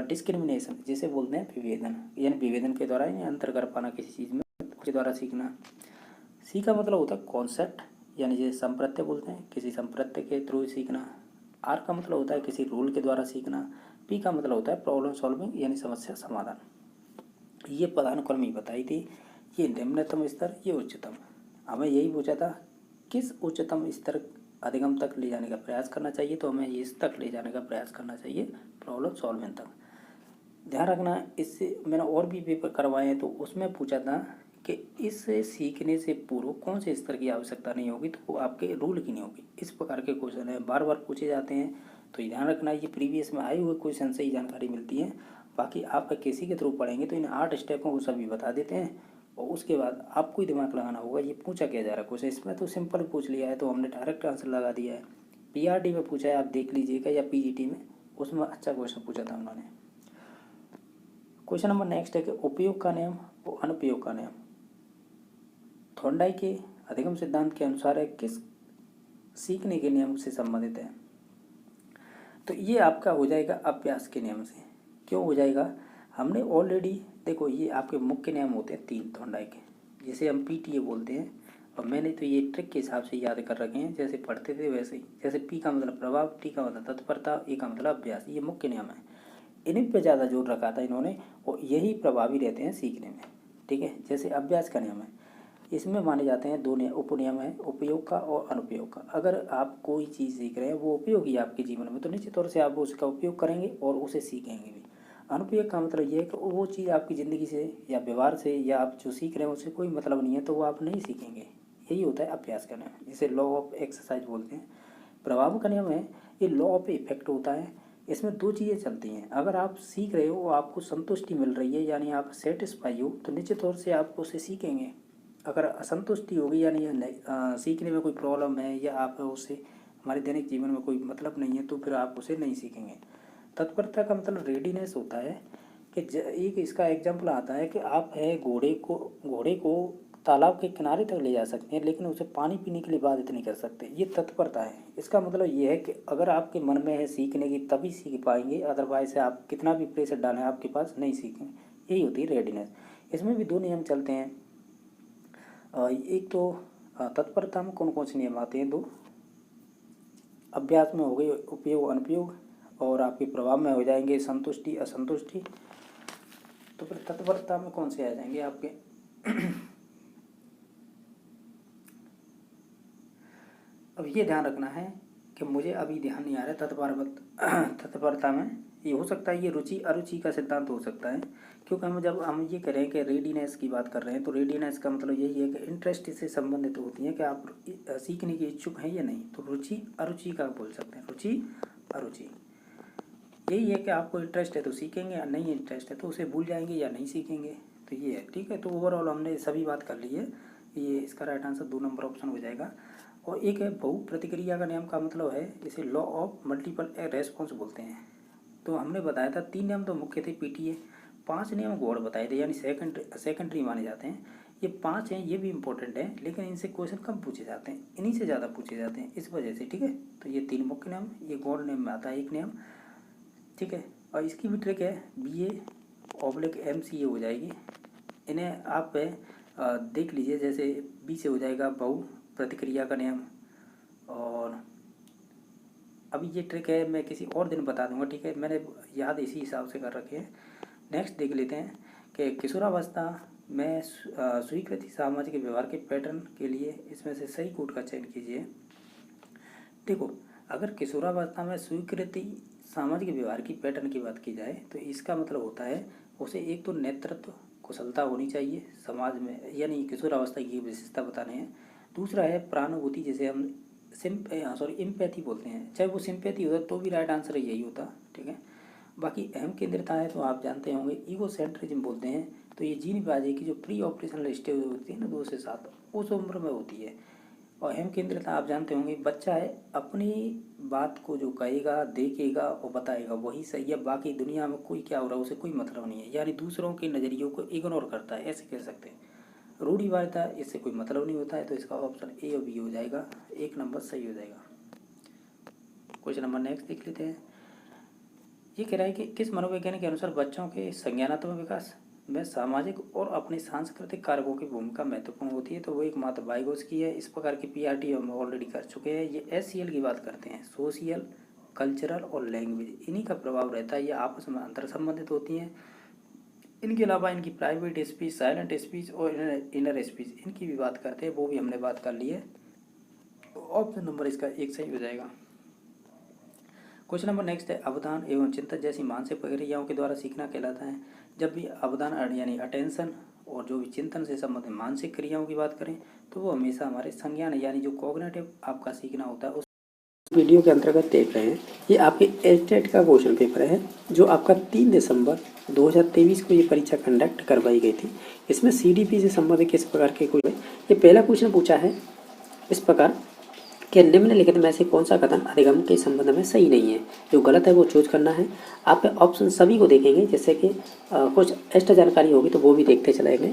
डिस्क्रिमिनेशन, जिसे बोलते हैं विभेदन, यानी विभेदन के द्वारा यानी अंतर कर पाना किसी चीज़ में, उसके द्वारा सीखना। सी का मतलब होता है कॉन्सेप्ट, यानी जैसे संप्रत्यय बोलते हैं, किसी संप्रत्यय के थ्रू सीखना। आर का मतलब होता है किसी रूल के द्वारा सीखना। पी का मतलब होता है प्रॉब्लम सॉल्विंग, यानी समस्या समाधान। ये पदानुक्रम ही बताई थी, ये निम्नतम स्तर, ये उच्चतम। हमें यही पूछा था किस उच्चतम स्तर अधिगम तक ले जाने का प्रयास करना चाहिए, तो हमें इस तक ले जाने का प्रयास करना चाहिए, प्रॉब्लम सॉल्विंग तक। ध्यान रखना, इससे मैंने और भी पेपर करवाए हैं तो उसमें पूछा था कि इससे सीखने से पूर्व कौन से स्तर की आवश्यकता नहीं होगी, तो वो आपके रूल की नहीं होगी। इस प्रकार के क्वेश्चन है, बार बार पूछे जाते हैं, तो ध्यान रखना ये प्रीवियस में आए हुए क्वेश्चन से ही जानकारी मिलती है। बाकी आप किसी के थ्रू पढ़ेंगे तो इन 8 स्टेपों को सभी बता देते हैं, और उसके बाद आपको ही दिमाग लगाना होगा ये पूछा क्या जा रहा है क्वेश्चन। इसमें तो सिंपल पूछ लिया है तो हमने डायरेक्ट आंसर लगा दिया है। पीआरटी में पूछा है, आप देख लीजिएगा, या पीजीटी में, उसमें अच्छा क्वेश्चन पूछा था उन्होंने। क्वेश्चन नंबर नेक्स्ट है कि उपयोग का नियम और अनुपयोग का नियम थॉर्नडाइक के अधिगम सिद्धांत के अनुसार है किस सीखने के नियम से संबंधित है। तो ये आपका हो जाएगा अभ्यास के नियम से। क्यों हो जाएगा, हमने ऑलरेडी देखो ये आपके मुख्य नियम होते हैं 3 थॉर्नडाइक के, जिसे हम पीटीए बोलते हैं, और मैंने तो ये ट्रिक के हिसाब से याद कर रखे हैं, जैसे पढ़ते थे वैसे ही। जैसे पी का मतलब प्रभाव, टी का मतलब तत्परता, ए का मतलब अभ्यास, ये मुख्य नियम है। इन्हीं पे ज़्यादा जोर रखा था इन्होंने, और यही प्रभावी रहते हैं सीखने में, ठीक है। जैसे अभ्यास का नियम है, इसमें माने जाते हैं 2 उपनियम है, उपयोग का और अनुपयोग का। अगर आप कोई चीज़ सीख रहे हैं वो उपयोगी है आपके जीवन में, तो निश्चित तौर से आप उसका उपयोग करेंगे और उसे सीखेंगे भी। अनुपयोग का मतलब ये है कि वो चीज़ आपकी ज़िंदगी से या व्यवहार से या आप जो सीख रहे हैं उससे कोई मतलब नहीं है, तो वो आप नहीं सीखेंगे। यही होता है अभ्यास का नियम, जिसे लॉ ऑफ एक्सरसाइज बोलते हैं। प्रभाव का नियम है, ये लॉ ऑफ इफेक्ट होता है। इसमें 2 चीज़ें चलती हैं। अगर आप सीख रहे हो, आपको संतुष्टि मिल रही है, यानी आप सेटिस्फाई हो, तो निश्चित तौर से आप उसे सीखेंगे। अगर असंतुष्टि होगी, यानी सीखने में कोई प्रॉब्लम है, या आप उससे हमारे दैनिक जीवन में कोई मतलब नहीं है, तो फिर आप उसे नहीं सीखेंगे। तत्परता का मतलब रेडीनेस होता है कि एक इसका एग्जाम्पल आता है कि आप है घोड़े को तालाब के किनारे तक ले जा सकते हैं, लेकिन उसे पानी पीने के लिए बाधित नहीं कर सकते। ये तत्परता है। इसका मतलब ये है कि अगर आपके मन में है सीखने की, तभी सीख पाएंगे, अदरवाइज आप कितना भी प्रेशर डालें आपके पास, नहीं सीखेंगे। यही होती है रेडीनेस। इसमें भी 2 नियम चलते हैं। एक तो तत्परता में कौन कौन से नियम आते हैं, 2 अभ्यास में हो गए उपयोग अनुपयोग, और आपके प्रभाव में हो जाएंगे संतुष्टि असंतुष्टि। तो फिर तत्परता में कौन से आ जाएंगे आपके अब ये ध्यान रखना है कि मुझे अभी ध्यान नहीं आ रहा है तत्परता में। ये हो सकता है ये रुचि अरुचि का सिद्धांत हो सकता है, क्योंकि हम जब हम ये करें कि रेडीनेस की बात कर रहे हैं, तो रेडीनेस का मतलब यही है कि इंटरेस्ट से संबंधित होती है कि आप सीखने के इच्छुक हैं या नहीं। तो रुचि अरुचि का बोल सकते हैं, रुचि अरुचि। यही है कि आपको इंटरेस्ट है तो सीखेंगे, या नहीं इंटरेस्ट है तो उसे भूल जाएंगे या नहीं सीखेंगे। तो ये है, ठीक है। तो ओवरऑल हमने सभी बात कर ली है। ये इसका राइट आंसर 2 नंबर ऑप्शन हो जाएगा। और एक है बहु प्रतिक्रिया का नियम, का मतलब है इसे लॉ ऑफ मल्टीपल रेस्पॉन्स बोलते हैं। तो हमने बताया था 3 नियम तो मुख्य थे पीटीए, 5 नियम गौड़ बताए थे, यानी सेकेंडरी माने जाते हैं। ये 5 हैं, ये भी इंपॉर्टेंट है, लेकिन इनसे क्वेश्चन कम पूछे जाते हैं, इन्हीं से ज़्यादा पूछे जाते हैं, इस वजह से, ठीक है। तो ये 3 मुख्य नियम, ये गौड़ नियम में आता है 1 नियम, ठीक है। और इसकी भी ट्रिक है, BA/MCA हो जाएगी। इन्हें आप देख लीजिए, जैसे बी से हो जाएगा बहु प्रतिक्रिया का नियम। और अभी ये ट्रिक है, मैं किसी और दिन बता दूंगा, ठीक है। मैंने याद इसी हिसाब से कर रखे हैं। नेक्स्ट देख लेते हैं कि किशोरावस्था में स्वीकृति सामाजिक व्यवहार के पैटर्न के लिए इसमें से सही कोड का चयन कीजिए। देखो, अगर किशोरावस्था में स्वीकृति सामाजिक व्यवहार की पैटर्न की बात की जाए, तो इसका मतलब होता है उसे एक तो नेतृत्व कुशलता होनी चाहिए समाज में, यानी किशोरावस्था की विशेषता बताने हैं। दूसरा है प्रानुभूति, जिसे हम इम्पैथी बोलते हैं। चाहे वो सिंपैथी होता तो भी राइट आंसर यही होता, ठीक है। बाकी अहम केंद्रता है तो आप जानते होंगे। ईगो सेंट्रिज्म बोलते हैं, तो ये जीन बाजी की जो प्री ऑपरेशनल स्टेज होती है ना, 2 से 7, उस उम्र में होती है। और अहम केंद्रता आप जानते होंगे, बच्चा है अपनी बात को जो कहेगा, देखेगा और बताएगा वही सही है, बाकी दुनिया में कोई क्या हो रहा है उसे कोई मतलब नहीं है, यानी दूसरों के नज़रियों को इग्नोर करता है, ऐसे कह सकते हैं। रूढ़िवादिता, इससे कोई मतलब नहीं होता है, तो इसका ऑप्शन ए और बी हो जाएगा, 1 नंबर सही हो जाएगा। क्वेश्चन नंबर नेक्स्ट देख लेते हैं। ये कह रहा है कि किस मनोवैज्ञानिक के अनुसार बच्चों के संज्ञानात्मक विकास में सामाजिक और अपने सांस्कृतिक कारकों की भूमिका महत्वपूर्ण होती है। तो वो एकमात्र वाइगोस की है। इस प्रकार की पीआरटी हम ऑलरेडी कर चुके हैं। ये SCL की बात करते हैं, सोशियल, कल्चरल और लैंग्वेज, इन्हीं का प्रभाव रहता है। ये आपस में अंतर संबंधित होती हैं। इनके अलावा इनकी प्राइवेट स्पीच, साइलेंट स्पीच और इनर स्पीच, इनकी भी बात करते हैं, वो भी हमने बात कर ली है। ऑप्शन नंबर इसका 1 सही हो जाएगा। क्वेश्चन नंबर नेक्स्ट है, अवधान एवं चिंतन जैसी मानसिक प्रक्रियाओं के द्वारा सीखना कहलाता है। जब भी अवधान यानी अटेंशन और जो भी चिंतन से संबंधित मानसिक क्रियाओं की बात करें तो वो हमेशा हमारे संज्ञान यानी जो कॉग्निटिव आपका सीखना होता है उस वीडियो के अंतर्गत देख रहे हैं। ये आपके एस्टेट का क्वेश्चन पेपर है जो आपका 3 दिसंबर 2023 को ये परीक्षा कंडक्ट करवाई गई थी। इसमें सीडीपी से संबंधित किस प्रकार के क्वेश्चन, ये पहला क्वेश्चन पूछा है इस प्रकार कि निम्नलिखित में से कौन सा कथन अधिगम के संबंध में सही नहीं है। जो गलत है वो चूज करना है। आप ऑप्शन सभी को देखेंगे, जैसे कि कुछ एक्स्ट्रा जानकारी होगी तो वो भी देखते चलेंगे।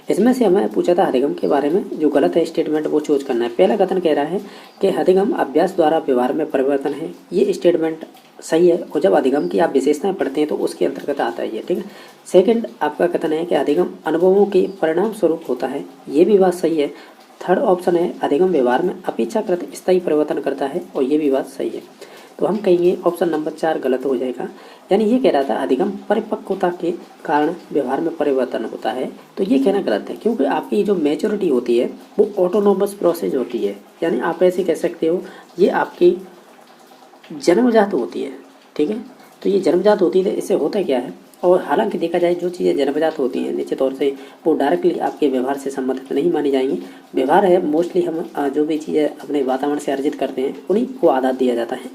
इसमें से हमें पूछा था अधिगम के बारे में, जो गलत है स्टेटमेंट वो चूज करना है। पहला कथन कह रहा है कि अधिगम अभ्यास द्वारा व्यवहार में परिवर्तन है, ये स्टेटमेंट सही है और जब अधिगम की आप विशेषताएं पढ़ते हैं तो उसके अंतर्गत आता है ये, ठीक है। सेकंड आपका कथन है कि अधिगम अनुभवों के परिणाम स्वरूप होता है, ये भी बात सही है। थर्ड ऑप्शन है अधिगम व्यवहार में अपेक्षाकृत स्थायी परिवर्तन करता है और ये भी बात सही है। तो हम कहेंगे ऑप्शन नंबर 4 गलत हो जाएगा। यानी ये कह रहा था अधिगम परिपक्वता के कारण व्यवहार में परिवर्तन होता है, तो ये कहना गलत है क्योंकि आपकी जो मैच्योरिटी होती है वो ऑटोनोमस प्रोसेस होती है। यानी आप ऐसे कह सकते हो ये आपकी जन्मजात होती है, ठीक है। तो ये जन्मजात होती है, इससे होता क्या है, और हालांकि देखा जाए जो चीज़ें जन्मजात होती हैं निश्चित तौर से वो डायरेक्टली आपके व्यवहार से संबंधित नहीं मानी जाएंगी। व्यवहार है मोस्टली हम जो भी चीज़ें अपने वातावरण से अर्जित करते हैं उन्हीं को आधार दिया जाता है।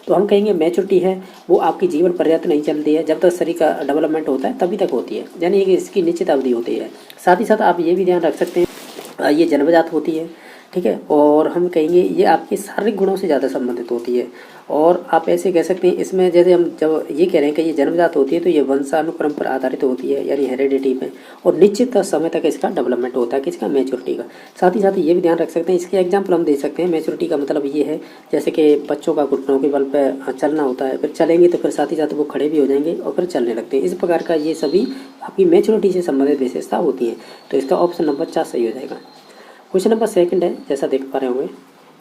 तो हम कहेंगे मैच्योरिटी है वो आपकी जीवन पर्याप्त नहीं चलती है, जब तक शरीर का डेवलपमेंट होता है तभी तक होती है, यानी कि इसकी निश्चित अवधि होती है। साथ ही साथ आप ये भी ध्यान रख सकते हैं ये जन्मजात होती है, ठीक है। और हम कहेंगे ये आपके शारीरिक गुणों से ज़्यादा संबंधित होती है। और आप ऐसे कह सकते हैं इसमें, जैसे हम जब ये कह रहे हैं कि ये जन्मजात होती है तो ये वंशानुक्रम पर आधारित होती है, यानी हेरिडिटी पे, और निश्चित समय तक इसका डेवलपमेंट होता है किसका, मैच्योरिटी का। साथ ही साथ ये भी ध्यान रख सकते हैं, इसके एग्जाम्पल हम दे सकते हैं। मैच्योरिटी का मतलब ये है जैसे कि बच्चों का घुटनों के बल पर चलना होता है, फिर चलेंगे तो फिर साथ ही साथ वो खड़े भी हो जाएंगे और फिर चलने लगते हैं। इस प्रकार का ये सभी आपकी मैच्योरिटी से संबंधित विशेषता होती है। तो इसका ऑप्शन नंबर 4 सही हो जाएगा। क्वेश्चन नंबर 2 है, जैसा देख पा रहे होंगे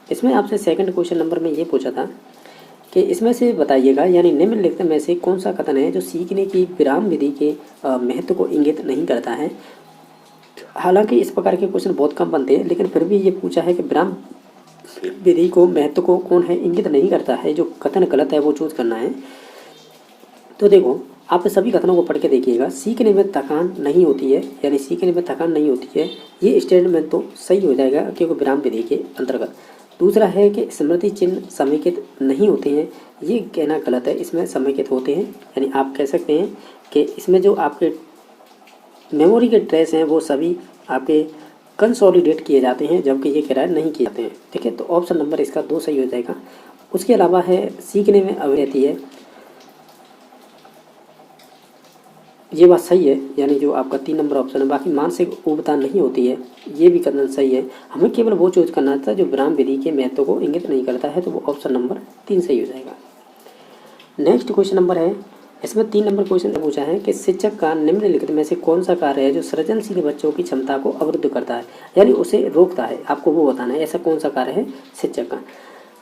इसमें आपसे सेकंड क्वेश्चन नंबर में ये पूछा था कि इसमें से बताइएगा, यानी निम्नलिखित में से कौन सा कथन है जो सीखने की विराम विधि के महत्व को इंगित नहीं करता है। हालांकि इस प्रकार के क्वेश्चन बहुत कम बनते हैं, लेकिन फिर भी ये पूछा है कि विराम विधि को महत्व को कौन है इंगित नहीं करता है, जो कथन गलत है वो चूज करना है। तो देखो आप सभी कथनों को पढ़ के देखिएगा। सीखने में थकान नहीं होती है, यानी सीखने में थकान नहीं होती है, ये स्टेटमेंट तो सही हो जाएगा क्योंकि विराम विधि के अंतर्गत। दूसरा है कि स्मृति चिन्ह समेकित नहीं होते हैं, ये कहना गलत है, इसमें समेकित होते हैं। यानी आप कह सकते हैं कि इसमें जो आपके मेमोरी के ट्रेस हैं वो सभी आपके कंसोलिडेट किए जाते हैं, जबकि ये कह रहा है नहीं किए जाते हैं, ठीक है। तो ऑप्शन नंबर इसका 2 सही हो जाएगा। उसके अलावा है सीखने में अवैधि है, ये बात सही है, यानी जो आपका 3 नंबर ऑप्शन है। बाकी मानसिक उबता नहीं होती है, ये भी कथन सही है। हमें केवल वो चूज करना था जो विराम विधि के महत्व को इंगित नहीं करता है, तो वो ऑप्शन नंबर 3 सही हो जाएगा। नेक्स्ट क्वेश्चन नंबर है, इसमें 3 नंबर क्वेश्चन पूछा है कि शिक्षक का निम्नलिखित में से कौन सा कार्य है जो सृजनशील बच्चों की क्षमता को अवरुद्ध करता है, यानी उसे रोकता है। आपको वो बताना है ऐसा कौन सा कार्य है शिक्षक का।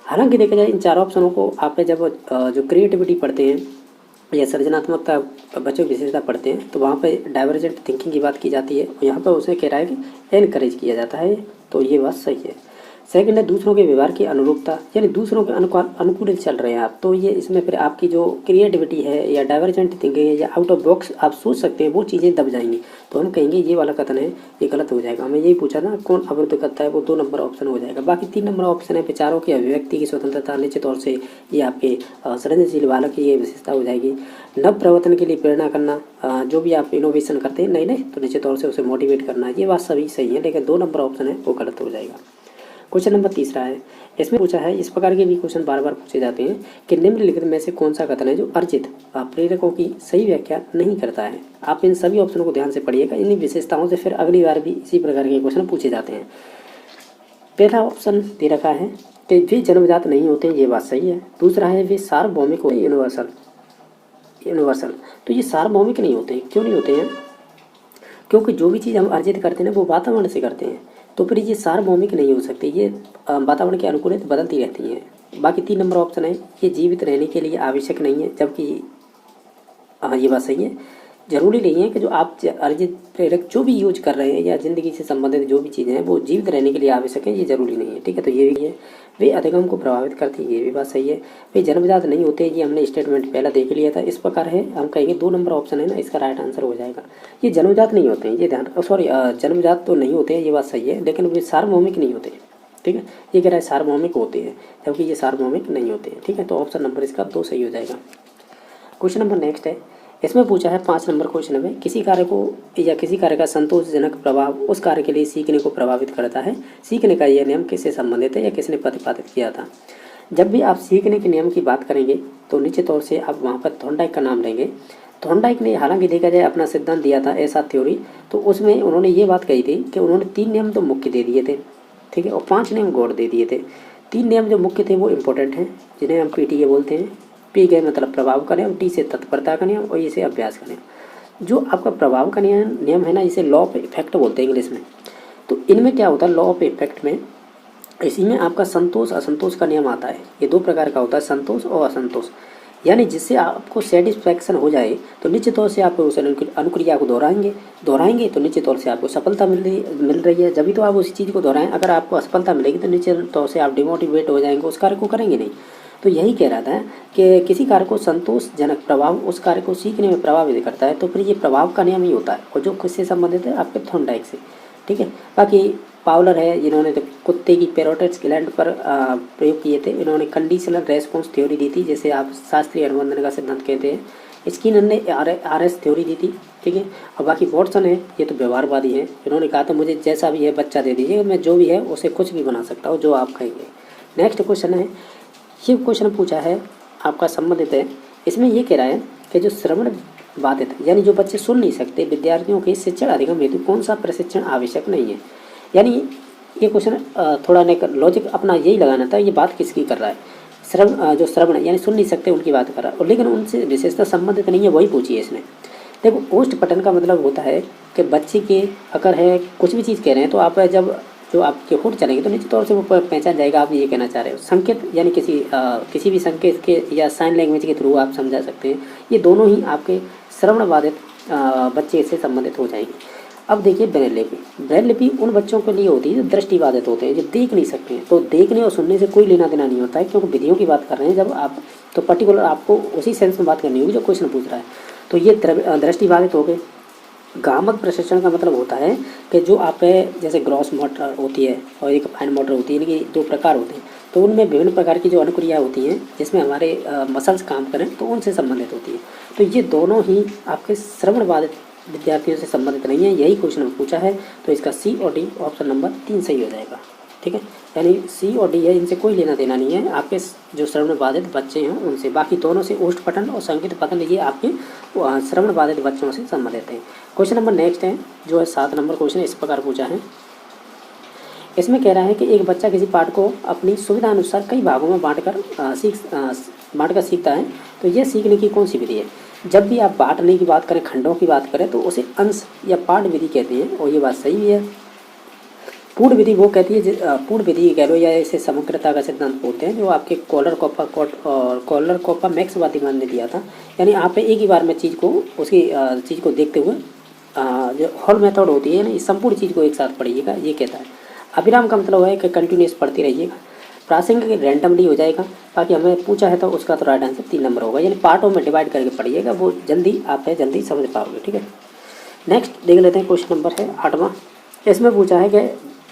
हालांकि देखा जाए इन 4 ऑप्शनों को आप जब जो क्रिएटिविटी पढ़ते हैं या सृजनात्मकता बच्चों की विशेषता पढ़ते हैं तो वहाँ पे डाइवर्जेंट थिंकिंग की बात की जाती है, और यहाँ पर उसे कह रहा है कि एनकरेज किया जाता है, तो ये बात सही है। सेकंड है दूसरों के व्यवहार की अनुरूपता, यानी दूसरों के अनुकूल चल रहे हैं आप, तो ये इसमें फिर आपकी जो क्रिएटिविटी है या डाइवर्जेंट थिंकिंग है या आउट ऑफ बॉक्स आप सोच सकते हैं वो चीज़ें दब जाएंगी। तो हम कहेंगे ये वाला कथन है ये गलत हो जाएगा। हमें यही पूछा ना कौन अवरुद्ध करता है, वो 2 नंबर ऑप्शन हो जाएगा। बाकी 3 नंबर ऑप्शन है विचारों की अभिव्यक्ति की स्वतंत्रता, निश्चित तौर से ये आपके सृजनशील बालक की ये विशेषता हो जाएगी। नव प्रवर्तन के लिए प्रेरणा करना, जो भी आप इनोवेशन करते हैं नए तो निश्चित तौर से उसे मोटिवेट करना, ये बात सभी सही है, लेकिन 2 नंबर ऑप्शन है वो गलत हो जाएगा। क्वेश्चन नंबर 3 है, इसमें पूछा है, इस प्रकार के भी क्वेश्चन बार बार पूछे जाते हैं कि निम्नलिखित में से कौन सा कथन है जो अर्जित प्रेरकों की सही व्याख्या नहीं करता है। आप इन सभी ऑप्शनों को ध्यान से पढ़िएगा, इन विशेषताओं से फिर अगली बार भी इसी प्रकार के क्वेश्चन पूछे जाते हैं। पहला ऑप्शन दे रखा है कि वे जन्मजात नहीं होते, ये बात सही है। दूसरा है वे सार्वभौमिक होते, यूनिवर्सल, तो ये सार्वभौमिक नहीं होते। क्यों नहीं होते हैं? क्योंकि जो भी चीज़ हम अर्जित करते हैं ना वो वातावरण से करते हैं, तो फिर ये सार्वभौमिक नहीं हो सकती, ये वातावरण के अनुकूल बदलती रहती हैं। बाकी 3 नंबर ऑप्शन है ये जीवित रहने के लिए आवश्यक नहीं है, जबकि ये बात सही है। जरूरी नहीं है कि जो आप अर्जित प्रेरक जो भी यूज कर रहे हैं या ज़िंदगी से संबंधित जो भी चीज़ें हैं वो जीवित रहने के लिए आवश्यक है, ये जरूरी नहीं है। ठीक है, तो ये भी है। वे अधिगम को प्रभावित करती है, ये भी बात सही है। वे जन्मजात नहीं होते, ये हमने स्टेटमेंट पहला देख लिया था। इस प्रकार है, हम कहेंगे 2 नंबर ऑप्शन है ना, इसका राइट आंसर हो जाएगा। ये जन्मजात नहीं होते हैं, ये ध्यान, सॉरी जन्मजात तो नहीं होते हैं, ये बात सही है, लेकिन वे सार्वभौमिक नहीं होते। ठीक है, ये कह रहा है सार्वभौमिक होते हैं, जबकि ये सार्वभौमिक नहीं होते हैं। ठीक है, तो ऑप्शन नंबर इसका 2 सही हो जाएगा। क्वेश्चन नंबर नेक्स्ट है, इसमें पूछा है 5 नंबर क्वेश्चन में, किसी कार्य को या किसी कार्य का संतोषजनक प्रभाव उस कार्य के लिए सीखने को प्रभावित करता है। सीखने का यह नियम किससे संबंधित है या किसने प्रतिपादित किया था। जब भी आप सीखने के नियम की बात करेंगे तो निश्चित तौर से आप वहाँ पर थॉर्नडाइक का नाम लेंगे। थॉर्नडाइक ने हालांकि देखा जाए अपना सिद्धांत दिया था ऐसा थ्योरी, तो उसमें उन्होंने ये बात कही थी कि उन्होंने 3 नियम तो मुख्य दे दिए थे, ठीक है, और 5 नियम गौड़ दे दिए थे। 3 नियम जो मुख्य थे वो इंपॉर्टेंट हैं, जिन्हें हम PTA बोलते हैं। P के मतलब प्रभाव का नियम, T से तत्परता का नियम और इसे अभ्यास का नियम। जो आपका प्रभाव का नियम है ना, इसे लॉ ऑफ इफेक्ट बोलते हैं इंग्लिश में। तो इनमें क्या होता है, लॉ ऑफ इफेक्ट में, इसी में आपका संतोष असंतोष का नियम आता है। ये 2 प्रकार का होता है, संतोष और असंतोष। यानी जिससे आपको सेटिस्फैक्शन हो जाए तो निश्चित तौर से आप उस अनुक्रिया को दोहराएंगे तो निश्चित तौर से आपको सफलता मिल रही है, जब भी तो आप उसी चीज़ को दोहराएं। अगर आपको असफलता मिलेगी तो निश्चित तौर से आप डिमोटिवेट हो जाएंगे, उस कार्य को करेंगे नहीं। तो यही कह रहा था कि किसी कार्य को संतोषजनक प्रभाव उस कार्य को सीखने में प्रभावित करता है, तो फिर ये प्रभाव का नियम ही होता है, और जो किससे संबंधित है, आपके थॉर्नडाइक से। ठीक है, बाकी पावलर है, जिन्होंने तो कुत्ते की पैरोटिड्स ग्लैंड पर प्रयोग किए थे। इन्होंने कंडीशनल रेस्पॉन्स थ्योरी दी थी, जैसे आप शास्त्रीय अनुबंधन का सिद्धांत कहते हैं। स्किनर ने RS थ्योरी दी थी। ठीक है, और बाकी वॉटसन है, ये तो व्यवहारवादी है। इन्होंने कहा था मुझे जैसा भी है बच्चा दे दीजिए, मैं जो भी है उसे कुछ भी बना सकता हूँ जो आप कहेंगे। नेक्स्ट क्वेश्चन है, ये क्वेश्चन पूछा है आपका संबंधित है। इसमें ये कह रहा है कि जो श्रवण बाधित यानी जो बच्चे सुन नहीं सकते, विद्यार्थियों के शिक्षण अधिगम हेतु कौन सा प्रशिक्षण आवश्यक नहीं है। यानी ये क्वेश्चन थोड़ा लॉजिक अपना यही लगाना था, ये बात किसकी कर रहा है, जो श्रवण यानी सुन नहीं सकते उनकी बात कर रहा है, और लेकिन उनसे विशेषता संबंधित नहीं है, वही पूछी है इसने। देखो, ओष्ठ पठन का मतलब होता है कि बच्चे के अगर है कुछ भी चीज़ कह रहे हैं तो आप जब जो आपके होठ चलेंगे तो निश्चित तौर से वो पहचान जाएगा आप ये कहना चाह रहे हो। संकेत यानी किसी भी संकेत के या साइन लैंग्वेज के थ्रू आप समझा सकते हैं। ये दोनों ही आपके श्रवण बाधित बच्चे से संबंधित हो जाएंगे। अब देखिए ब्रेल लिपि। ब्रेल लिपि उन बच्चों के लिए होती है जो दृष्टि बाधित होते हैं, जो देख नहीं सकते हैं। तो देखने और सुनने से कोई लेना देना नहीं होता है, क्योंकि विधियों की बात कर रहे हैं जब आप, तो पर्टिकुलर आपको उसी सेंस में बात करनी होगी जो क्वेश्चन पूछ रहा है। तो ये दृष्टि बाधित हो गए। गामक प्रशिक्षण का मतलब होता है कि जो आप जैसे ग्रॉस मोटर होती है और एक फाइन मोटर होती है, इनके 2 प्रकार होते हैं। तो उनमें विभिन्न प्रकार की जो अनुक्रिया होती हैं जिसमें हमारे मसल्स काम करें, तो उनसे संबंधित होती है। तो ये दोनों ही आपके श्रवण बाधित विद्यार्थियों से संबंधित नहीं है, यही क्वेश्चन पूछा है। तो इसका C और D ऑप्शन नंबर 3 सही हो जाएगा। ठीक है, यानी C और D है, इनसे कोई लेना देना नहीं है आपके जो श्रवण बाधित बच्चे हैं उनसे। बाकी दोनों से ओष्ठ पठन और संकेत पठन ये आपके श्रवण बाधित बच्चों से संबंधित हैं। क्वेश्चन नंबर नेक्स्ट है जो है 7 नंबर क्वेश्चन, इस प्रकार पूछा है। इसमें कह रहा है कि एक बच्चा किसी पाठ को अपनी सुविधा अनुसार कई भागों में बांटकर सीखता है, तो यह सीखने की कौन सी विधि है। जब भी आप बांटने की बात करें, खंडों की बात करें, तो उसे अंश या पाठ विधि कहते हैं, और ये बात सही भी है। पूर्ण विधि वो कहती है, पूर्ण विधि कह लो या इसे समग्रता का सिद्धांत बोलते हैं, जो आपके कॉलर कोपा मैक्स वादिमान ने दिया था। यानी आप एक ही बार में चीज़ को देखते हुए जो हॉल मेथड होती है ना, इस संपूर्ण चीज़ को एक साथ पढ़िएगा, ये कहता है। अभिराम का मतलब है कि कंटिन्यूस पढ़ते रहिएगा। प्रासंगिक रैंडमली हो जाएगा। बाकी हमें पूछा है तो उसका तो राइट आंसर 3 नंबर होगा, यानी पार्टों में डिवाइड करके पढ़िएगा, वो जल्दी समझ पाओगे। ठीक है, नेक्स्ट देख लेते हैं। क्वेश्चन नंबर है 8वां। इसमें पूछा है कि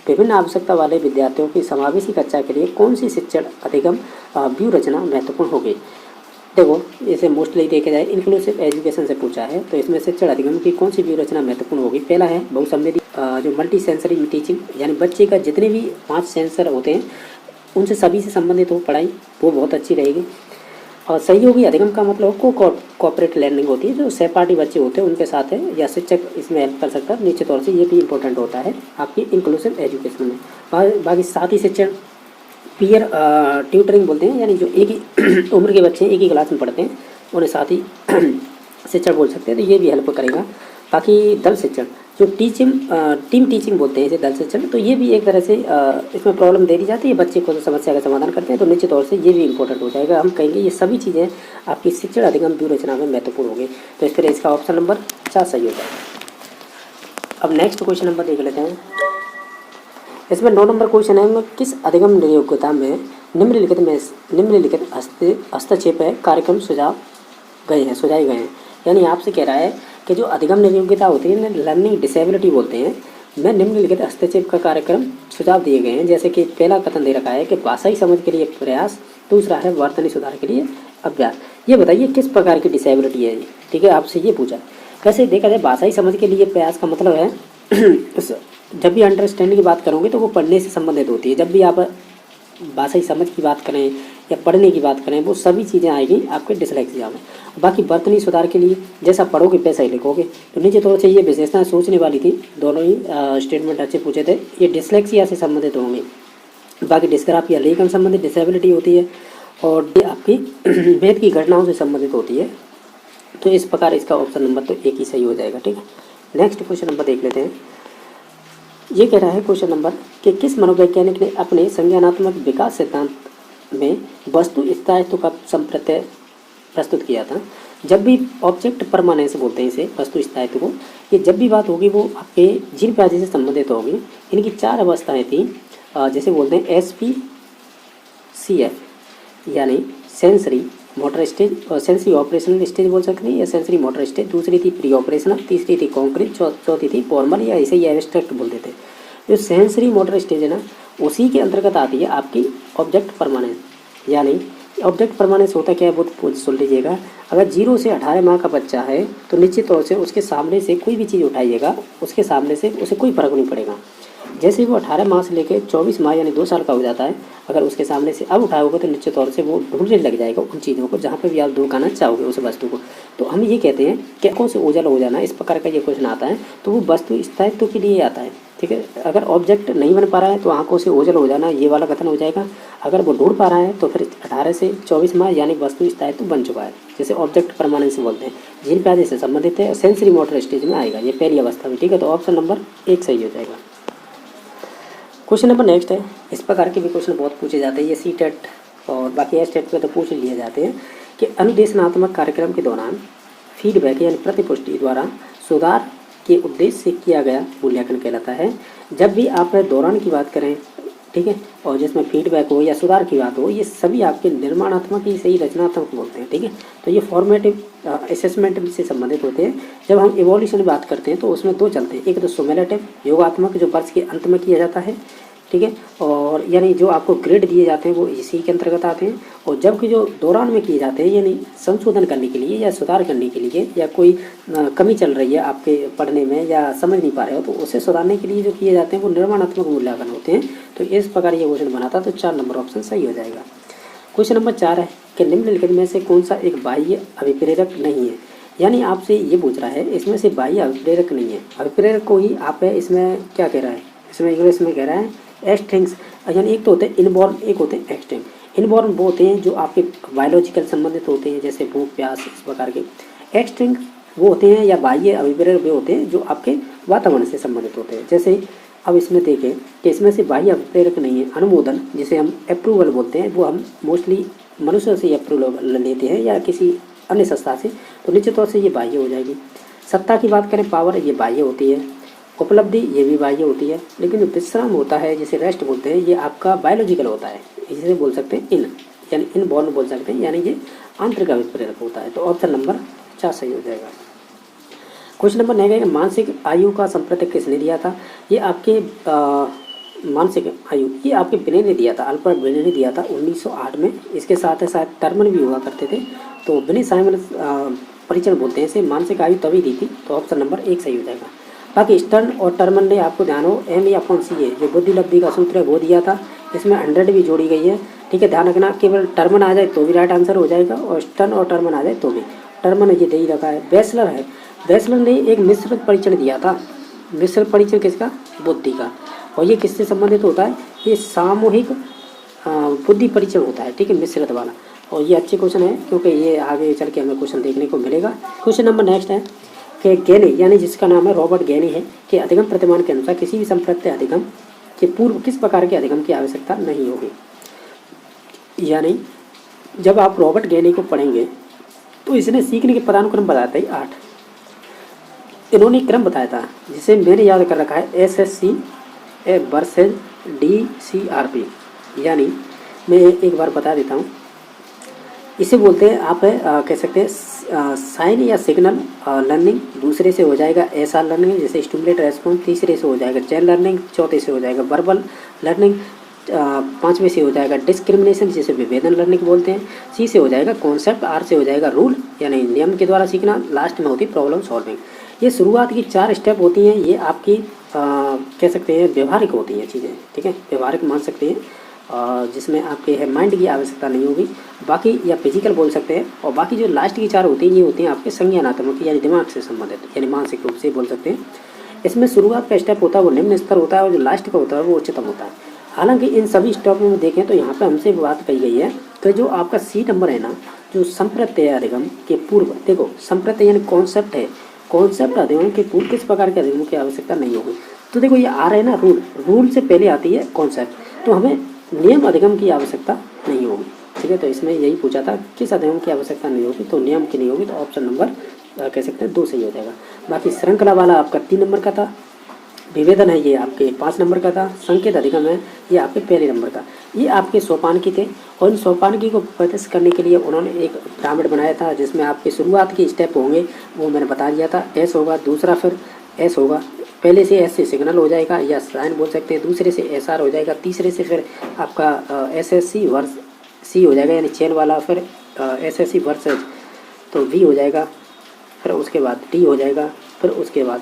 विभिन्न आवश्यकता वाले विद्यार्थियों की समावेशी कक्षा के लिए कौन सी शिक्षण अधिगम व्यू रचना महत्वपूर्ण होगी। देखो, इसे मोस्टली देखा जाए इंक्लूसिव एजुकेशन से पूछा है, तो इसमें शिक्षण अधिगम की कौन सी व्यू रचना महत्वपूर्ण होगी। पहला है बहुसंवेदी, जो मल्टी सेंसरी टीचिंग, यानी बच्चे का जितने भी 5 सेंसर होते हैं उनसे सभी से संबंधित हो पढ़ाई, वो बहुत अच्छी रहेगी। और सहयोगी अधिगम का मतलब कोऑपरेट लर्निंग होती है, जो सहपाठी बच्चे होते हैं उनके साथ है, या शिक्षक इसमें हेल्प कर सकता है। निश्चित तौर से ये भी इंपॉर्टेंट होता है आपकी इंक्लूसिव एजुकेशन में। बाकी साथ ही शिक्षण पीयर ट्यूटरिंग बोलते हैं, यानी जो एक ही उम्र के बच्चे एक ही क्लास में पढ़ते हैं उन्हें साथ ही शिक्षण बोल सकते हैं, तो ये भी हेल्प करेगा। बाकी दल शिक्षण, जो टीम टीचिंग बोलते हैं इसे दल से चल, तो ये भी एक तरह से इसमें प्रॉब्लम दे दी जाती है, बच्चे को समस्या का समाधान करते हैं, तो निश्चित तौर से ये भी इंपॉर्टेंट हो जाएगा। हम कहेंगे ये सभी चीज़ें आपकी शिक्षण अधिगम व्यूह रचना में महत्वपूर्ण होंगी, तो इस तरह इसका ऑप्शन नंबर 4 सही हो जाएगा। अब नेक्स्ट क्वेश्चन नंबर देख लेते हैं। इसमें 9 नंबर क्वेश्चन है, किस अधिगम नियोक्ता में निम्नलिखित हस्तक्षेप है कार्यक्रम सुझाए गए हैं। यानी आपसे कह रहा है कि जो अधिगम नियोक्ता होती है लर्निंग डिसेबिलिटी बोलते हैं, में निम्नलिखित हस्तक्षेप का कार्यक्रम सुझाव दिए गए हैं। जैसे कि पहला कथन दे रखा है कि भाषाई समझ के लिए प्रयास, दूसरा है वर्तनी सुधार के लिए अभ्यास। ये बताइए किस प्रकार की डिसेबिलिटी है ये, ठीक है, आपसे ये पूछा। वैसे देखा जाए भाषाई समझ के लिए प्रयास का मतलब है जब भी अंडरस्टैंडिंग की बात करोगे तो वो पढ़ने से संबंधित होती है। जब भी आप भाषाई समझ की बात करें या पढ़ने की बात करें, वो सभी चीज़ें आएगी आपके डिसलेक्सिया में। बाकी वर्तनी सुधार के लिए जैसा पढ़ोगे वैसा ही लिखोगे, तो निश्चित तौर से ये विशेषताएं सोचने वाली थी। दोनों ही स्टेटमेंट अच्छे पूछे थे, ये डिसलेक्सिया से संबंधित होंगे। बाकी डिस्ग्राफिया लेखन संबंधित डिसेबिलिटी होती है, और ये आपकी वेद की घटनाओं से संबंधित होती है। तो इस प्रकार इसका ऑप्शन नंबर तो एक ही सही हो जाएगा, ठीक है। नेक्स्ट क्वेश्चन नंबर देख लेते हैं। ये कह रहा है क्वेश्चन नंबर कि किस मनोवैज्ञानिक ने अपने संज्ञानात्मक विकास सिद्धांत में वस्तु स्थायित्व का संप्रत्यय प्रस्तुत किया था। जब भी ऑब्जेक्ट परमानेंस बोलते हैं इसे, वस्तु स्थायित्व को, ये जब भी बात होगी वो आपके जीन प्याजे से संबंधित होगी। इनकी 4 अवस्थाएं थी, जैसे बोलते हैं SPCF, यानी सेंसरी मोटर स्टेज और सेंसरी ऑपरेशनल स्टेज बोल सकते हैं, या सेंसरी मोटर स्टेज। दूसरी थी प्री ऑपरेशनल, तीसरी थी कॉन्क्रीट, चौथी थी फॉर्मल, या ऐसे ही एब्स्ट्रैक्ट बोल देते हैं। जो सेंसरी मोटर स्टेज है ना, उसी के अंतर्गत आती है आपकी ऑब्जेक्ट परमानेंस। यानी ऑब्जेक्ट परमानेंस होता क्या है वो सुन लीजिएगा। अगर 0 से 18 माह का बच्चा है तो निश्चित तौर से उसके सामने से कोई भी चीज़ उठाइएगा, उसके सामने से उसे कोई फर्क नहीं पड़ेगा। जैसे वो 18 माह से लेकर 24 माह यानी 2 साल का हो जाता है, अगर उसके सामने से अब उठाओगे तो निश्चित तौर से वो ढूंढने लग जाएगा उन चीज़ों को जहाँ पे भी आप दूर करना चाहोगे उस वस्तु को। तो हम ये कहते हैं कि आंखों से ओझल हो जाना, इस प्रकार का ये क्वेश्चन आता है तो वो वस्तु स्थायित्व के लिए आता है, ठीक है। अगर ऑब्जेक्ट नहीं बन पा रहा है तो आंखों से ओझल हो जाना ये वाला कथन हो जाएगा। अगर वो ढूंढ पा रहा है तो फिर 18 से 24 माह यानी वस्तु स्थायित्व बन चुका है, जैसे ऑब्जेक्ट परमानेंस बोलते हैं। जीन प्याजे से संबंधित है, सेंसरी मोटर स्टेज में आएगा ये पहली अवस्था में, ठीक है। तो ऑप्शन नंबर 1 सही हो जाएगा। क्वेश्चन नंबर नेक्स्ट है। इस प्रकार के भी क्वेश्चन बहुत पूछे जाते हैं, ये CTET और बाकी STET पे तो पूछ लिए जाते हैं कि अनुदेशनात्मक कार्यक्रम के दौरान फीडबैक यानी प्रतिपुष्टि द्वारा सुधार के उद्देश्य से किया गया मूल्यांकन कहलाता है। जब भी आप दौरान की बात करें, ठीक है, और जिसमें फीडबैक हो या सुधार की बात हो, ये सभी आपके निर्माणात्मक ही सही रचनात्मक बोलते हैं, ठीक है। तो ये फॉर्मेटिव असेसमेंट से संबंधित होते हैं। जब हम इवोल्यूशन की बात करते हैं तो उसमें 2 चलते हैं, एक तो सुमेलेटिव योगात्मक जो वर्ष के अंत में किया जाता है, ठीक है, और यानी जो आपको ग्रेड दिए जाते हैं वो इसी के अंतर्गत आते हैं। और जबकि जो दौरान में किए जाते हैं यानी संशोधन करने के लिए या सुधार करने के लिए, या कोई कमी चल रही है आपके पढ़ने में या समझ नहीं पा रहे हो तो उसे सुधारने के लिए जो किए जाते हैं वो निर्माणात्मक मूल्यांकन होते हैं। तो इस प्रकार ये क्वेश्चन बनाता है, तो 4 नंबर ऑप्शन सही हो जाएगा। क्वेश्चन नंबर 4 है कि निम्नलिखित में से कौन सा एक बाह्य अभिप्रेरक नहीं है। यानी आपसे ये पूछ रहा है इसमें से बाह्य अभिप्रेरक नहीं है, अभिप्रेरक को ही आप इसमें क्या कह रहा है, इसमें इंग्लिश में कह रहा है एक्सट्रिंग्स, यानी एक तो होते हैं इनबॉर्न, एक होते हैं एक्सट्रिंग। इनबॉर्न वो होते हैं जो आपके बायोलॉजिकल संबंधित होते हैं, जैसे भूख प्यास इस प्रकार के। एक्सट्रिंग वो होते हैं या बाह्य अभिप्रेरक वो होते हैं जो आपके वातावरण से संबंधित होते हैं। जैसे अब इसमें देखें कि इसमें से बाह्य अभिप्रेरक नहीं है। अनुमोदन जिसे हम अप्रूवल बोलते हैं, वो हम मोस्टली मनुष्य से अप्रूवल लेते हैं या किसी अन्य संस्था से, तो निश्चित तौर से ये बाह्य हो जाएगी। सत्ता की बात करें, पावर, ये बाह्य होती है। उपलब्धि ये भी बाह्य होती है। लेकिन जो विश्राम होता है जिसे रेस्ट बोलते हैं, ये आपका बायोलॉजिकल होता है, इसे बोल सकते हैं यानी इनबॉर्न बोल सकते हैं, यानी ये आंतरिक अभिप्रेरक होता है। तो ऑप्शन नंबर 4 सही हो जाएगा। क्वेश्चन नंबर 9 है मानसिक आयु का संप्रत्यय किसने दिया था। ये आपके मानसिक आयु ये आपके विनय ने दिया था, अल्बर्ट विनय ने दिया था 1908 में। इसके साथ शायद टर्मन भी हुआ करते थे, तो विनय साइमन परीक्षण बोलते हैं इसे। मानसिक आयु तभी दी थी, तो ऑप्शन नंबर 1 सही हो जाएगा। बाकी स्टर्न और टर्मन ने आपको ध्यान हो M/C जो बुद्धि लब्धि का सूत्र है वो दिया था, इसमें 100 भी जोड़ी गई है, ठीक है। ध्यान रखना केवल टर्मन आ जाए तो भी राइट आंसर हो जाएगा, और स्टर्न और टर्मन आ जाए तो भी। टर्मन ये दे ही रखा है। बेसलर है, बेसलर ने एक मिश्रित परीक्षण दिया था। मिश्रित परीक्षण किसका, बुद्धि का, और ये किससे संबंधित होता है, ये सामूहिक बुद्धि परीक्षण होता है, ठीक है, मिश्रित वाला। और ये अच्छे क्वेश्चन है क्योंकि ये आगे चल के हमें क्वेश्चन देखने को मिलेगा। क्वेश्चन नंबर नेक्स्ट है के गेने यानी जिसका नाम है रॉबर्ट गेने है कि अधिगम प्रतिमान के अनुसार किसी भी संप्रत्य अधिगम के पूर्व किस प्रकार के अधिगम की आवश्यकता नहीं होगी। यानी जब आप रॉबर्ट गेने को पढ़ेंगे तो इसने सीखने के पदानुक्रम बताया था 8। इन्होंने क्रम बताया था जिसे मैंने याद कर रखा है SSC वर्सेज DCRP। यानी मैं एक बार बता देता हूँ, इसे बोलते हैं आप कह सकते हैं साइन या सिग्नल लर्निंग, दूसरे से हो जाएगा SR लर्निंग जैसे स्टिमुलेट रेस्पॉन्स, तीसरे से हो जाएगा चेन लर्निंग, चौथे से हो जाएगा वर्बल लर्निंग, पाँचवें से हो जाएगा डिस्क्रिमिनेशन जिसे विभेदन लर्निंग बोलते हैं, C से हो जाएगा कॉन्सेप्ट, R से हो जाएगा रूल यानी नियम के द्वारा सीखना, लास्ट में होती प्रॉब्लम सॉल्विंग। ये शुरुआत की 4 स्टेप होती हैं, ये आपकी कह सकते हैं व्यवहारिक होती हैं चीज़ें, ठीक है, व्यवहारिक मान सकते हैं, जिसमें आपके है माइंड की आवश्यकता नहीं होगी, बाकी या फिजिकल बोल सकते हैं। और बाकी जो लास्ट की 4 होती हैं ये होती हैं आपके संज्ञानात्मक यानी दिमाग से संबंधित यानी मानसिक रूप से बोल सकते हैं। इसमें शुरुआत का स्टेप होता है वो निम्न स्तर होता है और जो लास्ट का होता है वो उच्चतम होता है। हालांकि इन सभी स्टेप में देखें तो यहाँ पर हमसे बात कही गई है कि जो आपका C नंबर है ना, जो संप्रत्यय अधिगम के पूर्व, देखो संप्रत्यय यानी कॉन्सेप्ट है, कॉन्सेप्ट अधिगम के पूर्व किस प्रकार के अधिगम की आवश्यकता नहीं होगी। तो देखो ये R है ना, रूल से पहले आती है कॉन्सेप्ट, तो हमें नियम अधिगम की आवश्यकता नहीं होगी, ठीक है। तो इसमें यही पूछा था किस अधिगम की आवश्यकता नहीं होगी, तो नियम की नहीं होगी, तो ऑप्शन नंबर कह सकते हैं 2 सही हो जाएगा। बाकी श्रृंखला वाला आपका 3 नंबर का था, विभेदन है ये आपके 5 नंबर का था, संकेत अधिगम है ये आपके पहले नंबर का। ये आपके सोपानकी थे और इन सोपानकी को प्रदर्शित करने के लिए उन्होंने एक पिरामिड बनाया था जिसमें आपके शुरुआत के स्टेप होंगे वो मैंने बता दिया था। S होगा, दूसरा फिर S होगा, पहले से S से सिग्नल हो जाएगा या साइन बोल सकते हैं, दूसरे से SR हो जाएगा, तीसरे से फिर आपका SSC वर्स C हो जाएगा यानी चेन वाला, फिर SSC वर्सेज तो V हो जाएगा, फिर उसके बाद D हो जाएगा, फिर उसके बाद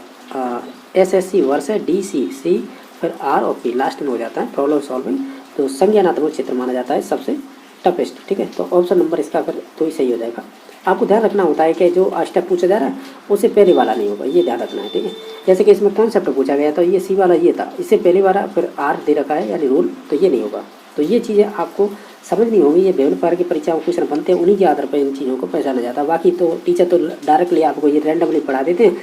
SSC वर्सेज DCC, फिर R और P लास्ट में हो जाता है प्रॉब्लम सॉल्विंग। तो संज्ञानात्मक क्षेत्र माना जाता है सबसे टफेस्ट, ठीक है। तो ऑप्शन नंबर इसका फिर 2 ही सही हो जाएगा। आपको ध्यान रखना होता है कि जो स्टेप पूछा जा रहा है उससे पहले वाला नहीं होगा, ये ध्यान रखना है, ठीक है। जैसे कि इसमें कॉन्सेप्ट पूछा गया तो ये C वाला ये था, इससे पहले वाला फिर R दे रखा है यानी रूल, तो ये नहीं होगा। तो ये चीज़ें आपको समझनी होगी, ये विभिन्न प्रकार की परीक्षाओं क्वेश्चन बनते हैं, उन्हीं के आधार पर इन चीज़ों को पहचाना जाता है। बाकी तो टीचर तो डायरेक्टली आपको ये रैंडमली पढ़ा देते हैं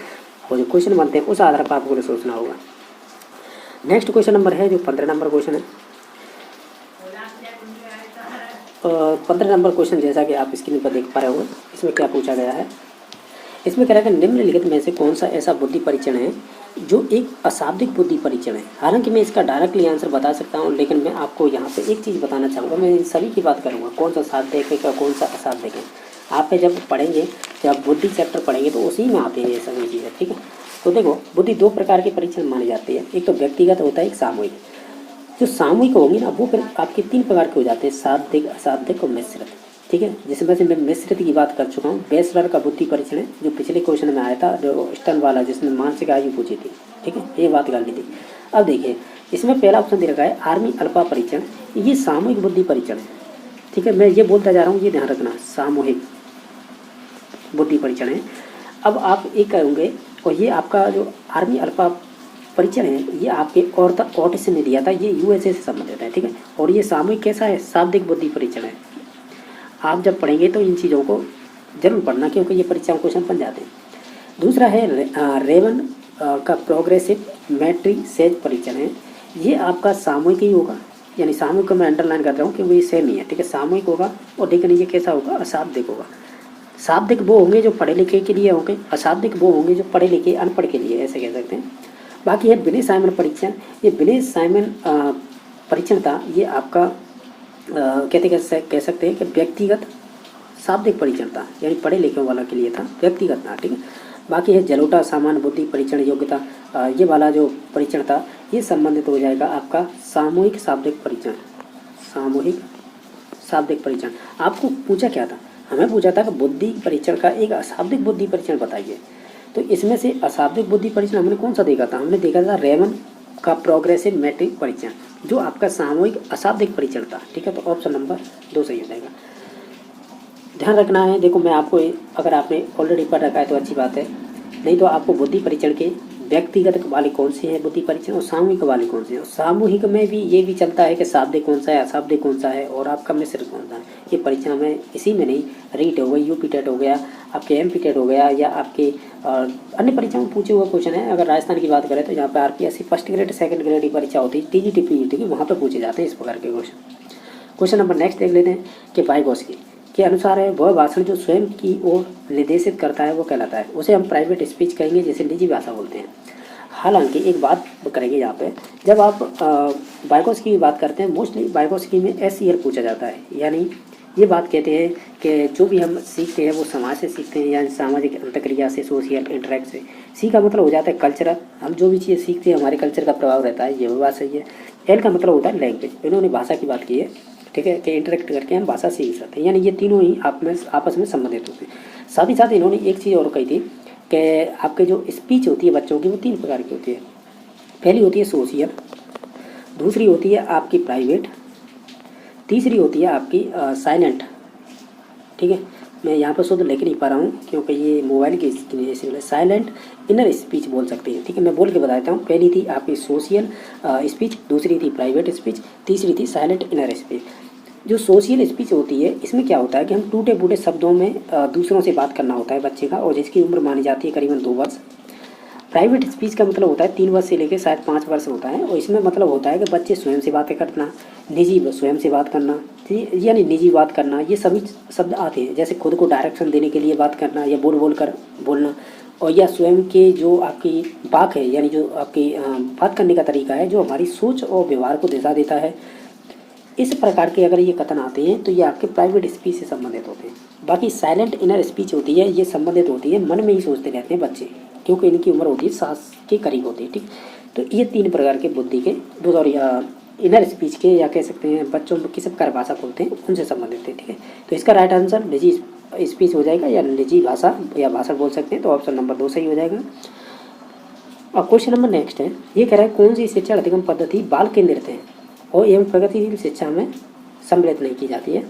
और जो क्वेश्चन बनते हैं उस आधार पर आपको सोचना होगा। नेक्स्ट क्वेश्चन नंबर है जो 15 नंबर क्वेश्चन है। 15 नंबर क्वेश्चन जैसा कि आप स्क्रीन पर देख पा रहे होंगे, इसमें क्या पूछा गया है। इसमें कह रहा है कि निम्नलिखित में से कौन सा ऐसा बुद्धि परीक्षण है जो एक अशाब्दिक बुद्धि परीक्षण है। हालांकि मैं इसका डायरेक्टली आंसर बता सकता हूं, लेकिन मैं आपको यहाँ पे एक चीज़ बताना चाहूँगा, मैं इन सभी की बात करूँगा कौन सा शाब्दिक है कौन सा अशाब्दिक है। आप जब पढ़ेंगे, जब बुद्धि चैप्टर पढ़ेंगे तो उसी में आते हैं ये सभी चीज़ें, ठीक है। तो देखो बुद्धि 2 प्रकार के परीक्षण मानी जाती है, एक तो व्यक्तिगत होता है, एक सामूहिक। जो सामूहिक होंगी ना वो फिर आपके 3 प्रकार के हो जाते हैं, शाब्दिक, अशाब्दिक और मिश्रित, ठीक है। जिसमें से मैं मिश्रित की बात कर चुका हूँ। बेसलर का बुद्धि परीक्षण है जो पिछले क्वेश्चन में आया था, जो स्टन वाला जिसमें मानसिक आयु पूछी थी, ठीक है, ये बात कर ली थी। अब देखिए इसमें पहला ऑप्शन दे रखा है आर्मी अल्फा परीक्षण, ये सामूहिक बुद्धि परीक्षण है, ठीक है। मैं ये बोलता जा रहा हूँ, ये ध्यान रखना, सामूहिक बुद्धि परीक्षण है। अब आप एक करोगे और ये आपका जो आर्मी अल्फा परीक्षण है ये आपके ऑटिस ने दिया था, ये USA से संबंधित है, ठीक है। और ये सामूहिक कैसा है, शाब्दिक बुद्धि परीक्षण है। आप जब पढ़ेंगे तो इन चीज़ों को जरूर पढ़ना क्योंकि ये परीक्षाओं क्वेश्चन बन जाते हैं। दूसरा है रेवन का प्रोग्रेसिव मैट्रिसेज परीक्षण है, ये आपका सामूहिक ही होगा, यानी सामूहिक को मैं अंडरलाइन कर रहा हूँ क्योंकि ये सेम ही है, ठीक है। सामूहिक होगा और लेकिन ये कैसा होगा, अशाब्दिक होगा। शाब्दिक वो होंगे जो पढ़े लिखे के लिए होंगे, अशाब्दिक वो होंगे जो पढ़े लिखे अनपढ़ के लिए, ऐसे कह सकते हैं। बाकी है बिने साइमन परीक्षण, ये बिने साइमन परीक्षण था, ये आपका कह सकते हैं कि व्यक्तिगत शाब्दिक परीक्षण था, यानी पढ़े लिखे वाला के लिए था, व्यक्तिगत था, ठीक है। बाकी है जलोटा सामान्य बुद्धि परीक्षण योग्यता, ये वाला जो परीक्षण था ये संबंधित हो जाएगा आपका सामूहिक शाब्दिक परीक्षण। सामूहिक शाब्दिक परीक्षण आपको पूछा क्या था, हमें पूछा था कि बुद्धि परीक्षण का एक अशाब्दिक बुद्धि परीक्षण बताइए। तो इसमें से अशाब्दिक बुद्धि परीक्षण हमने कौन सा देखा था, हमने देखा था रेवन का प्रोग्रेसिव मैट्रिक परीक्षण जो आपका सामूहिक अशाब्दिक परीक्षण था, ठीक है। तो ऑप्शन नंबर 2 सही हो जाएगा। ध्यान रखना है, देखो मैं आपको, अगर आपने ऑलरेडी पढ़ रखा है तो अच्छी बात है, नहीं तो आपको बुद्धि परीक्षण के व्यक्तिगत वाले कौन से हैं बुद्धि परीक्षण और सामूहिक वाले कौन से हैं। सामूहिक में भी ये भी चलता है कि शाब्दिक कौन सा है, अशाब्दिक कौन सा है और आपका मिश्र कौन सा है। ये परीक्षा में इसी में नहीं, रीट हो गई, यूपी टेट हो गया, आपके एमपी टेट हो गया, या आपके अन्य परीक्षाओं में पूछे हुए क्वेश्चन है। अगर राजस्थान की बात करें तो यहाँ पे RPSC first grade second grade की परीक्षा होती है, टीजीटी पीजीटी की, वहाँ पर पूछे जाते हैं इस प्रकार के क्वेश्चन। क्वेश्चन नंबर नेक्स्ट देख लेते हैं कि वाइगोत्स्की के अनुसार है वह भाषण जो स्वयं की ओर निर्देशित करता है वो कहलाता है, उसे हम प्राइवेट स्पीच कहेंगे, जिसे निजी भाषा बोलते हैं। हालांकि एक बात करेंगे यहाँ पे, जब आप वाइगोत्स्की की बात करते हैं, मोस्टली वाइगोत्स्की में SEL पूछा जाता है, यानी ये बात कहते हैं कि जो भी हम सीखते हैं वो समाज से सीखते हैं, यानी सामाजिक अंतक्रिया से, सोशल इंटरेक्ट से। सी का मतलब हो जाता है कल्चरल, हम जो भी चीज़ें सीखते हैं हमारे कल्चर का प्रभाव रहता है, ये भी बात सही है। L का मतलब होता है लैंग्वेज, इन्होंने भाषा की बात की है, ठीक है, कि इंटरेक्ट करके हम भाषा सीख सकते हैं, यानी ये तीनों ही आपस में संबंधित होते हैं। साथ ही साथ इन्होंने एक चीज़ और कही थी कि आपके जो स्पीच होती है बच्चों की वो 3 प्रकार की होती है। पहली होती है सोशल, दूसरी होती है आपकी प्राइवेट, तीसरी होती है आपकी साइलेंट। ठीक है, मैं यहाँ पर शुद्ध लिख नहीं पा रहा हूँ क्योंकि ये मोबाइल की स्क्रीन है। साइलेंट इनर स्पीच बोल सकते हैं, ठीक है, मैं बोल के बताता हूँ। पहली थी आपकी सोशल स्पीच, दूसरी थी प्राइवेट स्पीच, तीसरी थी साइलेंट इनर स्पीच। जो सोशल स्पीच होती है इसमें क्या होता है कि हम टूटे फूटे शब्दों में दूसरों से बात करना होता है बच्चे का, और जिसकी उम्र मानी जाती है करीबन 2 वर्ष। प्राइवेट स्पीच का मतलब होता है 3 वर्ष से लेकर शायद 5 वर्ष होता है, और इसमें मतलब होता है कि बच्चे स्वयं से बातें करना, निजी स्वयं से बात करना, यानी निजी बात करना, ये सभी शब्द आते हैं। जैसे खुद को डायरेक्शन देने के लिए बात करना, या बोल कर बोलना, और या स्वयं के जो आपकी बात है, यानी जो आपकी बात करने का तरीका है, जो हमारी सोच और व्यवहार को दिशा देता है। इस प्रकार के अगर ये कथन आते हैं तो ये आपके प्राइवेट स्पीच से संबंधित होते हैं। बाकी साइलेंट इनर स्पीच होती है, ये संबंधित होती है मन में ही सोचते रहते हैं बच्चे, क्योंकि इनकी उम्र होती है 7 के करीब होती है। ठीक, तो ये 3 प्रकार के बुद्धि के इनर स्पीच के, या कह सकते हैं बच्चों में किस प्रकार भाषा बोलते हैं उनसे संबंधित है। ठीक है, तो इसका राइट आंसर निजी स्पीच हो जाएगा, या निजी भाषा या भाषण बोल सकते हैं, तो ऑप्शन नंबर 2 सही हो जाएगा। और क्वेश्चन नंबर नेक्स्ट है, ये कह रहा है कौन सी शिक्षा अधिगम पद्धति बाल केंद्रित है और एवं प्रगतिशील शिक्षा में सम्मिलित नहीं की जाती है।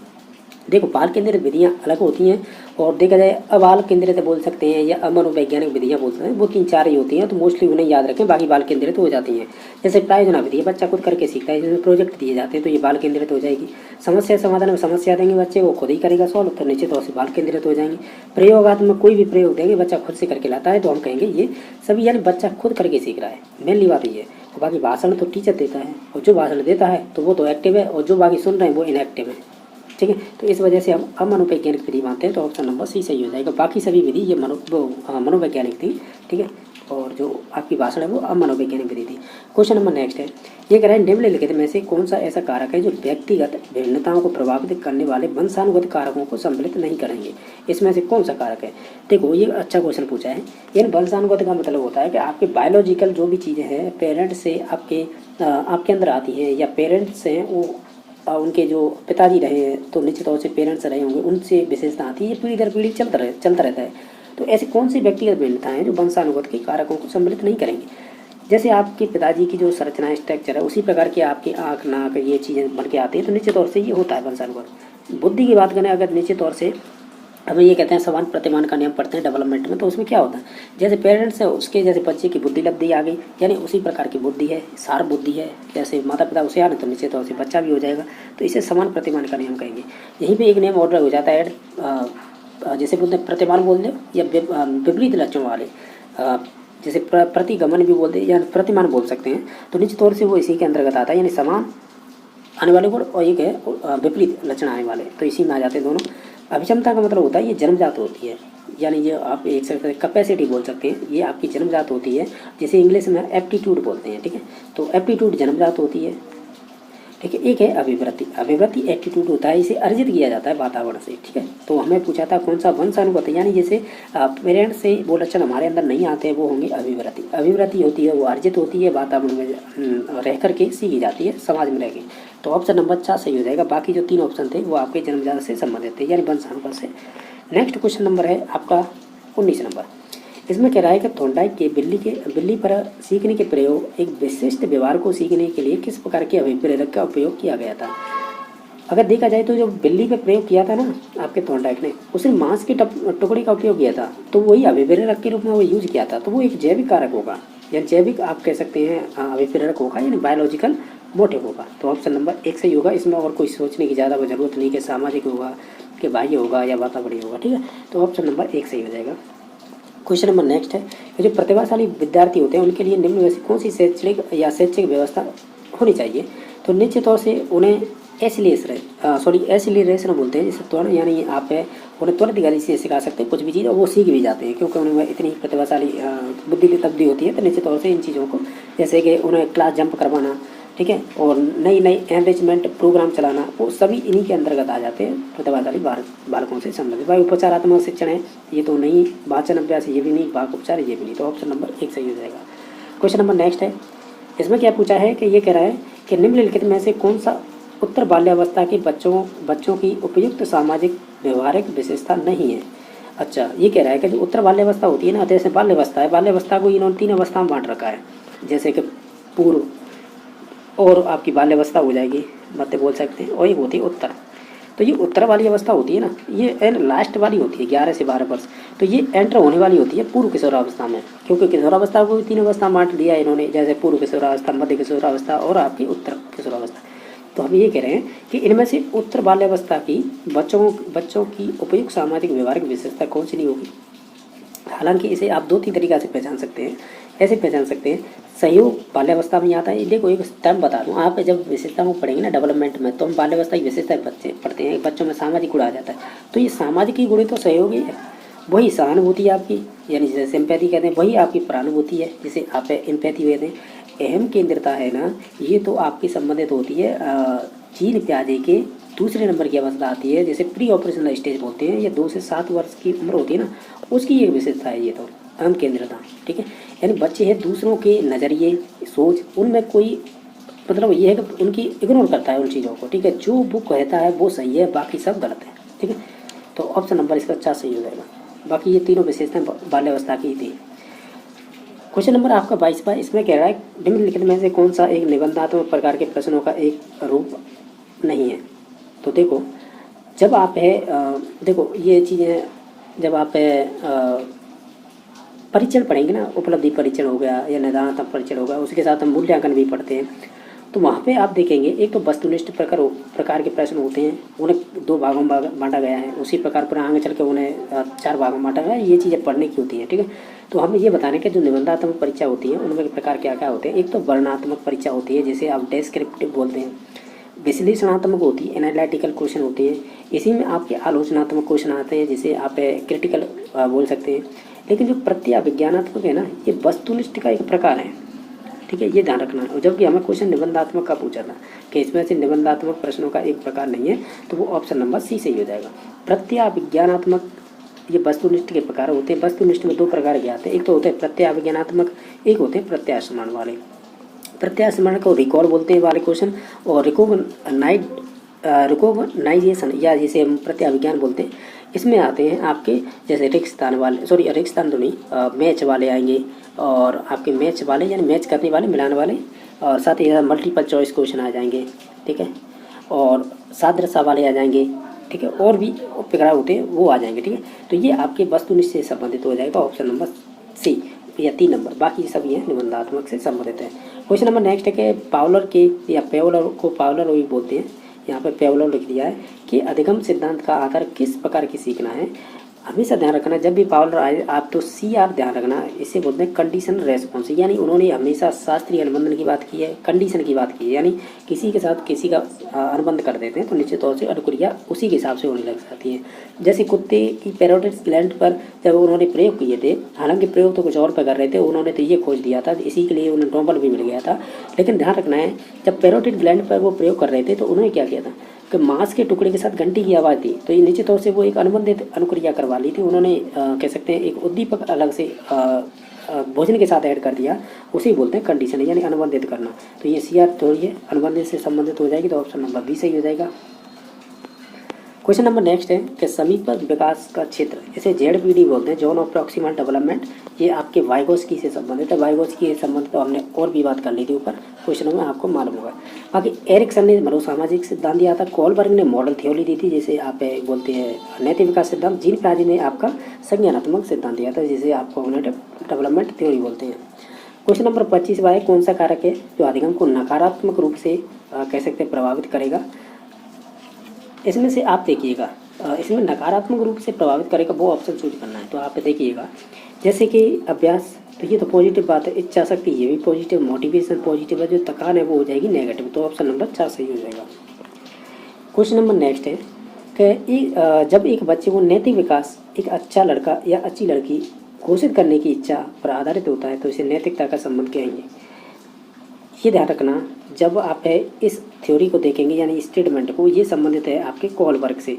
देखो, बाल केंद्रित विधियाँ अलग होती हैं, और देखा जाए अबाल केंद्रित बोल सकते हैं या मनोवैज्ञानिक विधियाँ बोलते हैं, वो 3-4 ही होती हैं, तो मोस्टली उन्हें याद रखें, बाकी बाल केंद्रित हो जाती हैं। जैसे प्रायोजना विधि, बच्चा खुद करके सीखता है, जिसमें प्रोजेक्ट दिए जाते हैं, तो ये बाल केंद्रित हो जाएगी। समस्या समाधान में समस्या देंगे बच्चे, वो खुद ही करेगा सॉल्व, तो निश्चित तौर से बाल केंद्रित हो जाएंगे। प्रयोगात्मक कोई भी प्रयोग देंगे, बच्चा खुद से करके लाता है, तो हम कहेंगे ये सभी, यानी बच्चा खुद करके सीख रहा है, मेनली बात ये है। बाकी भाषण तो टीचर देता है, और जो भाषण देता है तो वो तो एक्टिव है, और जो बाकी सुन रहे हैं वो इनएक्टिव है। ठीक है, तो इस वजह से हम मनोवैज्ञानिक विधि मानते हैं, तो ऑप्शन नंबर सी सही हो जाएगा। बाकी सभी विधि ये मनोवैज्ञानिक थी। ठीक है, और जो आपकी भाषण है वो मनोवैज्ञानिक विधि थी। क्वेश्चन नंबर नेक्स्ट है, ये कह रहा है निम्नलिखित में से कौन सा ऐसा कारक है जो व्यक्तिगत भिन्नताओं को प्रभावित करने वाले वंशानुगत कारकों को सम्मिलित नहीं करेंगे। इसमें से कौन सा कारक है। देखो, ये अच्छा क्वेश्चन पूछा है। यानी वंशानुगत का मतलब होता है कि आपके बायोलॉजिकल जो भी चीज़ें हैं पेरेंट्स से आपके अंदर आती हैं, या पेरेंट्स हैं वो उनके जो पिताजी रहे हैं तो निश्चित तौर से पेरेंट्स रहे होंगे, उनसे विशेषता आती है, ये पीढ़ी दर पीढ़ी चलता रहता है। तो ऐसी कौन सी व्यक्तिगत भिन्नताएं हैं जो वंशानुगत के कारकों को सम्मिलित नहीं करेंगे। जैसे आपके पिताजी की जो संरचना स्ट्रक्चर है उसी प्रकार की आपकी आँख नाक ये चीज़ें बन के आती हैं, तो निश्चित तौर से ये होता है वंशानुगत। बुद्धि की बात करें अगर, निश्चित तौर से हमें ये कहते हैं समान प्रतिमान का नियम पढ़ते हैं डेवलपमेंट में, तो उसमें क्या होता है, जैसे पेरेंट्स है उसके जैसे बच्चे की बुद्धि लब्धि आ गई, यानी उसी प्रकार की बुद्धि है, सार बुद्धि है, जैसे माता पिता उसे आ रहे तो निश्चित तौर से बच्चा भी हो जाएगा, तो इसे समान प्रतिमान का नियम कहेंगे। यहीं पे एक नियम ऑर्डर हो जाता है, जैसे बोलते हैं प्रतिमान बोल दो, या विपरीत लक्षणों वाले, जैसे प्रतिगमन भी बोलते हैं या प्रतिमान बोल सकते हैं, तो निश्चित तौर से वो इसी के अंतर्गत आता है, यानी समान आने वाले गुण और एक है विपरीत लक्षण आने वाले, तो इसी में आ जाते हैं दोनों। अभिक्षमता का मतलब होता है ये जन्मजात होती है, यानी ये आप एक सकते हैं कैपेसिटी बोल सकते हैं, ये आपकी जन्मजात होती है, जिसे इंग्लिश में एप्टीट्यूड बोलते हैं। ठीक है, तो एप्टीट्यूड जन्मजात होती है। ठीक है, एक है अभिवृत्ति। अभिवृत्ति एप्टीट्यूड होता है, इसे अर्जित किया जाता है वातावरण से। ठीक है, तो हमें पूछा था कौन सा वंशानुगत, यानी जैसे पेरेंट्स से वो लक्षण हमारे अंदर नहीं आते हैं, वो होंगे अभिवृत्ति। अभिवृत्ति होती है वो अर्जित होती है, वातावरण में रह करके सीखी जाती है, समाज में रह के, तो ऑप्शन नंबर 4 सही हो जाएगा। बाकी जो 3 ऑप्शन थे वो आपके जन्मजात से संबंधित थे, यानी वंशानुगत से। नेक्स्ट क्वेश्चन नंबर है आपका 19 नंबर। इसमें कह रहा है कि थॉर्नडाइक के बिल्ली पर सीखने के प्रयोग एक विशिष्ट व्यवहार को सीखने के लिए किस प्रकार के अभिप्रेरक का उपयोग किया गया था। अगर देखा जाए तो जो बिल्ली पे प्रयोग किया था ना आपके थॉर्नडाइक ने, उसने मांस के टुकड़े का उपयोग किया था, तो वही अभिप्रेरक के रूप में वो यूज किया था, तो वो एक जैविक कारक होगा। यानी जैविक आप कह सकते हैं अभिप्रेरक होगा, यानी बायोलॉजिकल मोटिव होगा। तो ऑप्शन नंबर 1 सही होगा। इसमें और कोई सोचने की ज़्यादा ज़रूरत नहीं कि सामाजिक होगा कि बाह्य होगा या वातावरणीय होगा, ठीक है। तो ऑप्शन नंबर 1 सही हो जाएगा। क्वेश्चन नंबर नेक्स्ट है कि जो प्रतिभाशाली विद्यार्थी होते हैं उनके लिए निम्न में से कौन सी शैक्षणिक या शैक्षिक व्यवस्था होनी चाहिए। तो निश्चित तौर से उन्हें एसिलेशन बोलते हैं, जिसे त्वरण, यानी आप उन्हें त्वरित गति से सिखा सकते हैं कुछ भी चीज़ और वो सीख भी जाते हैं, क्योंकि उनमें इतनी प्रतिभाशाली बुद्धि की तब्दीली होती है। तो निश्चित तौर से इन चीज़ों को, जैसे कि उन्हें क्लास जंप करवाना, ठीक है, और नई नई एनरिचमेंट प्रोग्राम चलाना, वो सभी इन्हीं के अंतर्गत आ जाते हैं प्रतिभाशाली बालकों से संबंधित। भाई उपचारात्मक शिक्षण है ये तो नहीं, वाचन अभ्यास ये भी नहीं, वाक उपचार ये भी नहीं। तो ऑप्शन नंबर 1 सही हो जाएगा। क्वेश्चन नंबर नेक्स्ट है, इसमें क्या पूछा है कि ये कह रहा है कि निम्नलिखित में से कौन सा उत्तर बाल्यावस्था के बच्चों की उपयुक्त सामाजिक व्यवहारिक विशेषता नहीं है। अच्छा, ये कह रहा है कि जो उत्तर बाल्यावस्था होती है ना, जैसे बाल्यावस्था है, बाल्यावस्था को इन्होंने 3 अवस्था में बांट रखा है, जैसे कि पूर्व और आपकी बाल्यावस्था हो जाएगी, मध्य बोल सकते हैं, और एक होती है उत्तर। तो ये उत्तर वाली अवस्था होती है ना, ये लास्ट वाली होती है 11 से 12 वर्ष। तो ये एंटर होने वाली होती है पूर्व किशोरावस्था में, क्योंकि किशोरावस्था को भी 3 अवस्था बांट दिया है इन्होंने, जैसे पूर्व किशोरावस्था, मध्य किशोरावस्था और आपकी उत्तर किशोरावस्था। तो हम ये कह रहे हैं कि इनमें से उत्तर बाल्यावस्था की बच्चों की उपयुक्त सामाजिक व्यवहारिक विशेषता कौन सी नहीं होगी। हालांकि इसे आप 2-3 तरीका से पहचान सकते हैं। ऐसे पहचान सकते हैं, सहयोग बाल्यावस्था में आता है। देखो एक टर्म बता दूं, आप जब विशेषताओं को पढ़ेंगे ना डेवलपमेंट में, तो हम बाल्यावस्था की विशेषता बच्चे पढ़ते हैं, बच्चों में सामाजिक गुण आ जाता है। तो ये सामाजिक ही गुण तो सहयोग ही है, वही सहानुभूति आपकी, यानी जिसे सिंपैथी कहते हैं, वही आपकी प्रानुभूति है, जिसे आप एम्पैथी कहते हैं। अहम केंद्रता है ना, ये तो आपकी संबंधित होती है जीन प्याजे के दूसरे नंबर की अवस्था आती है, जैसे प्री ऑपरेशनल स्टेज बोलते हैं। ये 2 से 7 वर्ष की उम्र होती है ना, उसकी एक विशेषता है ये तो अहम केंद्रता, ठीक है। यानी बच्चे हैं दूसरों के नज़रिए, सोच, उनमें कोई मतलब ये है कि उनकी इग्नोर करता है उन चीज़ों को, ठीक है। जो वो कहता है वो सही है, बाकी सब गलत है, ठीक है। तो ऑप्शन नंबर इसका 4 सही हो जाएगा। बाकी ये तीनों विशेषताएं बाल्यावस्था की थी। क्वेश्चन नंबर आपका 22वां, इसमें कह रहा है निम्नलिखित में से कौन सा एक निबंधात्मक प्रकार के प्रश्नों का एक रूप नहीं है। तो देखो जब आप है देखो ये चीज़ें जब आप परीक्षण पढ़ेंगे ना, उपलब्धि परीक्षण हो गया या निदानात्मक परीक्षण होगा, उसके साथ हम मूल्यांकन भी पढ़ते हैं। तो वहाँ पे आप देखेंगे एक तो वस्तुनिष्ठ प्रकार के प्रश्न होते हैं, उन्हें 2 भागों में बांटा गया है। उसी प्रकार पर आगे चल के उन्हें 4 भागों में बांटा गया है। ये चीज़ें पढ़ने की होती हैं, ठीक है। तो हम ये बता रहे हैं कि जो निबंधात्मक परीक्षा होती है उनमें प्रकार क्या क्या होते हैं। एक तो वर्णनात्मक परीक्षा होती है, जिसे आप डेस्क्रिप्टिव बोलते हैं। विश्लेषणात्मक होती है, एनालिटिकल क्वेश्चन होते हैं। इसी में आपके आलोचनात्मक क्वेश्चन आते हैं, जिसे आप क्रिटिकल बोल सकते हैं। लेकिन जो प्रत्याविज्ञानात्मक है ना, ये वस्तुनिष्ठ का एक प्रकार है, ठीक है, ये ध्यान रखना है। और जबकि हमें क्वेश्चन निबंधात्मक का पूछा था कि इसमें से निबंधात्मक प्रश्नों का एक प्रकार नहीं है, तो वो ऑप्शन नंबर सी सही हो जाएगा। प्रत्याविज्ञानात्मक ये वस्तुनिष्ठ के प्रकार होते हैं। वस्तुनिष्ठ में 2 प्रकार के आते हैं, एक तो होते हैं प्रत्याविज्ञानात्मक, एक होते हैं प्रत्यास्मरण वाले। प्रत्यास्मरण को रिकॉल बोलते हैं वाले क्वेश्चन, और रिकॉग्नाइजेशन या जिसे हम प्रत्याविज्ञान बोलते हैं, इसमें आते हैं आपके जैसे रिक्तस्थान वाले, रिक्तस्थान तो नहीं, मैच वाले आएंगे, और आपके मैच वाले यानी मैच करने वाले, मिलाने वाले, और साथ ही मल्टीपल चॉइस क्वेश्चन आ जाएंगे, ठीक है, और सादृश्य वाले आ जाएंगे, ठीक है, और भी प्रकार होते हैं वो आ जाएंगे, ठीक है। तो ये आपके वस्तुनिष्ठ से संबंधित हो जाएगा, ऑप्शन नंबर सी या 3 नंबर। बाकी सब ये निबंधात्मक से संबंधित है। क्वेश्चन नंबर नेक्स्ट है कि पावलर के या पेवलर को पावलर भी बोलते हैं, यहाँ पर पेवलर लिख दिया है कि अधिगम सिद्धांत का आधार किस प्रकार की सीखना है। हमेशा ध्यान रखना, जब भी पावलर आए आप तो सी आप ध्यान रखना, इसे बोलते हैं कंडीशन रेस्पॉन्स। यानी उन्होंने हमेशा शास्त्रीय अनुबंधन की बात की है, कंडीशन की बात की है, यानी किसी के साथ किसी का अनुबंध कर देते हैं तो निश्चित तौर से अनुक्रिया उसी के हिसाब से होने लग जाती है। जैसे कुत्ते की पैरोटिड ग्लैंड पर जब उन्होंने प्रयोग किए थे, हालांकि प्रयोग तो कुछ और पर कर रहे थे, उन्होंने तो ये खोज दिया था, इसी के लिए उन्हें नोबेल भी मिल गया था। लेकिन ध्यान रखना है, जब पैरोटिड ग्लैंड पर वो प्रयोग कर रहे थे तो उन्होंने क्या किया था कि मांस के टुकड़े के साथ घंटी की आवाज़ दी, तो ये निश्चित तौर से वो एक अनुबंधित अनुक्रिया करवा ली थी उन्होंने। कह सकते हैं एक उद्दीपक अलग से भोजन के साथ ऐड कर दिया, उसे बोलते हैं कंडीशन, यानी अनुबंधित करना। तो ये सी आर थोड़ी है अनुबंधित से संबंधित हो जाएगी, तो ऑप्शन नंबर बी सही हो जाएगा। क्वेश्चन नंबर नेक्स्ट है कि समीपस्थ विकास का क्षेत्र, इसे ZPD बोलते हैं, जोन ऑफ प्रॉक्सिमल डेवलपमेंट। ये आपके वाइगोस्की से संबंधित है। वाइगोस्की से संबंधित तो हमने और भी बात कर ली थी ऊपर क्वेश्चनों में, आपको मालूम होगा। बाकी एरिक्सन ने मनोसामाजिक सिद्धांत दिया था, कोलबर्ग ने मॉडल थ्योरी दी थी, जिसे आप बोलते हैं नैतिक विकास सिद्धांत। जीन पियाजे ने आपका संज्ञानात्मक सिद्धांत दिया था, जिसे आप कॉग्निटिव डेवलपमेंट थ्योरी बोलते हैं। क्वेश्चन नंबर 25 है, कौन सा कारक है जो अधिगम को नकारात्मक रूप से कह सकते हैं प्रभावित करेगा। इसमें से आप देखिएगा, इसमें नकारात्मक रूप से प्रभावित करेगा वो ऑप्शन चूज करना है। तो आप देखिएगा जैसे कि अभ्यास, तो ये तो पॉजिटिव बात है, इच्छा शक्ति ये भी पॉजिटिव, मोटिवेशन पॉजिटिव है, जो थकान है वो हो जाएगी नेगेटिव। तो ऑप्शन नंबर 4 सही हो जाएगा। क्वेश्चन नंबर नेक्स्ट है कि जब एक बच्चे को नैतिक विकास एक अच्छा लड़का या अच्छी लड़की घोषित करने की इच्छा पर आधारित होता है तो इसे नैतिकता का संबंध कहेंगे। ये ध्यान रखना, जब आप इस थ्योरी को देखेंगे यानी स्टेटमेंट को, ये संबंधित है आपके कोलबर्ग से,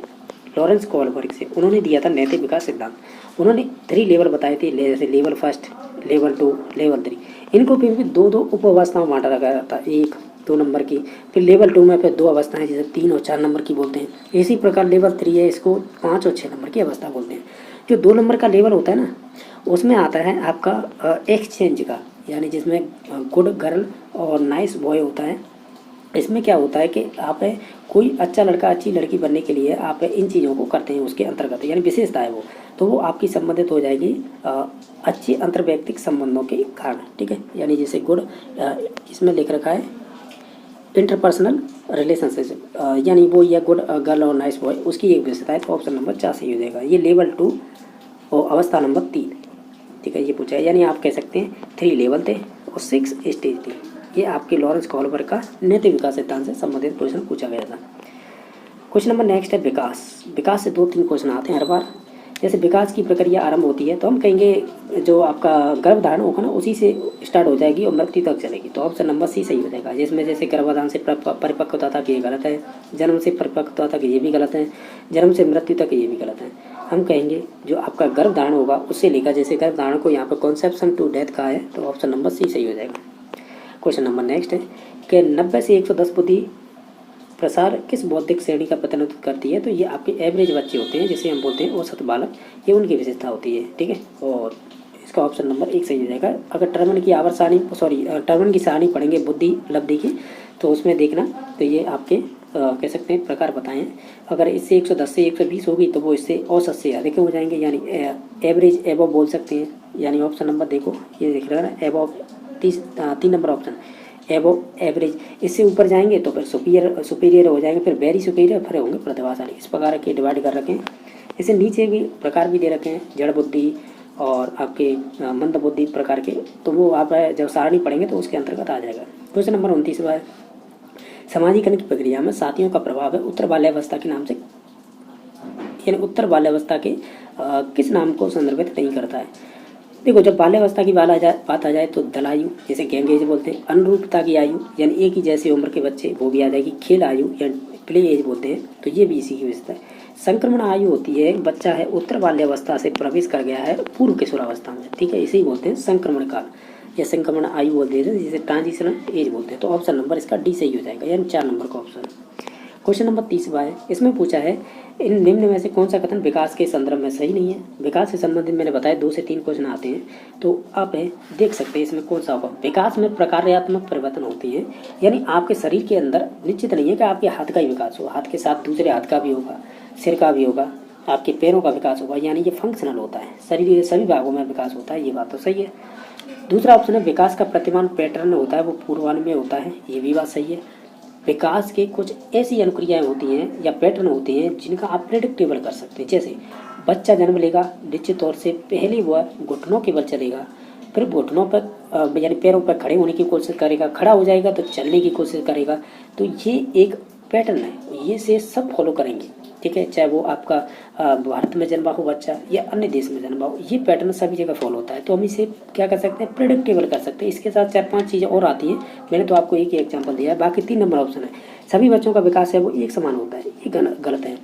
लॉरेंस कोलबर्ग से। उन्होंने दिया था नैतिक विकास सिद्धांत। उन्होंने 3 लेवल बताए थे, जैसे लेवल 1, लेवल 2, लेवल 3। इनको फिर भी 2-2 उप अवस्थाओं बांटा रखा था, 1-2 नंबर की। फिर लेवल 2 में फिर 2 अवस्थाएं जिसे 3 और 4 नंबर की बोलते हैं। इसी प्रकार लेवल 3 है, इसको 5 और 6 नंबर की अवस्था बोलते हैं। जो 2 नंबर का लेवल होता है ना, उसमें आता है आपका एक्सचेंज का, यानी जिसमें गुड गर्ल और नाइस बॉय होता है। इसमें क्या होता है कि आप कोई अच्छा लड़का अच्छी लड़की बनने के लिए आप इन चीज़ों को करते हैं, उसके अंतर्गत यानी विशेषता है वो, तो वो आपकी संबंधित हो जाएगी अच्छी अंतर्वैयक्तिक संबंधों के कारण। ठीक है, यानी जैसे गुड, इसमें लिख रखा है इंटरपर्सनल रिलेशनशिप, यानी वो या गुड गर्ल और नाइस बॉय, उसकी एक विशेषता है। तो ऑप्शन नंबर 4 सही हो जाएगा। ये लेवल 2 और अवस्था नंबर 3। ठीक है, ये पूछा है, यानी आप कह सकते हैं 3 लेवल थे और 6 स्टेज थी। ये आपके लॉरेंस कोलबर्ग का नैतिक विकास सिद्धांत से संबंधित क्वेश्चन पूछा गया था। क्वेश्चन नंबर नेक्स्ट है विकास। विकास से 2-3 क्वेश्चन आते हैं हर बार। जैसे विकास की प्रक्रिया आरंभ होती है तो हम कहेंगे जो आपका गर्भधारण होगा ना, उसी से स्टार्ट हो जाएगी और मृत्यु तक चलेगी। तो ऑप्शन नंबर सी सही हो जाएगा। जिसमें जैसे गर्भधारण से परिपक्वता तक ये गलत है, जन्म से परिपक्वता तक ये भी गलत है, जन्म से मृत्यु तक ये भी गलत है। हम कहेंगे जो आपका गर्भधारण होगा उससे लेकर, जैसे गर्भधारण को यहाँ पर कॉन्सेप्शन टू डेथ का है, तो ऑप्शन नंबर सी सही हो जाएगा। क्वेश्चन नंबर नेक्स्ट है कि 90 से 110 बुद्धि प्रसार किस बौद्धिक श्रेणी का प्रतिनिधित्व करती है। तो ये आपके एवरेज बच्चे होते हैं, जिसे हम बोलते हैं औसत बालक, ये उनकी विशेषता होती है। ठीक है, और इसका ऑप्शन नंबर 1 सही हो जाएगा। अगर टर्मन की टर्मन की सारणी पढ़ेंगे बुद्धि लब्धि की, तो उसमें देखना, तो ये आपके कह सकते हैं प्रकार बताएं। अगर इससे 110 से 120 होगी तो वो इससे औसत से अधिक हो जाएंगे, यानी एवरेज एबव बोल सकते हैं। यानी ऑप्शन नंबर देखो, ये देख रहे हैं above, 3 number option above average. इससे ऊपर जाएंगे तो फिर सुपीरियर हो जाएंगे, फिर वेरी सुपीरियर, फिर होंगे प्रतिभाशाली। इस प्रकार के डिवाइड कर रखे हैं। इससे नीचे भी प्रकार भी दे रखे हैं, जड़ बुद्धि और आपके मंद बुद्धि प्रकार के, तो वो आप जब सारणी पढ़ेंगे तो उसके अंतर्गत आ जाएगा। क्वेश्चन नंबर 29 है, समाजीकरण की प्रक्रिया में साथियों का प्रभाव है उत्तर बाल्यावस्था के नाम से, यानी उत्तर बाल्यावस्था के किस नाम को संदर्भित नहीं करता है। देखो, जब बाल्यावस्था की बात आ जाए तो दलायु, जैसे गैंग एज बोलते हैं, अनुरूपता की आयु यानी एक ही जैसी उम्र के बच्चे, वो भी आ जाएगी। खेल आयु या प्ले एज बोलते हैं, तो ये भी इसी की विशेषता है। संक्रमण आयु होती है, बच्चा है उत्तर बाल्यावस्था से प्रवेश कर गया है पूर्व किशोरावस्था में। ठीक है, इसे ही बोलते हैं संक्रमण काल या संक्रमण आयु बोलते हैं, जिसे ट्रांजिशन एज बोलते हैं। तो ऑप्शन नंबर इसका डी सही हो जाएगा, यानी 4 नंबर का ऑप्शन। क्वेश्चन नंबर 30 है, इसमें पूछा है इन निम्न में से कौन सा कथन विकास के संदर्भ में सही नहीं है। विकास से संबंधित मैंने बताया 2 से 3 क्वेश्चन आते हैं, तो आप देख सकते हैं इसमें कौन सा होगा। विकास में प्रकार्यात्मक परिवर्तन होती है, यानी आपके शरीर के अंदर निश्चित नहीं है कि आपके हाथ का ही विकास हो, हाथ के साथ दूसरे हाथ का भी होगा, सिर का भी होगा, आपके पैरों का विकास होगा, यानी ये फंक्शनल होता है, शरीर के सभी भागों में विकास होता है। ये बात तो सही है। दूसरा ऑप्शन है विकास का प्रतिमान पैटर्न होता है, वो पूर्वानुमेय होता है, ये भी बात सही है। विकास के कुछ ऐसी अनुक्रियाएं होती हैं या पैटर्न होते हैं जिनका आप प्रेडिक्टेबल कर सकते हैं। जैसे बच्चा जन्म लेगा, निश्चित तौर से पहले वह घुटनों के बल चलेगा, फिर घुटनों पर यानी पैरों पर खड़े होने की कोशिश करेगा, खड़ा हो जाएगा तो चलने की कोशिश करेगा। तो ये एक पैटर्न है, ये से सब फॉलो करेंगे। ठीक है, चाहे वो आपका भारत में जन्मा हो बच्चा या अन्य देश में जन्मा हो, ये पैटर्न सभी जगह फॉलो होता है। तो हम इसे क्या कर सकते हैं, प्रेडिक्टेबल कर सकते हैं। इसके साथ 4-5 चीज़ें और आती हैं, मैंने तो आपको एक ही एग्जांपल दिया है। बाकी 3 नंबर ऑप्शन है, सभी बच्चों का विकास है वो एक समान होता है, ये गलत है।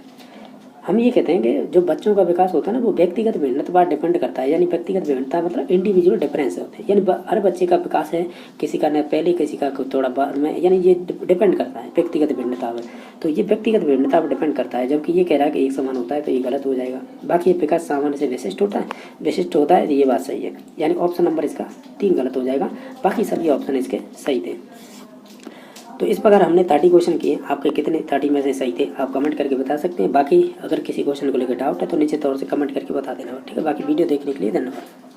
हम ये कहते हैं कि जो बच्चों का विकास होता है ना, वो व्यक्तिगत भिन्नता पर डिपेंड करता है, यानी व्यक्तिगत भिन्नता मतलब इंडिविजुअल डिफरेंस होते हैं, यानी हर बच्चे का विकास है, किसी का न पहले किसी का थोड़ा बाद में, यानी ये डिपेंड करता है व्यक्तिगत भिन्नता पर। तो ये व्यक्तिगत भिन्नता पर डिपेंड करता है, जबकि ये कह रहा है कि एक समान होता है, तो ये गलत हो जाएगा। बाकी ये विकास सामान्य से विशिष्ट होता है, तो ये बात सही है, यानी ऑप्शन नंबर इसका 3 गलत हो जाएगा। बाकी सभी ऑप्शन इसके सही थे। तो इस प्रकार हमने 30 क्वेश्चन किए। आपके कितने 30 में से सही थे आप कमेंट करके बता सकते हैं। बाकी अगर किसी क्वेश्चन को लेकर डाउट है तो नीचे तौर से कमेंट करके बता देना। ठीक है, बाकी वीडियो देखने के लिए धन्यवाद।